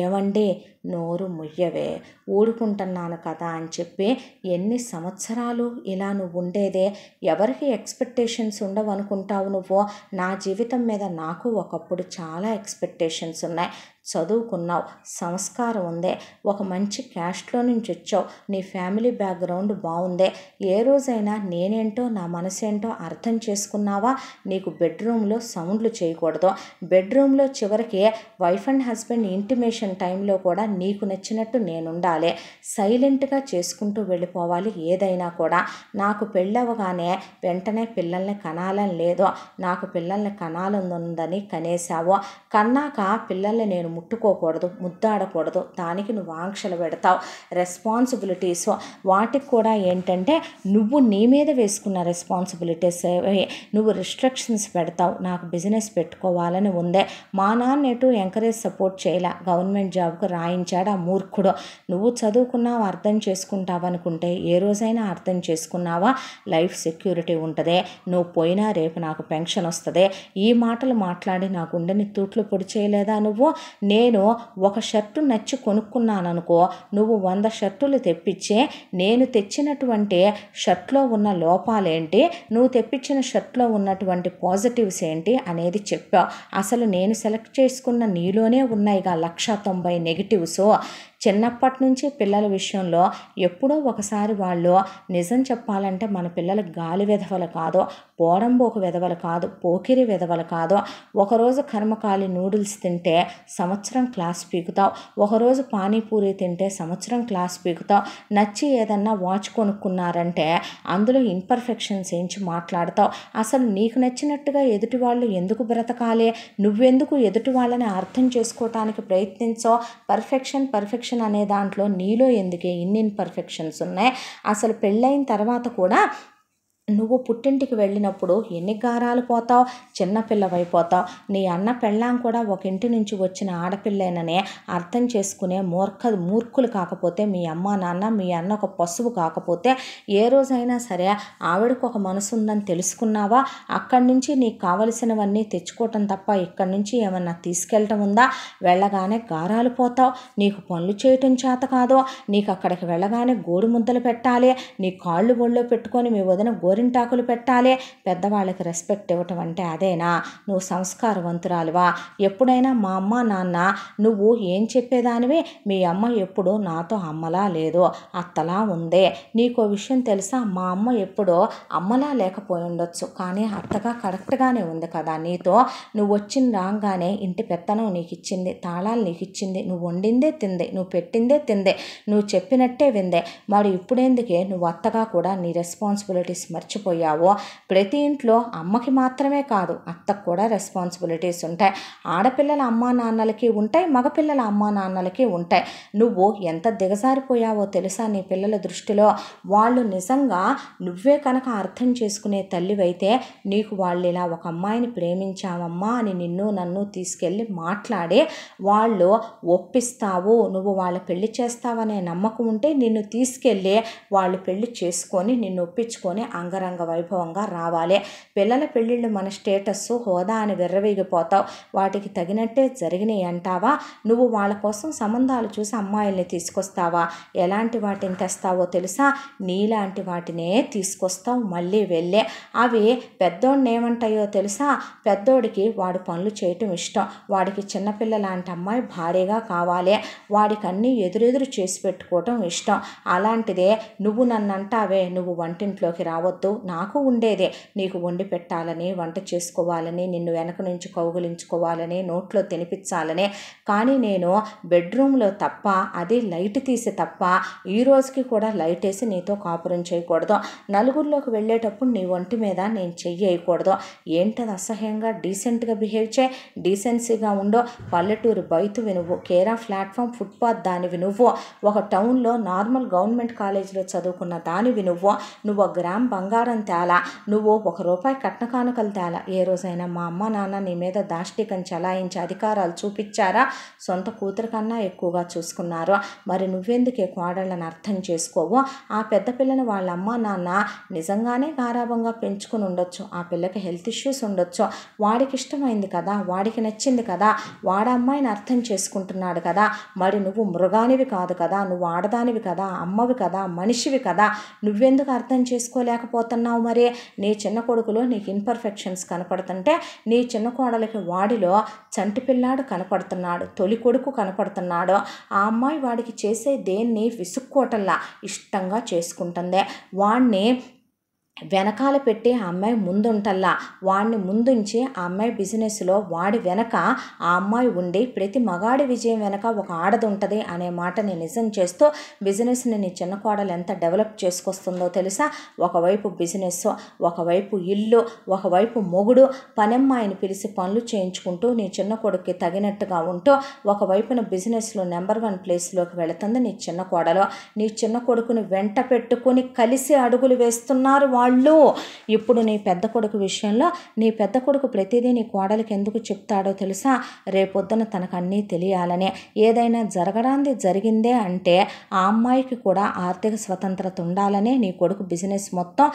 ఏమండి నోరు ముయ్యవే, ఊడుకుంటున్నాను కదా అని చెప్పి ఎన్ని సంవత్సరాలు ఇలా నువ్వు ఉండేదే, ఎవరికి ఎక్స్పెక్టేషన్స్ ఉండవు అనుకుంటావు నువ్వు? నా జీవితం మీద నాకు ఒకప్పుడు చాలా ఎక్స్పెక్టేషన్స్ ఉన్నాయి. చదువుకున్నావు, సంస్కారం ఉందే, ఒక మంచి క్యాస్ట్లో నుంచి వచ్చావు, నీ ఫ్యామిలీ బ్యాక్గ్రౌండ్ బాగుందే, ఏ రోజైనా నేనేంటో నా మనసేంటో అర్థం చేసుకున్నావా? నీకు బెడ్రూమ్లో సౌండ్లు చేయకూడదు, బెడ్రూమ్లో చివరికి వైఫ్ అండ్ హస్బెండ్ ఇంటిమేషన్ టైంలో కూడా నీకు నచ్చినట్టు నేనుండాలి, సైలెంట్గా చేసుకుంటూ వెళ్ళిపోవాలి ఏదైనా కూడా. నాకు పెళ్ళవగానే వెంటనే పిల్లల్ని కనాలని లేదు, నాకు పిల్లల్ని కనాలనుందని కనేసావు, కన్నాక పిల్లల్ని నేను ముట్టుకోకూడదు, ముద్దాడకూడదు, దానికి నువ్వు ఆంక్షలు పెడతావు. రెస్పాన్సిబిలిటీస్ వాటికి కూడా ఏంటంటే నువ్వు నీ మీద వేసుకున్న రెస్పాన్సిబిలిటీస్, నువ్వు రిస్ట్రిక్షన్స్ పెడతావు. నాకు బిజినెస్ పెట్టుకోవాలని ఉందే, మా నాన్న ఎటు ఎంకరేజ్ సపోర్ట్ చేయలే, గవర్నమెంట్ జాబ్కు రాయించాడు ఆ మూర్ఖుడు. నువ్వు చదువుకున్నావు, అర్థం చేసుకుంటావు అనుకుంటే ఏ రోజైనా అర్థం చేసుకున్నావా? లైఫ్ సెక్యూరిటీ ఉంటుంది, నువ్వు పోయినా రేపు నాకు పెన్షన్ వస్తుంది, ఈ మాటలు మాట్లాడి నా గుండెని తూట్లు పొడి చేయలేదా నువ్వు? నేను ఒక షర్టు నచ్చి కొనుక్కున్నాననుకో, నువ్వు 100 షర్టులు తెప్పించే నేను తెచ్చినటువంటి షర్ట్లో ఉన్న లోపాలేంటి, నువ్వు తెప్పించిన షర్ట్లో ఉన్నటువంటి పాజిటివ్స్ ఏంటి అనేది చెప్పావు. అసలు నేను సెలెక్ట్ చేసుకున్న నీలోనే ఉన్నాయిగా 190 నెగిటివ్స్. చిన్నప్పటి నుంచి పిల్లల విషయంలో ఎప్పుడో ఒకసారి వాళ్ళు నిజం చెప్పాలంటే మన పిల్లలు గాలి వెధవలు కాదు, పోరంబోకు వెధవలు కాదు, పోకిరి వెధవలు కాదు. ఒకరోజు కర్మకాలి నూడిల్స్ తింటే సంవత్సరం క్లాస్ పీకుతావు, ఒకరోజు పానీపూరి తింటే సంవత్సరం క్లాస్ పీకుతావు, నచ్చి ఏదన్నా వాచ్ కొనుక్కున్నారంటే అందులో ఇన్పర్ఫెక్షన్స్ ఏంచి మాట్లాడతావు. అసలు నీకు నచ్చినట్టుగా ఎదుటి వాళ్ళు ఎందుకు బ్రతకాలి? నువ్వెందుకు ఎదుటి వాళ్ళని అర్థం చేసుకోవటానికి ప్రయత్నించో? పర్ఫెక్షన్ అనే దాంట్లో నీలో ఎందుకే ఇన్ని ఇన్పర్ఫెక్షన్స్ ఉన్నాయి? అసలు పెళ్ళైన తర్వాత కూడా నువ్వు పుట్టింటికి వెళ్ళినప్పుడు ఎన్ని గారాలు పోతావు, చిన్నపిల్లవైపోతావు. నీ అన్న పెళ్ళాం కూడా ఒక ఇంటి నుంచి వచ్చిన ఆడపిల్లేననే అర్థం చేసుకునే మూర్ఖులు కాకపోతే మీ అమ్మ నాన్న, మీ అన్న ఒక పశువు కాకపోతే ఏ రోజైనా సరే ఆవిడకు ఒక మనసు ఉందని తెలుసుకున్నావా? అక్కడి నుంచి నీకు కావలసినవన్నీ తెచ్చుకోవటం తప్ప ఇక్కడి నుంచి ఏమన్నా తీసుకెళ్ళటం ఉందా? వెళ్ళగానే గారాలు పోతావు, నీకు పనులు చేయటం చేత కాదు, నీకు అక్కడికి వెళ్ళగానే గోడు ముద్దలు పెట్టాలి, నీ కాళ్ళు ఒళ్ళో పెట్టుకొని మీ వదిన గోరింటాకులు పెట్టాలి. పెద్దవాళ్ళకి రెస్పెక్ట్ ఇవ్వటం అంటే అదేనా? నువ్వు సంస్కారవంతురాలువా? ఎప్పుడైనా మా అమ్మ నాన్న నువ్వు ఏం చెప్పేదానివి, మీ అమ్మ ఎప్పుడు నాతో అమ్మలా లేదు, అత్తలా ఉందే. నీకో విషయం తెలుసా, మా అమ్మ ఎప్పుడో అమ్మలా లేకపోయి ఉండొచ్చు, కానీ అత్తగా కరెక్ట్గానే ఉంది కదా నీతో. నువ్వు వచ్చిన రాగానే ఇంటి పెత్తనం నీకు ఇచ్చింది, తాళాలు నీకు ఇచ్చింది, నువ్వు వండిందే తిందే, నువ్వు పెట్టిందే తిందే, నువ్వు చెప్పినట్టే విందే. మరి ఇప్పుడేందుకే నువ్వు అత్తగా కూడా నీ రెస్పాన్సిబిలిటీస్ మర్చిపోయావో, ప్రతి ఇంట్లో అమ్మకి మాత్రమే కాదు అత్తకు కూడా రెస్పాన్సిబిలిటీస్ ఉంటాయి. ఆడపిల్లల అమ్మా నాన్నలకి ఉంటాయి, మగపిల్లల అమ్మా నాన్నలకి ఉంటాయి. నువ్వు ఎంత దిగజారిపోయావో తెలుసా నీ పిల్లల దృష్టిలో? వాళ్ళు నిజంగా నువ్వే కనుక అర్థం చేసుకునే తల్లివైతే నీకు వాళ్ళు ఇలా ఒక అమ్మాయిని ప్రేమించావమ్మా అని నిన్ను నన్ను తీసుకెళ్ళి మాట్లాడి వాళ్ళు ఒప్పిస్తావు, నువ్వు వాళ్ళ పెళ్లి చేస్తావనే నమ్మకం ఉంటే నిన్ను తీసుకెళ్ళి వాళ్ళు పెళ్లి చేసుకొని నిన్ను ఒప్పించుకొని అంగరంగ వైభవంగా రావాలి. పిల్లల పెళ్ళిళ్ళు మన స్టేటస్ హోదా అని విర్రవీగిపోతావు. వాటికి తగినట్టే జరిగినాయి అంటావా? నువ్వు వాళ్ళ కోసం సంబంధాలు చూసి అమ్మాయిల్ని తీసుకొస్తావా? ఎలాంటి వాటిని తెస్తావో తెలుసా? నీలాంటి వాటినే తీసుకొస్తావు మళ్ళీ వెళ్ళే. అవి పెద్దోడిని ఏమంటాయో తెలుసా? పెద్దోడికి వాడు పనులు చేయటం ఇష్టం, వాడికి చిన్నపిల్ల లాంటి అమ్మాయి భారీగా కావాలి, వాడికి అన్నీ ఎదురెదురు చేసి పెట్టుకోవటం ఇష్టం. అలాంటిదే నువ్వు నన్ను అంటావే, నువ్వు వంటింట్లోకి రావద్దు, నాకు ఉండేదే నీకు వండి పెట్టాలని, వంట చేసుకోవాలని, నిన్ను వెనక నుంచి కౌగులించుకోవాలని, నోట్లో తినిపించాలని. కానీ నేను బెడ్రూమ్లో తప్ప, అది లైట్ తీసి తప్ప ఈ రోజుకి కూడా లైట్ వేసి నీతో కాపురం చేయకూడదు. నలుగురిలోకి వెళ్ళేటప్పుడు నీ ఒంటి మీద నేను చెయ్యకూడదు. ఏంటది అసహ్యంగా? డీసెంట్గా బిహేవ్ చేయి, డీసెన్సీగా ఉండో. పల్లెటూరు బయతువి నువ్వు, కేరా ప్లాట్ఫామ్ ఫుట్పాత్ దానివి నువ్వు, ఒక టౌన్లో నార్మల్ గవర్నమెంట్ కాలేజీలో చదువుకున్న దానివి నువ్వు. నువ్వు 1 గ్రామ్ బంగారం తేలా, నువ్వు 1 రూపాయి కట్న కానుకలు తేలా. ఏ రోజైనా మా అమ్మ నాన్న నీ మీద దాష్టికం చలాయించి అధికారాలు చూపించారా? సొంత కూతురు కన్నా ఎక్కువగా చూసుకున్నారు. మరి నువ్వెందుకే కోడళ్ళని అర్థం చేసుకోవు? ఆ పెద్ద పిల్లని వాళ్ళ అమ్మ నాన్న నిజంగానే గారాబంగా పెంచుకుని ఉండొచ్చు, ఆ పిల్లకి హెల్త్ ఇష్యూస్ ఉండొచ్చు, వాడికి ఇష్టమైంది కదా, వాడికి నచ్చింది కదా, వాడు అమ్మాయిని అర్థం చేసుకుంటున్నాడు కదా. మరి నువ్వు మృగానివి కాదు కదా, నువ్వు ఆడదానివి కదా, అమ్మవి కదా, మనిషివి కదా, నువ్వెందుకు అర్థం చేసుకోలేకపోతున్నావు? మరి నీ చిన్న కొడుకులో నీకు ఇన్పర్ఫెక్షన్స్ కనపడుతుంటే నీ చిన్న కోడలికి వాడిలో చంటి పిల్లాడు కనపడుతున్నాడు, తొలి కొడుకు కనపడుతున్నాడు. ఆ అమ్మాయి వాడికి చేసే దేన్ని విసుక్కోటల్లా ఇష్టంగా చేసుకుంటుంది. వాణ్ణి వెనకాల పెట్టి ఆ అమ్మాయి ముందుంటల్లా, వాడిని ముందుంచి ఆ అమ్మాయి బిజినెస్లో వాడి వెనక ఆ అమ్మాయి ఉండి ప్రతి మగాడి విజయం వెనక ఒక ఆడది ఉంటుంది అనే మాటని నిజం చేస్తూ బిజినెస్ని నీ చిన్న కోడలు ఎంత డెవలప్ చేసుకొస్తుందో తెలుసా? ఒకవైపు బిజినెస్, ఒకవైపు ఇల్లు, ఒకవైపు మొగుడు, పనమ్మాయిని పిలిచి పనులు చేయించుకుంటూ నీ చిన్న కొడుక్కి తగినట్టుగా ఉంటూ ఒకవైపున బిజినెస్లో నెంబర్ 1 ప్లేస్లోకి వెళుతుంది నీ చిన్న కోడలు. నీ చిన్న కొడుకుని వెంట పెట్టుకొని కలిసి అడుగులు వేస్తున్నారు వాళ్ళు. ఇప్పుడు నీ పెద్ద కొడుకు విషయంలో నీ పెద్ద కొడుకు ప్రతిదీ నీ కోడలికి ఎందుకు చెప్తాడో తెలుసా? రేపొద్దున తనకు అన్నీ తెలియాలనే. ఏదైనా జరగడానికి జరిగిందే అంటే ఆ అమ్మాయికి కూడా ఆర్థిక స్వతంత్రత ఉండాలనే నీ కొడుకు బిజినెస్ మొత్తం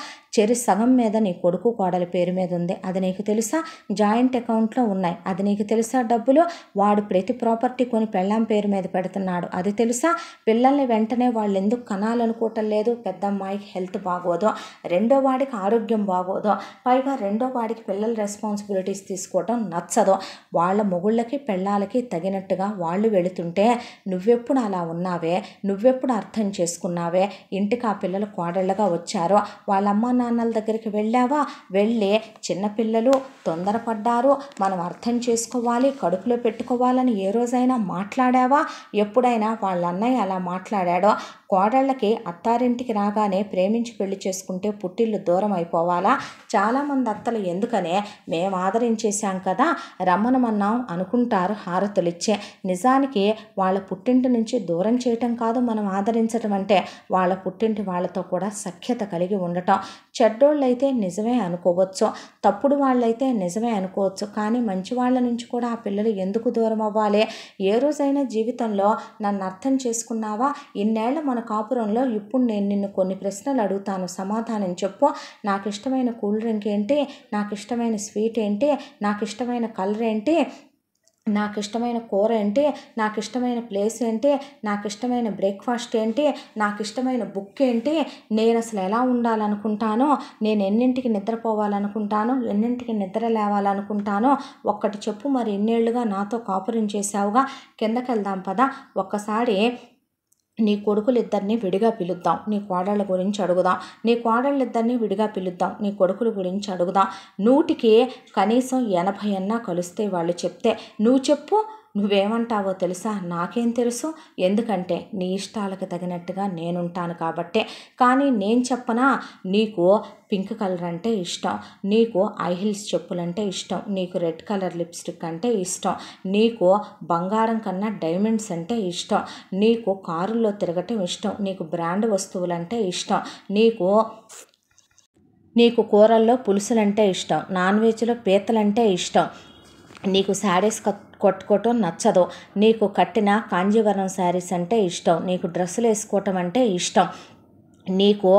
సగం మీద నీ కొడుకు కోడలి పేరు మీద ఉంది. అది నీకు తెలుసా? జాయింట్ అకౌంట్లో ఉన్నాయి. అది నీకు తెలుసా? డబ్బులు వాడు ప్రతి ప్రాపర్టీ కొని పెళ్ళాం పేరు మీద పెడుతున్నాడు. అది తెలుసా? పిల్లల్ని వెంటనే వాళ్ళు ఎందుకు కనాలనుకోవటం లేదు? పెద్ద అమ్మాయికి హెల్త్ బాగోదు, రెండో వాడికి ఆరోగ్యం బాగోదు, పైగా రెండో వాడికి పిల్లల రెస్పాన్సిబిలిటీస్ తీసుకోవడం నచ్చదు. వాళ్ళ మొగుళ్ళకి పెళ్ళాలకి తగినట్టుగా వాళ్ళు వెళుతుంటే నువ్వెప్పుడు అలా ఉన్నావే? నువ్వెప్పుడు అర్థం చేసుకున్నావే? ఇంటికి ఆ పిల్లలు కోడళ్ళగా వచ్చారో వాళ్ళ అమ్మా నాన్నల దగ్గరికి వెళ్ళావా? వెళ్ళి చిన్నపిల్లలు తొందరపడ్డారు, మనం అర్థం చేసుకోవాలి, కడుపులో పెట్టుకోవాలని ఏ రోజైనా మాట్లాడావా? ఎప్పుడైనా వాళ్ళ అన్నయ్య అలా మాట్లాడాడో? కోడళ్ళకి అత్తారింటికి రాగానే ప్రేమించి పెళ్లి చేసుకుంటే పుట్టిల్లు దూరం అయిపోవాలా? చాలామంది అత్తలు ఎందుకనే మేము ఆదరించేశాం కదా రమ్మనమన్నాం అనుకుంటారు హారతులిచ్చే. నిజానికి వాళ్ళ పుట్టింటి నుంచి దూరం చేయటం కాదు మనం ఆదరించటం అంటే, వాళ్ళ పుట్టింటి వాళ్ళతో కూడా సఖ్యత కలిగి ఉండటం. చెడ్డోళ్ళైతే నిజమే అనుకోవచ్చు, తప్పుడు వాళ్ళైతే నిజమే అనుకోవచ్చు, కానీ మంచి వాళ్ళ నుంచి కూడా ఆ పిల్లలు ఎందుకు దూరం అవ్వాలి? ఏ రోజైనా జీవితంలో నన్ను అర్థం చేసుకున్నావా? ఇన్నేళ్ల మన కాపురంలో ఇప్పుడు నేను నిన్ను కొన్ని ప్రశ్నలు అడుగుతాను, సమాధానం చెప్పు. నాకు ఇష్టమైన కూల్ డ్రింక్ ఏంటి? నాకు ఇష్టమైన స్వీట్ ఏంటి? నాకు ఇష్టమైన కలర్ ఏంటి? నాకు ఇష్టమైన కూర ఏంటి? నాకు ఇష్టమైన ప్లేస్ ఏంటి? నాకు ఇష్టమైన బ్రేక్ఫాస్ట్ ఏంటి? నాకు ఇష్టమైన బుక్ ఏంటి? నేను అసలు ఎలా ఉండాలనుకుంటానో, నేను ఎన్నింటికి నిద్రపోవాలనుకుంటానో, ఎన్నింటికి నిద్ర లేవాలనుకుంటానో ఒక్కటి చెప్పు. మరి ఇన్నేళ్లుగా నాతో కాపురం చేసావుగా, కిందకి వెళ్దాం పదా. ఒక్కసారి నీ కొడుకులిద్దరిని విడిగా పిలుద్దాం, నీ కోడళ్ళ గురించి అడుగుదాం. నీ కోడళ్ళిద్దరిని విడిగా పిలుద్దాం, నీ కొడుకుల గురించి అడుగుదాం. 100కి కనీసం 80 అన్నా కలుస్తే వాళ్ళు చెప్తే. నువ్వు చెప్పు, నువ్వేమంటావో తెలుసా? నాకేం తెలుసు? ఎందుకంటే నీ ఇష్టాలకు తగినట్టుగా నేనుంటాను కాబట్టే. కానీ నేను చెప్పనా, నీకు పింక్ కలర్ అంటే ఇష్టం, నీకు ఐ హీల్స్ చెప్పులంటే ఇష్టం, నీకు రెడ్ కలర్ లిప్స్టిక్ అంటే ఇష్టం, నీకు బంగారం కన్నా డైమండ్స్ అంటే ఇష్టం, నీకు కారుల్లో తిరగటం ఇష్టం, నీకు బ్రాండ్ వస్తువులంటే ఇష్టం, నీకు కూరల్లో పులుసులంటే ఇష్టం, నాన్ వెజ్లో పీతలంటే ఇష్టం, నీకు శారీస్ కట్టుకోవటం నచ్చదు, నీకు కట్టిన కాంజీవరం శారీస్ అంటే ఇష్టం, నీకు డ్రెస్సులు వేసుకోవటం అంటే ఇష్టం, నీకు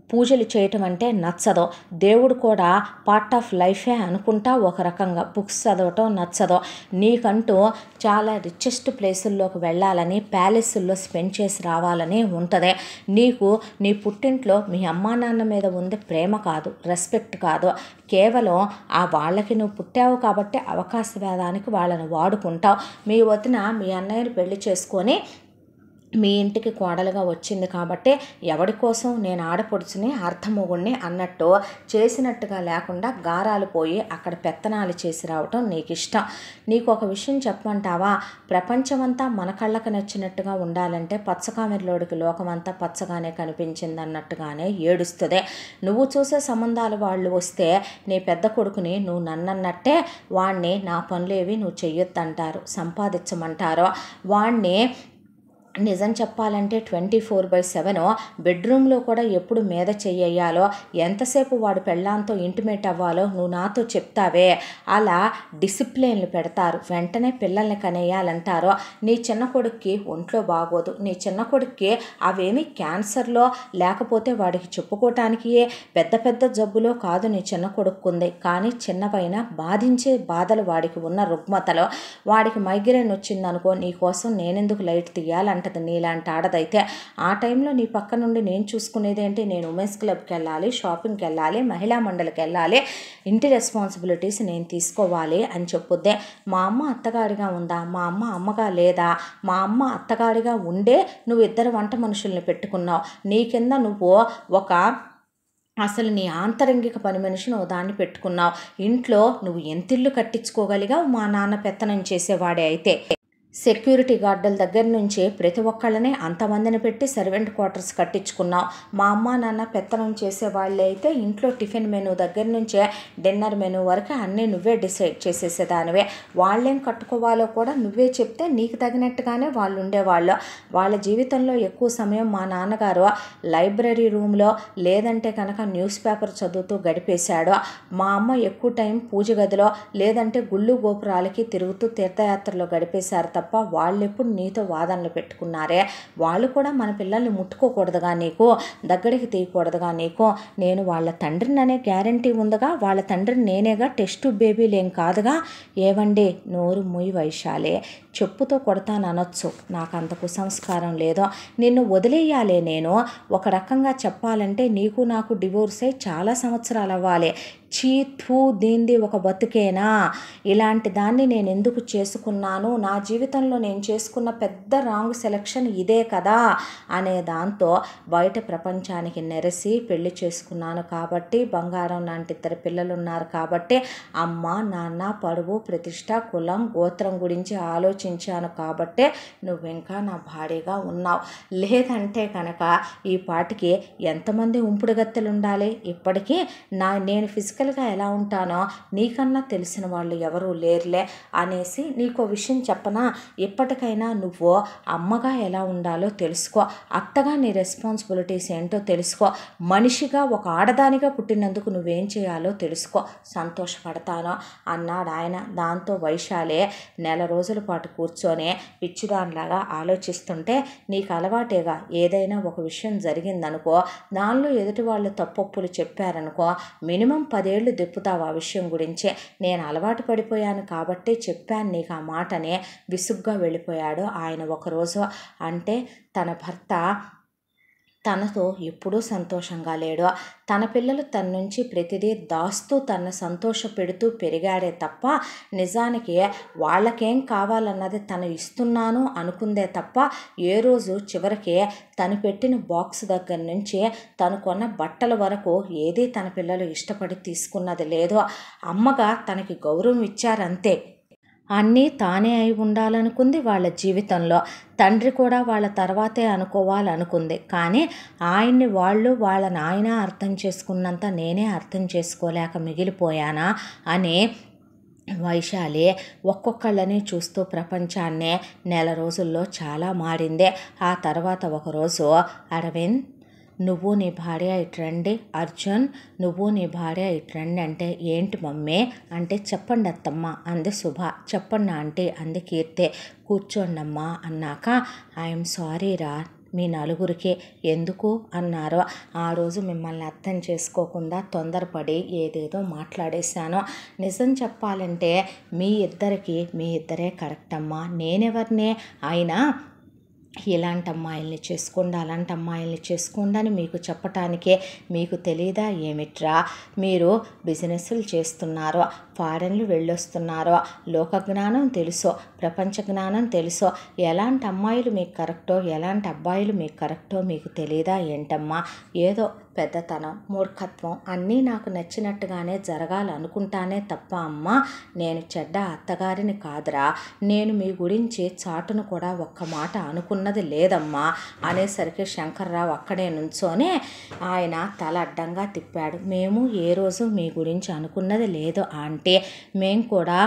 పూజలు చేయటం అంటే నచ్చదు, దేవుడు కూడా పార్ట్ ఆఫ్ లైఫే అనుకుంటా ఒక రకంగా, బుక్స్ చదవటం నచ్చదు, నీకంటూ చాలా రిచెస్ట్ ప్లేసుల్లోకి వెళ్ళాలని, ప్యాలెస్ల్లో స్పెండ్ చేసి రావాలని ఉంటుంది, నీకు నీ పుట్టింట్లో మీ అమ్మా నాన్న మీద ఉంది ప్రేమ కాదు, రెస్పెక్ట్ కాదు, కేవలం వాళ్ళకి నువ్వు పుట్టావు కాబట్టి అవకాశవాదానికి వాళ్ళని వాడుకుంటావు. మీ వదిన మీ అన్నయ్యని పెళ్లి చేసుకొని మీ ఇంటికి కోడలుగా వచ్చింది కాబట్టి ఎవడి కోసం నేను ఆడపడుచుని అర్థమొగుడిని అన్నట్టు చేసినట్టుగా లేకుండా గారాలు పోయి అక్కడ పెత్తనాలు చేసి రావటం నీకు ఇష్టం. నీకు ఒక విషయం చెప్పమంటావా? ప్రపంచమంతా మన కళ్ళకు నచ్చినట్టుగా ఉండాలంటే పచ్చకామెర్లోడికి లోకమంతా పచ్చగానే కనిపించింది అన్నట్టుగానే ఏడుస్తుంది. నువ్వు చూసే సంబంధాలు వాళ్ళు వస్తే నీ పెద్ద కొడుకుని నువ్వు నన్నన్నట్టే వాణ్ణి నా పనులేవి నువ్వు చెయ్యొద్దంటారు, సంపాదించమంటారు. వాణ్ణి నిజం చెప్పాలంటే 24/7 బెడ్రూమ్లో కూడా ఎప్పుడు మీద చెయ్యాలో, ఎంతసేపు వాడు పెళ్ళాంతో ఇంటిమేట్ అవ్వాలో నువ్వు నాతో చెప్తావే, అలా డిసిప్లిన్లు పెడతారు. వెంటనే పిల్లల్ని కనేయాలంటారు. నీ చిన్న కొడుక్కి ఒంట్లో బాగోదు, నీ చిన్న కొడుక్కి అవేమి క్యాన్సర్లో లేకపోతే వాడికి చెప్పుకోవటానికి పెద్ద పెద్ద జబ్బులో కాదు నీ చిన్న కొడుక్కుంది, కానీ చిన్నవైన బాధించే బాధలు వాడికి ఉన్న రుగ్మతలో. వాడికి మైగ్రేన్ వచ్చిందనుకో, నీకోసం నేనెందుకు లైట్ తీయాలంటే నీలాంటి ఆడదైతే. ఆ టైంలో నీ పక్క నుండి నేను చూసుకునేదేంటి? నేను ఉమెన్స్ క్లబ్కి వెళ్ళాలి, షాపింగ్కి వెళ్ళాలి, మహిళా మండలికి వెళ్ళాలి, ఇంటి రెస్పాన్సిబిలిటీస్ నేను తీసుకోవాలి అని చెప్పుద్దే. మా అమ్మ అత్తగాడిగా ఉందా? మా అమ్మ అమ్మగా లేదా? మా అమ్మ అత్తగాడిగా ఉండే నువ్వు 2 వంట మనుషుల్ని పెట్టుకున్నావు. నీ కింద నువ్వు అసలు నీ ఆంతరంగిక పని మనిషి నువ్వు దాన్ని పెట్టుకున్నావు. ఇంట్లో నువ్వు ఎంతిల్లు కట్టించుకోగలిగావు? మా నాన్న పెత్తనం చేసేవాడే అయితే. సెక్యూరిటీ గార్డుల దగ్గర నుంచి ప్రతి ఒక్కళ్ళని అంతమందిని పెట్టి సర్వెంట్ క్వార్టర్స్ కట్టించుకున్నావు. మా అమ్మ నాన్న పెత్తనం చేసేవాళ్ళే అయితే ఇంట్లో టిఫిన్ మెనూ దగ్గర నుంచే డిన్నర్ మెనూ వరకు అన్నీ నువ్వే డిసైడ్ చేసేసేదానివే. వాళ్ళేం కట్టుకోవాలో కూడా నువ్వే చెప్తే నీకు తగినట్టుగానే వాళ్ళు ఉండేవాళ్ళు. వాళ్ళ జీవితంలో ఎక్కువ సమయం మా నాన్నగారు లైబ్రరీ రూమ్లో లేదంటే కనుక న్యూస్ పేపర్ చదువుతూ గడిపేశాడు. మా అమ్మ ఎక్కువ టైం పూజ గదిలో లేదంటే గుళ్ళు గోపురాలకి తిరుగుతూ తీర్థయాత్రలో గడిపేశారు తప్ప వాళ్ళెప్పుడు నీతో వాదనలు పెట్టుకున్నారే? వాళ్ళు కూడా మన పిల్లల్ని ముట్టుకోకూడదుగా, నీకు దగ్గరికి తీయకూడదుగా నీకు? నేను వాళ్ళ తండ్రిననే గ్యారంటీ ఉందిగా, వాళ్ళ తండ్రిని నేనేగా, టెస్ట్ బేబీలేం కాదుగా. ఏవండి, నోరు ముయ్యి వైశాలే, చెప్పుతో కొడతాను అనొచ్చు, నాకు అంత కుసంస్కారం లేదో. నిన్ను వదిలేయాలే నేను. ఒక రకంగా చెప్పాలంటే నీకు నాకు డివోర్స్ అయి చాలా సంవత్సరాలు అవ్వాలి. చీతూ దీంది ఒక బతుకేనా? ఇలాంటి దాన్ని నేను ఎందుకు చేసుకున్నాను? నా జీవితంలో నేను చేసుకున్న పెద్ద రాంగ్ సెలక్షన్ ఇదే కదా అనే దాంతో బయట ప్రపంచానికి నెరసి పెళ్లి చేసుకున్నాను కాబట్టి, బంగారం లాంటి 2 పిల్లలు ఉన్నారు కాబట్టి, అమ్మ నాన్న పరువు ప్రతిష్ట కులం గోత్రం గురించి ఆలోచించాను కాబట్టే నువ్వు ఇంకా నా భార్యగా ఉన్నావు. లేదంటే కనుక ఈ పాటికి ఎంతమంది ఉంపుడు గత్తెలు ఉండాలి? ఇప్పటికీ నేను ఫిజికల్గా ఎలా ఉంటానో నీకన్నా తెలిసిన వాళ్ళు ఎవరూ లేరులే అనేసి నీకో విషయం చెప్పనా? ఇప్పటికైనా నువ్వు అమ్మగా ఎలా ఉండాలో తెలుసుకో, అత్తగా నీ రెస్పాన్సిబిలిటీస్ ఏంటో తెలుసుకో, మనిషిగా ఒక ఆడదానిగా పుట్టినందుకు నువ్వేం చేయాలో తెలుసుకో, సంతోషపడతాను అన్నాడు ఆయన. దాంతో వైశాలే నెల రోజుల పాటు కూర్చొని పిచ్చిదానిలాగా ఆలోచిస్తుంటే, నీకు అలవాటేగా ఏదైనా ఒక విషయం జరిగిందనుకో, దానిలో ఎదుటి వాళ్ళు తప్పొప్పులు చెప్పారనుకో, మినిమం 10 ఏళ్ళు దెప్పుతావు ఆ విషయం గురించి. నేను అలవాటు పడిపోయాను కాబట్టి చెప్పాను నీకు ఆ మాటనే విసుగ్గా వెళ్ళిపోయాడు ఆయన ఒకరోజు. అంటే తన భర్త తనతో ఎప్పుడూ సంతోషంగా లేడు. తన పిల్లలు తన నుంచి ప్రతిదీ దాస్తూ తన సంతోష పెడుతూ పెరిగాడే తప్ప నిజానికి వాళ్ళకేం కావాలన్నది తను ఇస్తున్నాను అనుకుందే తప్ప ఏ రోజు చివరికి తను పెట్టిన బాక్స్ దగ్గర నుంచి తను కొన్న బట్టల వరకు ఏదీ తన పిల్లలు ఇష్టపడి తీసుకున్నది లేదు. అమ్మగా తనకి గౌరవం ఇచ్చారంతే. అన్నీ తానే అయి ఉండాలనుకుంది వాళ్ళ జీవితంలో. తండ్రి కూడా వాళ్ళ తర్వాతే అనుకోవాలనుకుంది. కానీ ఆయన్ని వాళ్ళ నాయన అర్థం చేసుకున్నంత నేనే అర్థం చేసుకోలేక మిగిలిపోయానా అని వైశాలి ఒక్కొక్కళ్ళని చూస్తూ ప్రపంచాన్నే నెల రోజుల్లో చాలా మారిందే. ఆ తర్వాత ఒకరోజు, అరవింద్ నువ్వు నీ భార్య ఇట్రండి, అర్జున్ నువ్వు నీ భార్య ఇట్రండి అంటే, ఏంటి మమ్మీ అంటే, చెప్పండి అత్తమ్మ అంది శుభ. చెప్పండి ఆంటీ అంది కీర్తి. కూర్చోండమ్మా అన్నాక, ఐఎమ్ సారీ రా మీ నలుగురికి ఎందుకు అన్నారు. ఆ రోజు మిమ్మల్ని అర్థం చేసుకోకుండా తొందరపడి ఏదేదో మాట్లాడేశాను. నిజం చెప్పాలంటే మీ ఇద్దరే కరెక్ట్ అమ్మా. నేనెవరిని అయినా ఇలాంటి అమ్మాయిల్ని చేసుకోండి, అలాంటి అమ్మాయిల్ని చేసుకోండి అని మీకు చెప్పటానికే. మీకు తెలీదా ఏమిట్రా? మీరు బిజినెస్లు చేస్తున్నారు, ఫారెన్లు వెళ్ళొస్తున్నారు, లోకజ్ఞానం తెలుసో, ప్రపంచ జ్ఞానం తెలుసో, ఎలాంటి అమ్మాయిలు మీకు కరెక్టో, ఎలాంటి అబ్బాయిలు మీకు కరెక్టో మీకు తెలీదా ఏంటమ్మా? ఏదో పెద్దతనం, మూర్ఖత్వం అన్నీ నాకు నచ్చినట్టుగానే జరగాలనుకుంటానే తప్ప అమ్మ, నేను చెడ్డ అత్తగారిని కాదురా. నేను మీ గురించి చాటును కూడా ఒక్క మాట అనుకున్నది లేదమ్మా అనేసరికి శంకర్రావు అక్కడే నుంచోనే ఆయన తల అడ్డంగా తిప్పాడు. మేము ఏ రోజు మీ గురించి అనుకున్నది లేదు ఆంటీ. మేము కూడా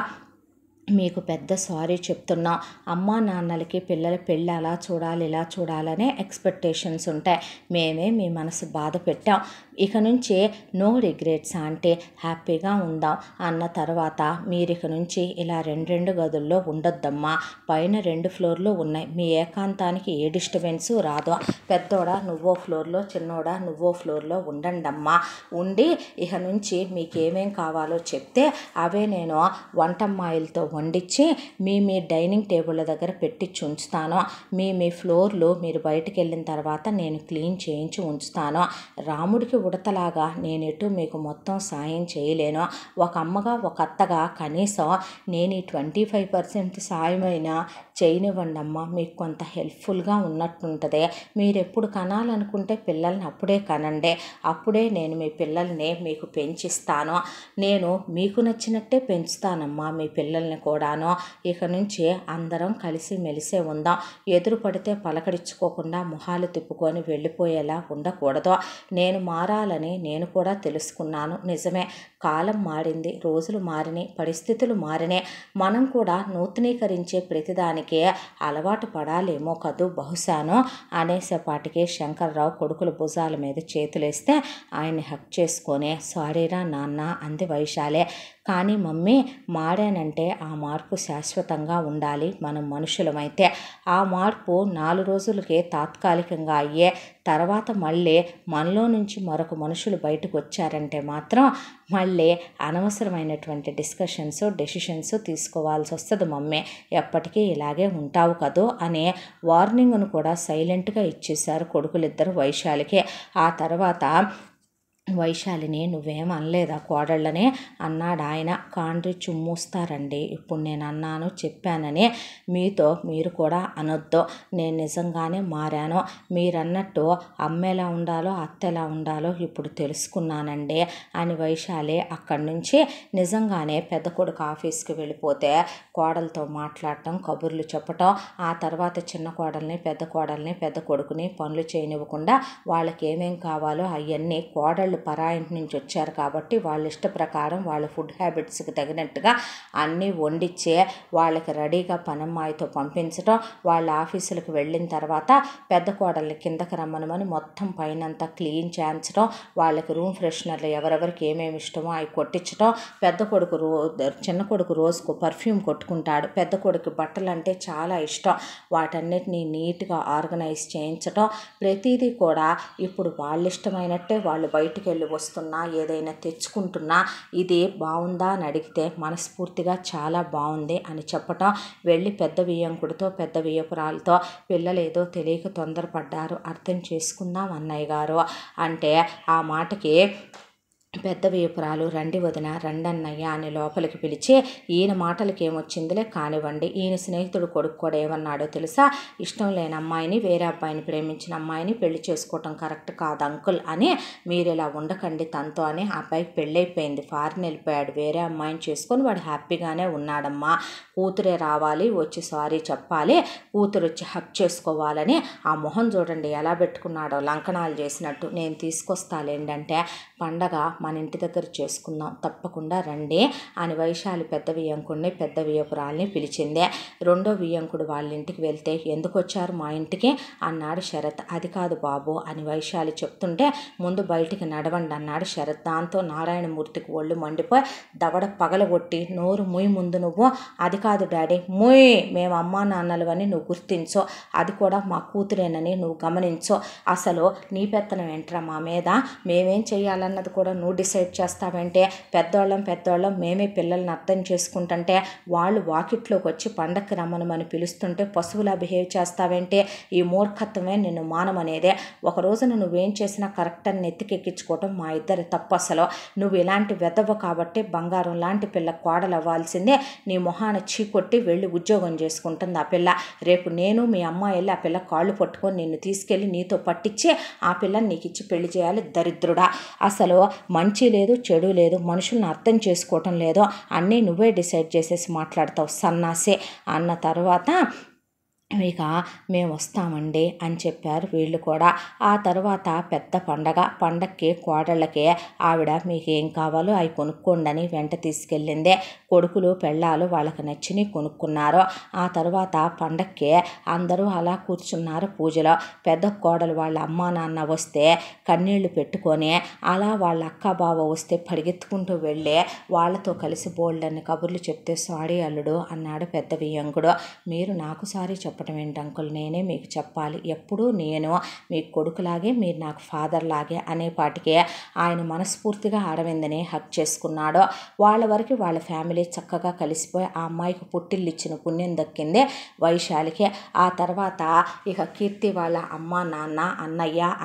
మీకు పెద్ద సారీ చెప్తున్నాం. అమ్మా నాన్నలకి పిల్లల పెళ్ళి అలా చూడాలి ఇలా చూడాలనే ఎక్స్పెక్టేషన్స్ ఉంటాయి. మేమే మీ మనసు బాధ పెట్టాం. ఇక నుంచి నో రిగ్రెట్స్ ఆంటీ, హ్యాపీగా ఉందాం అన్న తర్వాత, మీరు ఇక నుంచి ఇలా రెండు గదుల్లో ఉండొద్దమ్మా. పైన 2 ఫ్లోర్లు ఉన్నాయి. మీ ఏకాంతానికి ఏ డిస్టర్బెన్సు రాదు. పెద్దోడా నువ్వో ఫ్లోర్లో, చిన్నోడా నువ్వో ఫ్లోర్లో ఉండండమ్మా. ఉండి ఇక నుంచి మీకేమేం కావాలో చెప్తే అవే నేను వంటమ్మాయిలతో వండించి మీ డైనింగ్ టేబుల్ దగ్గర పెట్టించి ఉంచుతాను. మీ ఫ్లోర్లు మీరు బయటికి వెళ్ళిన తర్వాత నేను క్లీన్ చేయించి ఉంచుతాను. రాముడికి ఉడతలాగా నేను ఎటు మీకు మొత్తం సాయం చేయలేను. ఒక అమ్మగా ఒక అత్తగా కనీసం నేను ఈ 25% సాయమైనా చేయనివ్వండి అమ్మ. మీకు కొంత హెల్ప్ఫుల్గా ఉన్నట్టుంటుంది. మీరు ఎప్పుడు కనాలనుకుంటే పిల్లల్ని అప్పుడే కనండి. అప్పుడే నేను మీ పిల్లల్ని మీకు పెంచిస్తాను. నేను మీకు నచ్చినట్టే పెంచుతానమ్మా మీ పిల్లల్ని కూడాను. ఇక నుంచి అందరం కలిసి మెలిసే ఉందాం. ఎదురు పడితే పలకరించుకోకుండా మొహాలు తిప్పుకొని వెళ్ళిపోయేలా ఉండకూడదు. నేను మారాలని నేను కూడా తెలుసుకున్నాను. నిజమే, కాలం మారింది, రోజులు మారినాయి, పరిస్థితులు మారినాయి. మనం కూడా నూతనీకరించే ప్రతిదానికే అలవాటు పడాలేమో కదూ బహుశాను అనేసేపాటికి శంకర్రావు కొడుకుల భుజాల మీద చేతులేస్తే ఆయన్ని హక్ చేసుకొని, సారీరా నాన్న అంది వైశాలే. కానీ మమ్మీ, మారానంటే ఆ మార్పు శాశ్వతంగా ఉండాలి. మనం మనుషులమైతే ఆ మార్పు 4 రోజులకే తాత్కాలికంగా అయ్యే తర్వాత మళ్ళీ మనలో నుంచి మరొక మనుషులు బయటకు వచ్చారంటే మాత్రం మళ్ళీ అనవసరమైనటువంటి డెసిషన్స్ తీసుకోవాల్సి వస్తుంది మమ్మీ. ఎప్పటికీ ఇలాగే ఉంటావు కదూ అనే వార్నింగ్ను కూడా సైలెంట్గా ఇచ్చేశారు కొడుకులిద్దరు వైశాలికి. ఆ తర్వాత వైశాలిని నువ్వేం అనలేదా కోడళ్ళని అన్నాడు ఆయన. కాండ్రి చుమ్మూస్తారండి. ఇప్పుడు నేను అన్నాను చెప్పానని మీతో మీరు కూడా అనొద్దు. నేను నిజంగానే మారాను. మీరన్నట్టు అమ్మ ఎలా ఉండాలో అత్త ఎలా ఉండాలో ఇప్పుడు తెలుసుకున్నానండి అని వైశాలి అక్కడి నుంచి నిజంగానే పెద్ద కొడుకు ఆఫీస్కి వెళ్ళిపోతే కోడలతో మాట్లాడటం, కబుర్లు చెప్పటం, ఆ తర్వాత చిన్న కోడల్ని పెద్ద కొడుకుని పనులు చేయనివ్వకుండా వాళ్ళకి ఏమేం కావాలో అవన్నీ కోడళ్ళు పరాయింటి నుంచి వచ్చారు కాబట్టి వాళ్ళ ఇష్ట ప్రకారం వాళ్ళ ఫుడ్ హ్యాబిట్స్కి తగినట్టుగా అన్నీ వండిచ్చే వాళ్ళకి రెడీగా పనమ్మాయితో పంపించడం. వాళ్ళ ఆఫీసులకు వెళ్ళిన తర్వాత పెద్ద కోడల్ని కిందకి రమ్మనమని మొత్తం పైనంతా క్లీన్ చేయించడం, వాళ్ళకి రూమ్ ఫ్రెషనర్లు ఎవరెవరికి ఏమేమి ఇష్టమో అవి కొట్టించడం. చిన్న కొడుకు రోజుకు పర్ఫ్యూమ్ కొట్టుకుంటాడు. పెద్ద కొడుకు బట్టలు అంటే చాలా ఇష్టం. వాటన్నిటినీ నీట్గా ఆర్గనైజ్ చేయించడం. ప్రతిదీ కూడా ఇప్పుడు వాళ్ళ ఇష్టమైనట్టే వాళ్ళు బయటికి వెళ్ళి వస్తున్నా, ఏదైనా తెచ్చుకుంటున్నా ఇది బాగుందా అని అడిగితే మనస్ఫూర్తిగా చాలా బాగుంది అని చెప్పటం. వెళ్ళి పెద్ద వియ్యంకుడితో పెద్ద వియ్యపురాలతో పిల్లలు ఏదో తెలియక తొందరపడ్డారు, అర్థం చేసుకుందాం అన్నయ్య గారు అంటే ఆ మాటకి పెద్ద వేపురాలు రండి వదిన రండన్నయ్య అని లోపలికి పిలిచి ఈయన మాటలకి ఏమొచ్చిందిలే కానివ్వండి, ఈయన స్నేహితుడు కొడుకు కూడా ఏమన్నాడో తెలుసా, ఇష్టం లేని అమ్మాయిని వేరే అబ్బాయిని ప్రేమించిన అమ్మాయిని పెళ్లి చేసుకోవటం కరెక్ట్ కాదు అంకుల్ అని, మీరు ఇలా ఉండకండి తనతో అని. ఆ అబ్బాయికి పెళ్ళైపోయింది, ఫారిన్ వెళ్ళిపోయాడు, వేరే అమ్మాయిని చేసుకొని వాడు హ్యాపీగానే ఉన్నాడమ్మా. కూతురే రావాలి, వచ్చి సారీ చెప్పాలి, కూతురు వచ్చి హక్ చేసుకోవాలని. ఆ మొహం చూడండి ఎలా పెట్టుకున్నాడో లంకనాలు చేసినట్టు. నేను తీసుకొస్తాలేండి అంటే, పండగ మన ఇంటి దగ్గర చేసుకుందాం తప్పకుండా రండి అని వైశాలి పెద్ద వియ్యంకుడిని పెద్ద వియ్యపురాల్ని పిలిచింది. రెండో వియ్యంకుడు వాళ్ళ ఇంటికి వెళ్తే, ఎందుకు వచ్చారు మా ఇంటికి అన్నాడు శరత్. అది కాదు బాబు అని వైశాలి చెప్తుంటే, ముందు బయటికి నడవండి అన్నాడు శరత్. దాంతో నారాయణమూర్తికి ఒళ్ళు మండిపోయి దవడ పగలగొట్టి, నోరు ముయ్ ముందు నువ్వు. అది కాదు డాడీ, ముయ్ మేము అమ్మా నాన్నలు అని నువ్వు గుర్తించు, అది కూడా మా కూతురేనని నువ్వు గమనించు. అసలు నీ పెత్తనం ఏంట్రా మా మీద, మేమేం చెయ్యాలన్నది కూడా నువ్వు డిసైడ్ చేస్తావంటే, పెద్దోళ్ళం మేమే పిల్లల్ని అర్థం చేసుకుంటుంటే వాళ్ళు వాకిట్లోకి వచ్చి పండక్కి రమ్మనమని పిలుస్తుంటే పశువులా బిహేవ్ చేస్తావంటే, ఈ మూర్ఖత్వమే నిన్ను మానమనేదే. ఒక రోజున నువ్వేం చేసినా కరెక్ట్ అని నెత్తికెక్కించుకోవటం మా ఇద్దరి తప్పు. అసలు నువ్వు ఇలాంటి వెదవ కాబట్టి బంగారం లాంటి పిల్ల కోడలు అవ్వాల్సిందే. నీ మొహాన చీకొట్టి వెళ్ళి ఉద్యోగం చేసుకుంటుంది ఆ పిల్ల. రేపు నేను మీ అమ్మ వెళ్ళి ఆ పిల్ల కాళ్ళు పట్టుకొని నిన్ను తీసుకెళ్ళి నీతో పట్టించి ఆ పిల్లని నీకు ఇచ్చి పెళ్లి చేయాలి. దరిద్రుడా, అసలు మంచి లేదు చెడు లేదు, మనుషులను అర్థం చేసుకోవటం లేదు, అన్నీ నువ్వే డిసైడ్ చేసేసి మాట్లాడతావు సన్నాసే అన్న తర్వాత, ఇక మేము వస్తామండి అని చెప్పారు వీళ్ళు కూడా. ఆ తర్వాత పెద్ద పండక్కి కోడళ్ళకి ఆవిడ మీకు ఏం కావాలో అవి కొనుక్కోండి అని వెంట తీసుకెళ్ళింది. కొడుకులు పెళ్ళాలు వాళ్ళకి నచ్చిని కొనుక్కున్నారు. ఆ తర్వాత పండక్కి అందరూ అలా కూర్చున్నారు పూజలో. పెద్ద కోడలు వాళ్ళ అమ్మా నాన్న వస్తే కన్నీళ్లు పెట్టుకొని, అలా వాళ్ళ అక్క బావ వస్తే పరిగెత్తుకుంటూ వెళ్ళి వాళ్ళతో కలిసి బోల్డన్ని కబుర్లు చెప్తే, సారీ అల్లుడు అన్నాడు పెద్ద వియ్యంకుడు. మీరు నాకు సారీ చెప్పడం ఏంటి అంకుల్, నేనే మీకు చెప్పాలి, ఎప్పుడూ నేను మీ కొడుకులాగే మీరు నాకు ఫాదర్ లాగే అనేపాటికి ఆయన మనస్ఫూర్తిగా అరవిందని హక్ చేసుకున్నాడు. వాళ్ళ వరకు వాళ్ళ ఫ్యామిలీ చక్కగా కలిసిపోయి ఆ అమ్మాయికి పుట్టిల్లు ఇచ్చిన పుణ్యం దక్కింది వైశాలికి. ఆ తర్వాత ఇక కీర్తి వాళ్ళ అమ్మ నాన్న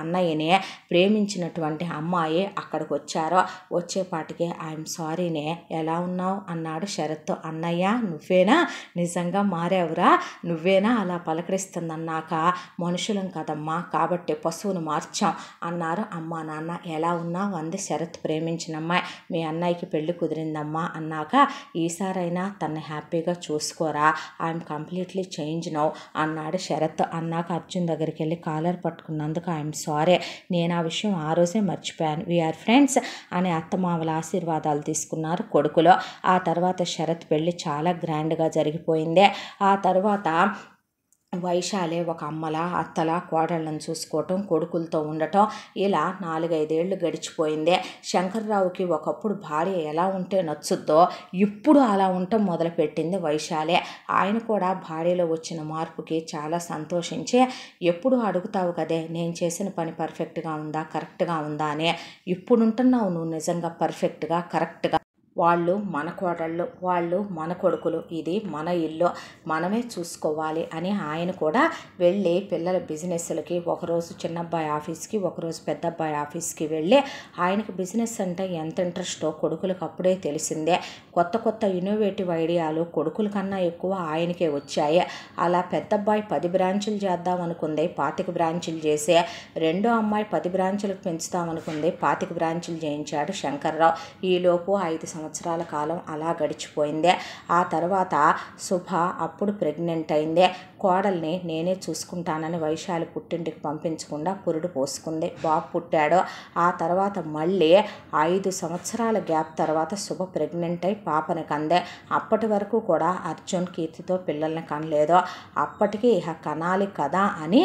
అన్నయ్యని ప్రేమించినటువంటి అమ్మాయి అక్కడికి వచ్చారు. వచ్చేపాటికి ఐఎమ్ సారీనే, ఎలా ఉన్నావు అన్నాడు శరత్. అన్నయ్య నువ్వేనా, నిజంగా మారావురా, నువ్వేనా అలా పలకరిస్తుందన్నాక, మనుషులం కదమ్మా కాబట్టి పశువును మార్చాం అన్నారు అమ్మా నాన్న. ఎలా ఉన్నావు అంది శరత్ ప్రేమించిన అమ్మాయి. మీ అన్నయ్యకి పెళ్లి కుదిరిందమ్మా అన్నాక, ఈసారైనా తన్ని హ్యాపీగా చూసుకోరా, ఐఎమ్ కంప్లీట్లీ చేంజ్ నౌ అన్నాడు శరత్. అన్నాక అర్జున్ దగ్గరికి వెళ్ళి కాలర్ పట్టుకున్నందుకు ఐఎమ్ సారీ, నేను ఆ విషయం ఆ రోజే మర్చిపోయాను, వీఆర్ ఫ్రెండ్స్ అని అత్తమామల ఆశీర్వాదాలు తీసుకున్నారు కొడుకులో. ఆ తర్వాత శరత్ పెళ్లి చాలా గ్రాండ్గా జరిగిపోయింది. ఆ తర్వాత వైశాలి ఒక అమ్మలా అత్తలా కోడళ్ళను చూసుకోవటం, కొడుకులతో ఉండటం, ఇలా 4-5 ఏళ్ళు గడిచిపోయింది. శంకర్రావుకి ఒకప్పుడు భార్య ఎలా ఉంటే నచ్చుద్దో ఇప్పుడు అలా ఉండటం మొదలుపెట్టింది వైశాలి. ఆయన కూడా భార్యలో వచ్చిన మార్పుకి చాలా సంతోషించి, ఎప్పుడు అడుగుతావు కదే నేను చేసిన పని పర్ఫెక్ట్గా ఉందా కరెక్ట్గా ఉందా అని, ఇప్పుడు ఉంటున్నావు నువ్వు నిజంగా పర్ఫెక్ట్గా కరెక్ట్గా, వాళ్ళు మన కోడళ్ళు, వాళ్ళు మన కొడుకులు, ఇది మన ఇల్లు, మనమే చూసుకోవాలి అని ఆయన కూడా వెళ్ళి పిల్లల బిజినెస్లకి, ఒకరోజు చిన్నబ్బాయి ఆఫీస్కి, ఒకరోజు పెద్ద అబ్బాయి ఆఫీస్కి వెళ్ళి, ఆయనకి బిజినెస్ అంటే ఎంత ఇంట్రెస్టో కొడుకులకు అప్పుడే తెలిసిందే. కొత్త ఇన్నోవేటివ్ ఐడియాలు కొడుకుల కన్నా ఎక్కువ ఆయనకే వచ్చాయి. అలా పెద్ద అబ్బాయి 10 బ్రాంచులు చేద్దాం అనుకుంది, 25 బ్రాంచులు చేసే. రెండో అమ్మాయి 10 బ్రాంచులకు పెంచుతామనుకుంది, 25 బ్రాంచులు చేయించాడు శంకర్రావు. ఈలోపు 5 సంవత్సరాల కాలం అలా గడిచిపోయింది. ఆ తర్వాత శుభ అప్పుడు ప్రెగ్నెంట్ అయింది. కోడల్ని నేనే చూసుకుంటానని వైశాలి పుట్టింటికి పంపించకుండా పురుడు పోసుకుంది, బాబు పుట్టాడు. ఆ తర్వాత మళ్ళీ 5 సంవత్సరాల గ్యాప్ తర్వాత శుభ ప్రెగ్నెంట్ అయి పాపని కందే. అప్పటి వరకు కూడా అర్జున్ కీర్తితో పిల్లల్ని కనలేదు. అప్పటికి ఇహ కనాలి కదా అని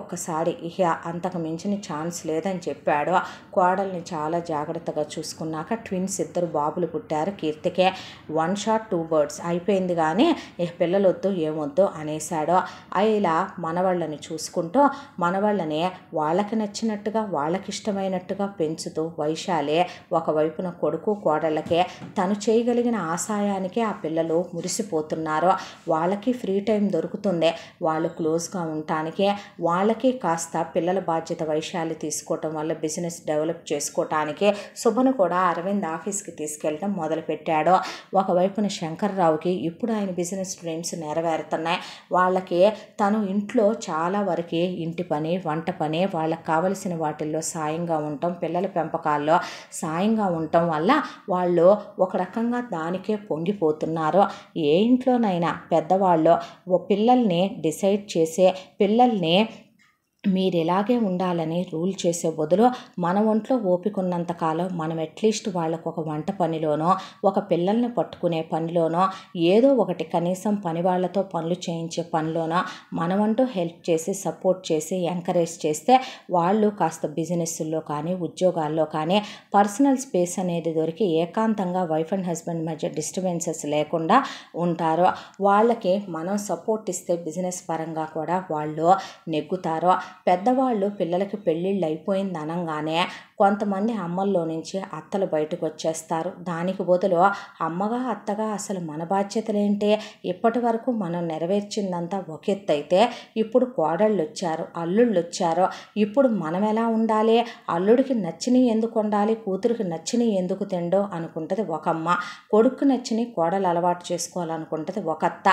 ఒక్కసారి ఇహ అంతకు మించిన ఛాన్స్ లేదని చెప్పాడు. కోడల్ని చాలా జాగ్రత్తగా చూసుకున్నాక ట్విన్స్ 2 బాబులు పుట్టారు కీర్తికే. 1 shot 2 birds అయిపోయింది, కానీ ఇక పిల్లలొద్దు ఏమొద్దు అనేది మానేశాడో ఇలా మనవాళ్ళని చూసుకుంటూ మనవాళ్ళని వాళ్ళకి నచ్చినట్టుగా వాళ్ళకి ఇష్టమైనట్టుగా పెంచుతూ వైశాలి ఒకవైపున కొడుకు కోడళ్ళకే తను చేయగలిగిన ఆశయానికే ఆ పిల్లలు మురిసిపోతున్నారు. వాళ్ళకి ఫ్రీ టైం దొరుకుతుంది, వాళ్ళు క్లోజ్గా ఉండటానికి, వాళ్ళకి కాస్త పిల్లల బాధ్యత వైశాలి తీసుకోవటం వల్ల బిజినెస్ డెవలప్ చేసుకోవటానికి శుభను కూడా అరవింద్ ఆఫీస్కి తీసుకెళ్ళటం మొదలుపెట్టాడు. ఒకవైపున శంకర్రావుకి ఇప్పుడు ఆయన బిజినెస్ డ్రీమ్స్ నెరవేరుతున్నాయి. వాళ్ళకి తను ఇంట్లో చాలా వరకు ఇంటి పని, వంట పని, వాళ్ళకి కావలసిన వాటిల్లో సాయంగా ఉండటం, పిల్లల పెంపకాల్లో సాయంగా ఉండటం వల్ల వాళ్ళు ఒక రకంగా దానికే పొంగిపోతున్నారు. ఏ ఇంట్లోనైనా పెద్దవాళ్ళు పిల్లల్ని డిసైడ్ చేసే, పిల్లల్ని మీరు ఇలాగే ఉండాలని రూల్ చేసే బదులు మన ఒంట్లో ఓపిక ఉన్నంతకాలం మనం అట్లీస్ట్ వాళ్ళకు ఒక వంట పనిలోనో, ఒక పిల్లల్ని పట్టుకునే పనిలోనో, ఏదో ఒకటి కనీసం పని వాళ్ళతో పనులు చేయించే పనిలోనో మనమంటూ హెల్ప్ చేసి సపోర్ట్ చేసి ఎంకరేజ్ చేస్తే వాళ్ళు కాస్త బిజినెస్లో కానీ ఉద్యోగాల్లో కానీ పర్సనల్ స్పేస్ అనేది దొరికి ఏకాంతంగా వైఫ్ అండ్ హస్బెండ్ మధ్య డిస్టర్బెన్సెస్ లేకుండా ఉంటారు. వాళ్ళకి మనం సపోర్ట్ ఇస్తే బిజినెస్ పరంగా కూడా వాళ్ళు నెగ్గుతారు. పెద్దవాళ్ళు పిల్లలకి పెళ్ళిళ్ళు అయిపోయింది అనగానే కొంతమంది అమ్మల్లో నుంచి అత్తలు బయటకు వచ్చేస్తారు. దానికి బదులు అమ్మగా అత్తగా అసలు మన బాధ్యతలేంటి, ఇప్పటి వరకు మనం నెరవేర్చిందంతా ఒక ఎత్తు అయితే ఇప్పుడు కోడళ్ళు వచ్చారు, అల్లుళ్ళు వచ్చారు, ఇప్పుడు మనం ఎలా ఉండాలి, అల్లుడికి నచ్చినవి ఎందుకు ఉండాలి, కూతురికి నచ్చినవి ఎందుకు తిండో అనుకుంటుంది ఒక అమ్మ, కొడుకు నచ్చినవి కోడలు అలవాటు చేసుకోవాలనుకుంటుంది ఒక అత్త.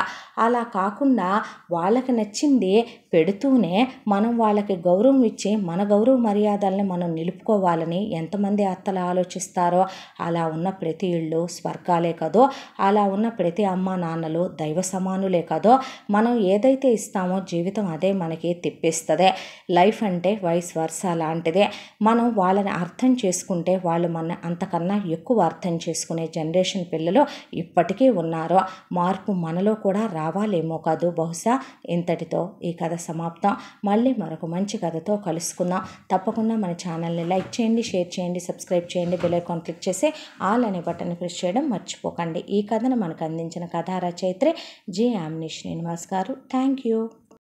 అలా కాకుండా వాళ్ళకి నచ్చింది పెడుతూనే మనం వాళ్ళకి గౌరవం ఇచ్చి మన గౌరవ మర్యాదల్ని మనం నిలుపుకోవాలని ఎంతమంది అత్తలు ఆలోచిస్తారో అలా ఉన్న ప్రతి ఇళ్ళు స్వర్గాలే కదో, అలా ఉన్న ప్రతి అమ్మ నాన్నలు దైవ సమానులే కదో. మనం ఏదైతే ఇస్తామో జీవితం అదే మనకి తిప్పిస్తుంది. లైఫ్ అంటే వైస్ వర్సా లాంటిదే. మనం వాళ్ళని అర్థం చేసుకుంటే వాళ్ళు మన అంతకన్నా ఎక్కువ అర్థం చేసుకునే జనరేషన్ పిల్లలు ఇప్పటికీ ఉన్నారు. మార్పు మనలో కూడా రావాలేమో కాదు. బహుశా ఇంతటితో ఈ కథ సమాప్తం. మళ్ళీ మరొక మంచి కథతో కలుసుకుందాం. తప్పకుండా మన ఛానల్ని లైక్ చేయండి, షేర్ చేయండి, సబ్స్క్రైబ్ చేయండి, బెల్ ఐకాన్ క్లిక్ చేసి ఆల్ అనే బటన్ ప్రెస్ చేయడం మర్చిపోకండి. ఈ కథను మనకు అందించిన కథా రచయిత్రి జి. యామిని శ్రీనివాస్ గారు. Thank you.